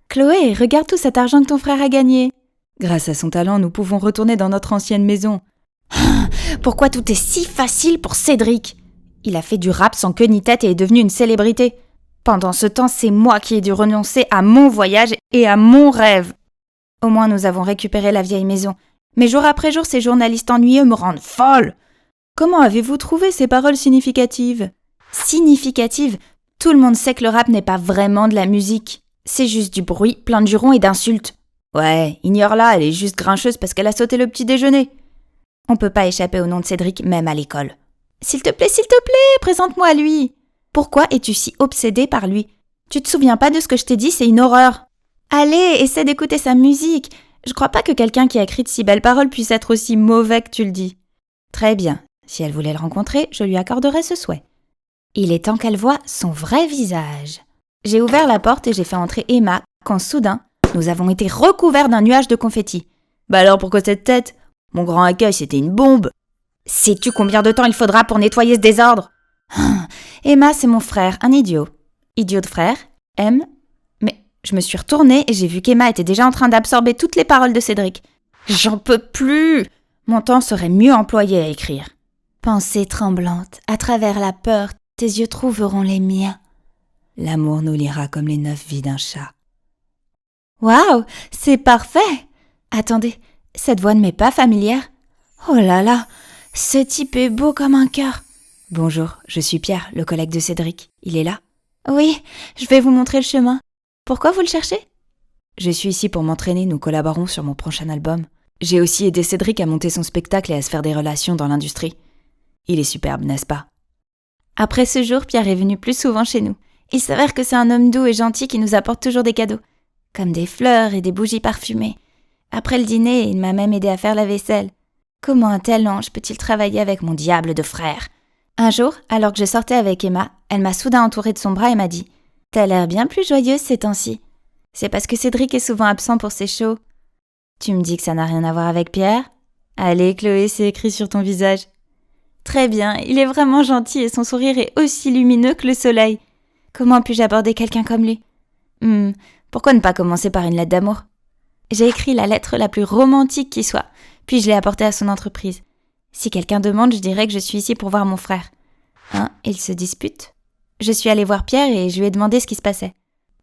Chloé, regarde tout cet argent que ton frère a gagné. Grâce à son talent, nous pouvons retourner dans notre ancienne maison. Pourquoi tout est si facile pour Cédric ? Il a fait du rap sans queue ni tête et est devenu une célébrité. Pendant ce temps, c'est moi qui ai dû renoncer à mon voyage et à mon rêve. Au moins, nous avons récupéré la vieille maison. Mais jour après jour, ces journalistes ennuyeux me rendent folle. Comment avez-vous trouvé ces paroles significatives ? Significatives ? Tout le monde sait que le rap n'est pas vraiment de la musique. C'est juste du bruit, plein de jurons et d'insultes. Ouais, ignore-la, elle est juste grincheuse parce qu'elle a sauté le petit déjeuner. On peut pas échapper au nom de Cédric, même à l'école. S'il te plaît, présente-moi lui. Pourquoi es-tu si obsédée par lui? Tu te souviens pas de ce que je t'ai dit, c'est une horreur. Allez, essaie d'écouter sa musique. Je crois pas que quelqu'un qui a écrit de si belles paroles puisse être aussi mauvais que tu le dis. Très bien, si elle voulait le rencontrer, je lui accorderais ce souhait. Il est temps qu'elle voie son vrai visage. J'ai ouvert la porte et j'ai fait entrer Emma, quand soudain, nous avons été recouverts d'un nuage de confettis. Bah alors pourquoi cette tête? Mon grand accueil, c'était une bombe. Sais-tu combien de temps il faudra pour nettoyer ce désordre? Emma, c'est mon frère, un idiot. Idiot de frère, M. Mais je me suis retournée et j'ai vu qu'Emma était déjà en train d'absorber toutes les paroles de Cédric. J'en peux plus! Mon temps serait mieux employé à écrire. Pensée tremblante, à travers la peur, tes yeux trouveront les miens. L'amour nous liera comme les 9 vies d'un chat. Waouh, c'est parfait! Attendez, cette voix ne m'est pas familière. Oh là là, ce type est beau comme un cœur. Bonjour, je suis Pierre, le collègue de Cédric. Il est là? Oui, je vais vous montrer le chemin. Pourquoi vous le cherchez? Je suis ici pour m'entraîner, nous collaborons sur mon prochain album. J'ai aussi aidé Cédric à monter son spectacle et à se faire des relations dans l'industrie. Il est superbe, n'est-ce pas? Après ce jour, Pierre est venu plus souvent chez nous. Il s'avère que c'est un homme doux et gentil qui nous apporte toujours des cadeaux, comme des fleurs et des bougies parfumées. Après le dîner, il m'a même aidé à faire la vaisselle. Comment un tel ange peut-il travailler avec mon diable de frère? Un jour, alors que je sortais avec Emma, elle m'a soudain entourée de son bras et m'a dit « T'as l'air bien plus joyeuse ces temps-ci. C'est parce que Cédric est souvent absent pour ses shows. » Tu me dis que ça n'a rien à voir avec Pierre? Allez, Chloé, c'est écrit sur ton visage. Très bien, il est vraiment gentil et son sourire est aussi lumineux que le soleil. Comment puis-je aborder quelqu'un comme lui? Pourquoi ne pas commencer par une lettre d'amour? J'ai écrit la lettre la plus romantique qui soit, puis je l'ai apportée à son entreprise. Si quelqu'un demande, je dirais que je suis ici pour voir mon frère. Ils se disputent? Je suis allée voir Pierre et je lui ai demandé ce qui se passait.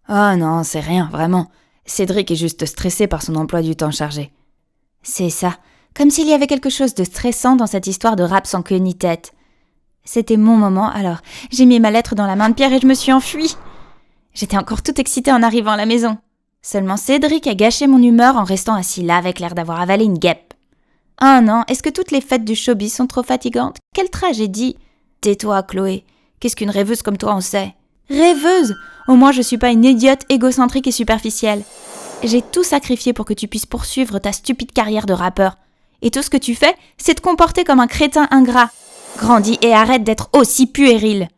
Oh non, c'est rien, vraiment. Cédric est juste stressé par son emploi du temps chargé. C'est ça, comme s'il y avait quelque chose de stressant dans cette histoire de rap sans queue ni tête. C'était mon moment, alors j'ai mis ma lettre dans la main de Pierre et je me suis enfuie. J'étais encore toute excitée en arrivant à la maison. Seulement Cédric a gâché mon humeur en restant assis là avec l'air d'avoir avalé une guêpe. Ah non, est-ce que toutes les fêtes du showbiz sont trop fatigantes? Quelle tragédie! Tais-toi, Chloé. Qu'est-ce qu'une rêveuse comme toi en sait? Rêveuse? Au moins je suis pas une idiote égocentrique et superficielle. J'ai tout sacrifié pour que tu puisses poursuivre ta stupide carrière de rappeur. Et tout ce que tu fais, c'est te comporter comme un crétin ingrat. Grandis et arrête d'être aussi puéril.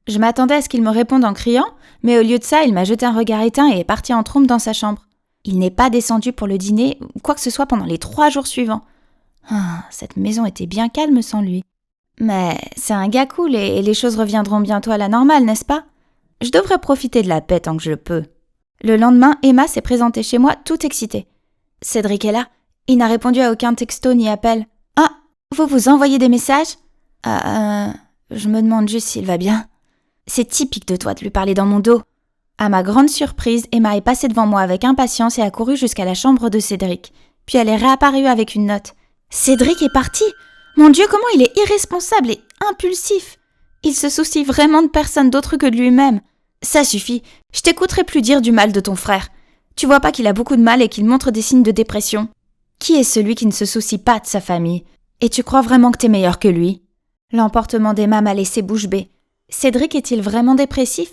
Je m'attendais à ce qu'il me réponde en criant, mais au lieu de ça, il m'a jeté un regard éteint et est parti en trompe dans sa chambre. Il n'est pas descendu pour le dîner ou quoi que ce soit pendant les 3 jours suivants. Cette maison était bien calme sans lui. Mais c'est un gars cool et les choses reviendront bientôt à la normale, n'est-ce pas? Je devrais profiter de la paix tant que je le peux. Le lendemain, Emma s'est présentée chez moi toute excitée. Cédric est là. Il n'a répondu à aucun texto ni appel. Ah, vous vous envoyez des messages? Je me demande juste s'il va bien. C'est typique de toi de lui parler dans mon dos. À ma grande surprise, Emma est passée devant moi avec impatience et a couru jusqu'à la chambre de Cédric. Puis elle est réapparue avec une note. Cédric est parti? Mon Dieu, comment il est irresponsable et impulsif! Il se soucie vraiment de personne d'autre que de lui-même. Ça suffit, je t'écouterai plus dire du mal de ton frère. Tu vois pas qu'il a beaucoup de mal et qu'il montre des signes de dépression? Qui est celui qui ne se soucie pas de sa famille? Et tu crois vraiment que t'es meilleur que lui? L'emportement d'Emma m'a laissé bouche bée. Cédric est-il vraiment dépressif?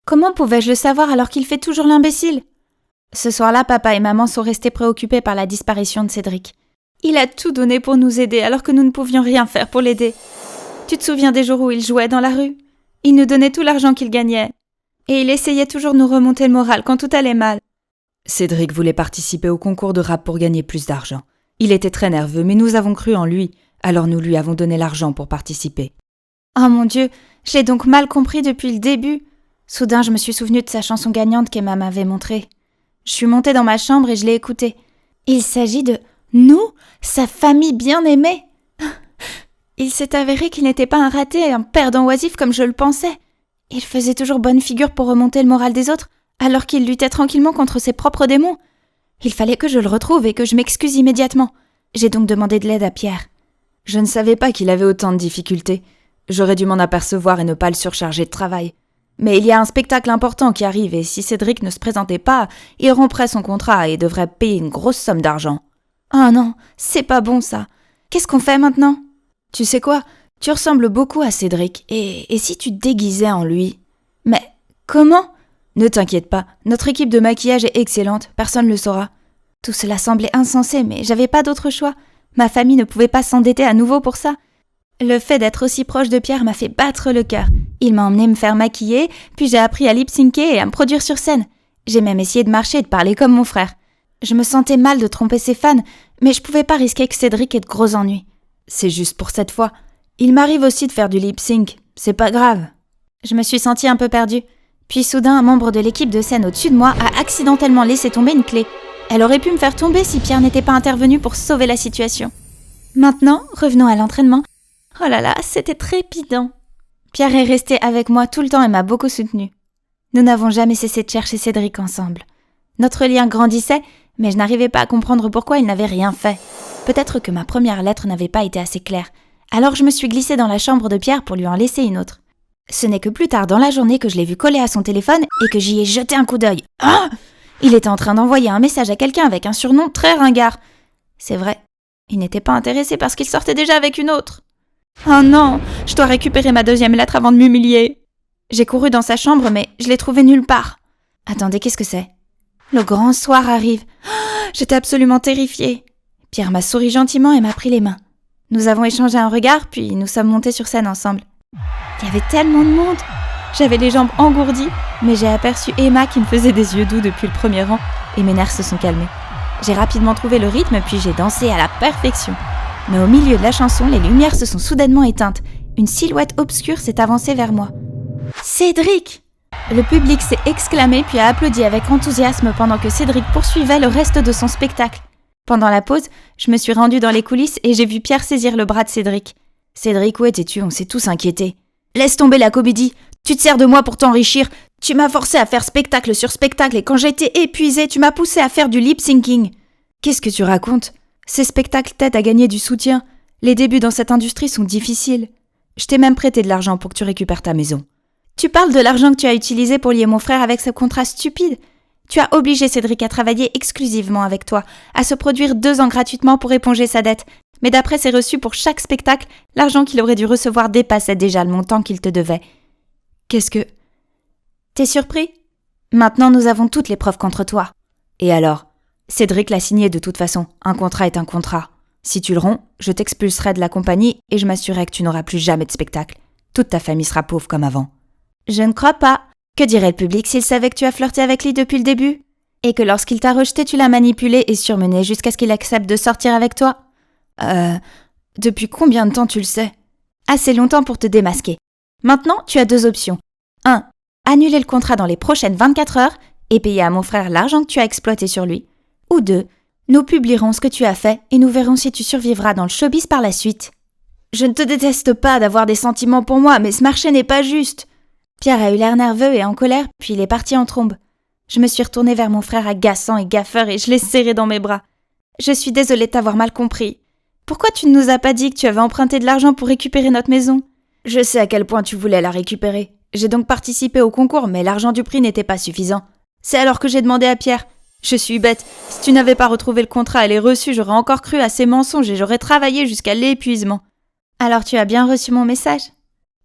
Comment pouvais-je le savoir alors qu'il fait toujours l'imbécile? Ce soir-là, papa et maman sont restés préoccupés par la disparition de Cédric. Il a tout donné pour nous aider alors que nous ne pouvions rien faire pour l'aider. Tu te souviens des jours où il jouait dans la rue? Il nous donnait tout l'argent qu'il gagnait. Et il essayait toujours de nous remonter le moral quand tout allait mal. Cédric voulait participer au concours de rap pour gagner plus d'argent. Il était très nerveux, mais nous avons cru en lui, alors nous lui avons donné l'argent pour participer. Oh mon Dieu, je l'ai donc mal compris depuis le début. Soudain, je me suis souvenue de sa chanson gagnante qu'Emma m'avait montrée. Je suis montée dans ma chambre et je l'ai écoutée. Il s'agit de nous, sa famille bien-aimée. Il s'est avéré qu'il n'était pas un raté et un perdant oisif comme je le pensais. Il faisait toujours bonne figure pour remonter le moral des autres, alors qu'il luttait tranquillement contre ses propres démons. Il fallait que je le retrouve et que je m'excuse immédiatement. J'ai donc demandé de l'aide à Pierre. Je ne savais pas qu'il avait autant de difficultés. J'aurais dû m'en apercevoir et ne pas le surcharger de travail. Mais il y a un spectacle important qui arrive et si Cédric ne se présentait pas, il romprait son contrat et devrait payer une grosse somme d'argent. Oh non, c'est pas bon ça. Qu'est-ce qu'on fait maintenant? Tu sais quoi? Tu ressembles beaucoup à Cédric, et si tu te déguisais en lui ? Mais comment ? Ne t'inquiète pas, notre équipe de maquillage est excellente, personne ne le saura. Tout cela semblait insensé, mais j'avais pas d'autre choix. Ma famille ne pouvait pas s'endetter à nouveau pour ça. Le fait d'être aussi proche de Pierre m'a fait battre le cœur. Il m'a emmené me faire maquiller, puis j'ai appris à lip-syncer et à me produire sur scène. J'ai même essayé de marcher et de parler comme mon frère. Je me sentais mal de tromper ses fans, mais je pouvais pas risquer que Cédric ait de gros ennuis. C'est juste pour cette fois. Il m'arrive aussi de faire du lip-sync, c'est pas grave. Je me suis sentie un peu perdue. Puis soudain, un membre de l'équipe de scène au-dessus de moi a accidentellement laissé tomber une clé. Elle aurait pu me faire tomber si Pierre n'était pas intervenu pour sauver la situation. Maintenant, revenons à l'entraînement. Oh là là, c'était trépidant. Pierre est resté avec moi tout le temps et m'a beaucoup soutenue. Nous n'avons jamais cessé de chercher Cédric ensemble. Notre lien grandissait, mais je n'arrivais pas à comprendre pourquoi il n'avait rien fait. Peut-être que ma première lettre n'avait pas été assez claire. Alors je me suis glissée dans la chambre de Pierre pour lui en laisser une autre. Ce n'est que plus tard dans la journée que je l'ai vu coller à son téléphone et que j'y ai jeté un coup d'œil. Ah ! Il était en train d'envoyer un message à quelqu'un avec un surnom très ringard. C'est vrai, il n'était pas intéressé parce qu'il sortait déjà avec une autre. Oh non, je dois récupérer ma deuxième lettre avant de m'humilier. J'ai couru dans sa chambre, mais je l'ai trouvée nulle part. Attendez, qu'est-ce que c'est ? Le grand soir arrive. Oh, j'étais absolument terrifiée. Pierre m'a souri gentiment et m'a pris les mains. Nous avons échangé un regard, puis nous sommes montés sur scène ensemble. Il y avait tellement de monde. J'avais les jambes engourdies, mais j'ai aperçu Emma qui me faisait des yeux doux depuis le premier rang, et mes nerfs se sont calmés. J'ai rapidement trouvé le rythme, puis j'ai dansé à la perfection. Mais au milieu de la chanson, les lumières se sont soudainement éteintes. Une silhouette obscure s'est avancée vers moi. « Cédric !» Le public s'est exclamé puis a applaudi avec enthousiasme pendant que Cédric poursuivait le reste de son spectacle. Pendant la pause, je me suis rendue dans les coulisses et j'ai vu Pierre saisir le bras de Cédric. « Cédric, où étais-tu ? On s'est tous inquiétés. »« Laisse tomber la comédie. Tu te sers de moi pour t'enrichir. Tu m'as forcé à faire spectacle sur spectacle et quand j'étais épuisée, tu m'as poussé à faire du lip-syncing. »« Qu'est-ce que tu racontes ? Ces spectacles t'aident à gagner du soutien. Les débuts dans cette industrie sont difficiles. Je t'ai même prêté de l'argent pour que tu récupères ta maison. » Tu parles de l'argent que tu as utilisé pour lier mon frère avec ce contrat stupide. Tu as obligé Cédric à travailler exclusivement avec toi, à se produire 2 ans gratuitement pour éponger sa dette. Mais d'après ses reçus pour chaque spectacle, l'argent qu'il aurait dû recevoir dépassait déjà le montant qu'il te devait. Qu'est-ce que... T'es surpris ? Maintenant, nous avons toutes les preuves contre toi. Et alors ? Cédric l'a signé de toute façon. Un contrat est un contrat. Si tu le romps, je t'expulserai de la compagnie et je m'assurerai que tu n'auras plus jamais de spectacle. Toute ta famille sera pauvre comme avant. Je ne crois pas. Que dirait le public s'il savait que tu as flirté avec lui depuis le début ? Et que lorsqu'il t'a rejeté, tu l'as manipulé et surmené jusqu'à ce qu'il accepte de sortir avec toi ? Depuis combien de temps tu le sais ? Assez longtemps pour te démasquer. Maintenant, tu as 2 options. 1. Annuler le contrat dans les prochaines 24 heures et payer à mon frère l'argent que tu as exploité sur lui. Ou 2. Nous publierons ce que tu as fait et nous verrons si tu survivras dans le showbiz par la suite. Je ne te déteste pas d'avoir des sentiments pour moi, mais ce marché n'est pas juste. Pierre a eu l'air nerveux et en colère, puis il est parti en trombe. Je me suis retournée vers mon frère agaçant et gaffeur et je l'ai serré dans mes bras. Je suis désolée de t'avoir mal compris. Pourquoi tu ne nous as pas dit que tu avais emprunté de l'argent pour récupérer notre maison ? Je sais à quel point tu voulais la récupérer. J'ai donc participé au concours, mais l'argent du prix n'était pas suffisant. C'est alors que j'ai demandé à Pierre. Je suis bête. Si tu n'avais pas retrouvé le contrat et les reçus, j'aurais encore cru à ces mensonges et j'aurais travaillé jusqu'à l'épuisement. Alors tu as bien reçu mon message ?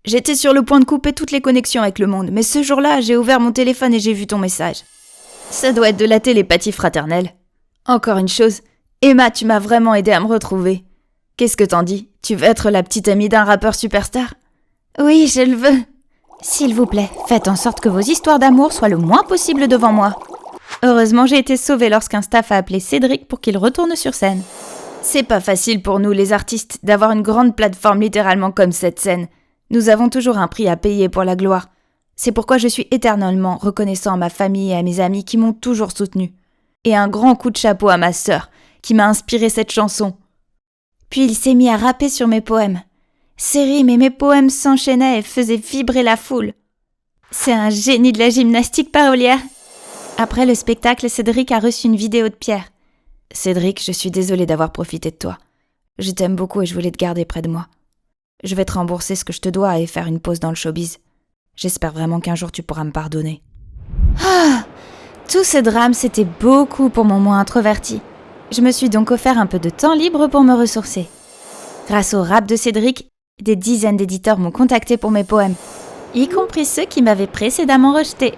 J'étais sur le point de couper toutes les connexions avec le monde, mais ce jour-là, j'ai ouvert mon téléphone et j'ai vu ton message. Ça doit être de la télépathie fraternelle. Encore une chose, Emma, tu m'as vraiment aidé à me retrouver. Qu'est-ce que t'en dis ? Tu veux être la petite amie d'un rappeur superstar ? Oui, je le veux. S'il vous plaît, faites en sorte que vos histoires d'amour soient le moins possible devant moi. Heureusement, j'ai été sauvée lorsqu'un staff a appelé Cédric pour qu'il retourne sur scène. C'est pas facile pour nous, les artistes, d'avoir une grande plateforme littéralement comme cette scène. Nous avons toujours un prix à payer pour la gloire. C'est pourquoi je suis éternellement reconnaissant à ma famille et à mes amis qui m'ont toujours soutenu. Et un grand coup de chapeau à ma sœur, qui m'a inspiré cette chanson. Puis il s'est mis à rapper sur mes poèmes. Ses rimes et mes poèmes s'enchaînaient et faisaient vibrer la foule. C'est un génie de la gymnastique parolière. Après le spectacle, Cédric a reçu une vidéo de Pierre. « Cédric, je suis désolée d'avoir profité de toi. Je t'aime beaucoup et je voulais te garder près de moi. Je vais te rembourser ce que je te dois et faire une pause dans le showbiz. J'espère vraiment qu'un jour tu pourras me pardonner. » Ah ! Tous ces drames, c'était beaucoup pour mon moi introverti. Je me suis donc offert un peu de temps libre pour me ressourcer. Grâce au rap de Cédric, des dizaines d'éditeurs m'ont contacté pour mes poèmes, y compris ceux qui m'avaient précédemment rejeté.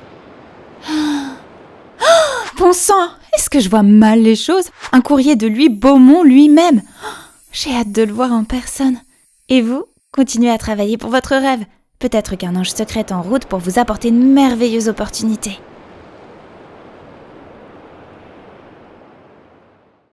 Bon sang, est-ce que je vois mal les choses? Un courrier de Louis Beaumont lui-même. J'ai hâte de le voir en personne. Et vous, continuez à travailler pour votre rêve. Peut-être qu'un ange secret est en route pour vous apporter une merveilleuse opportunité.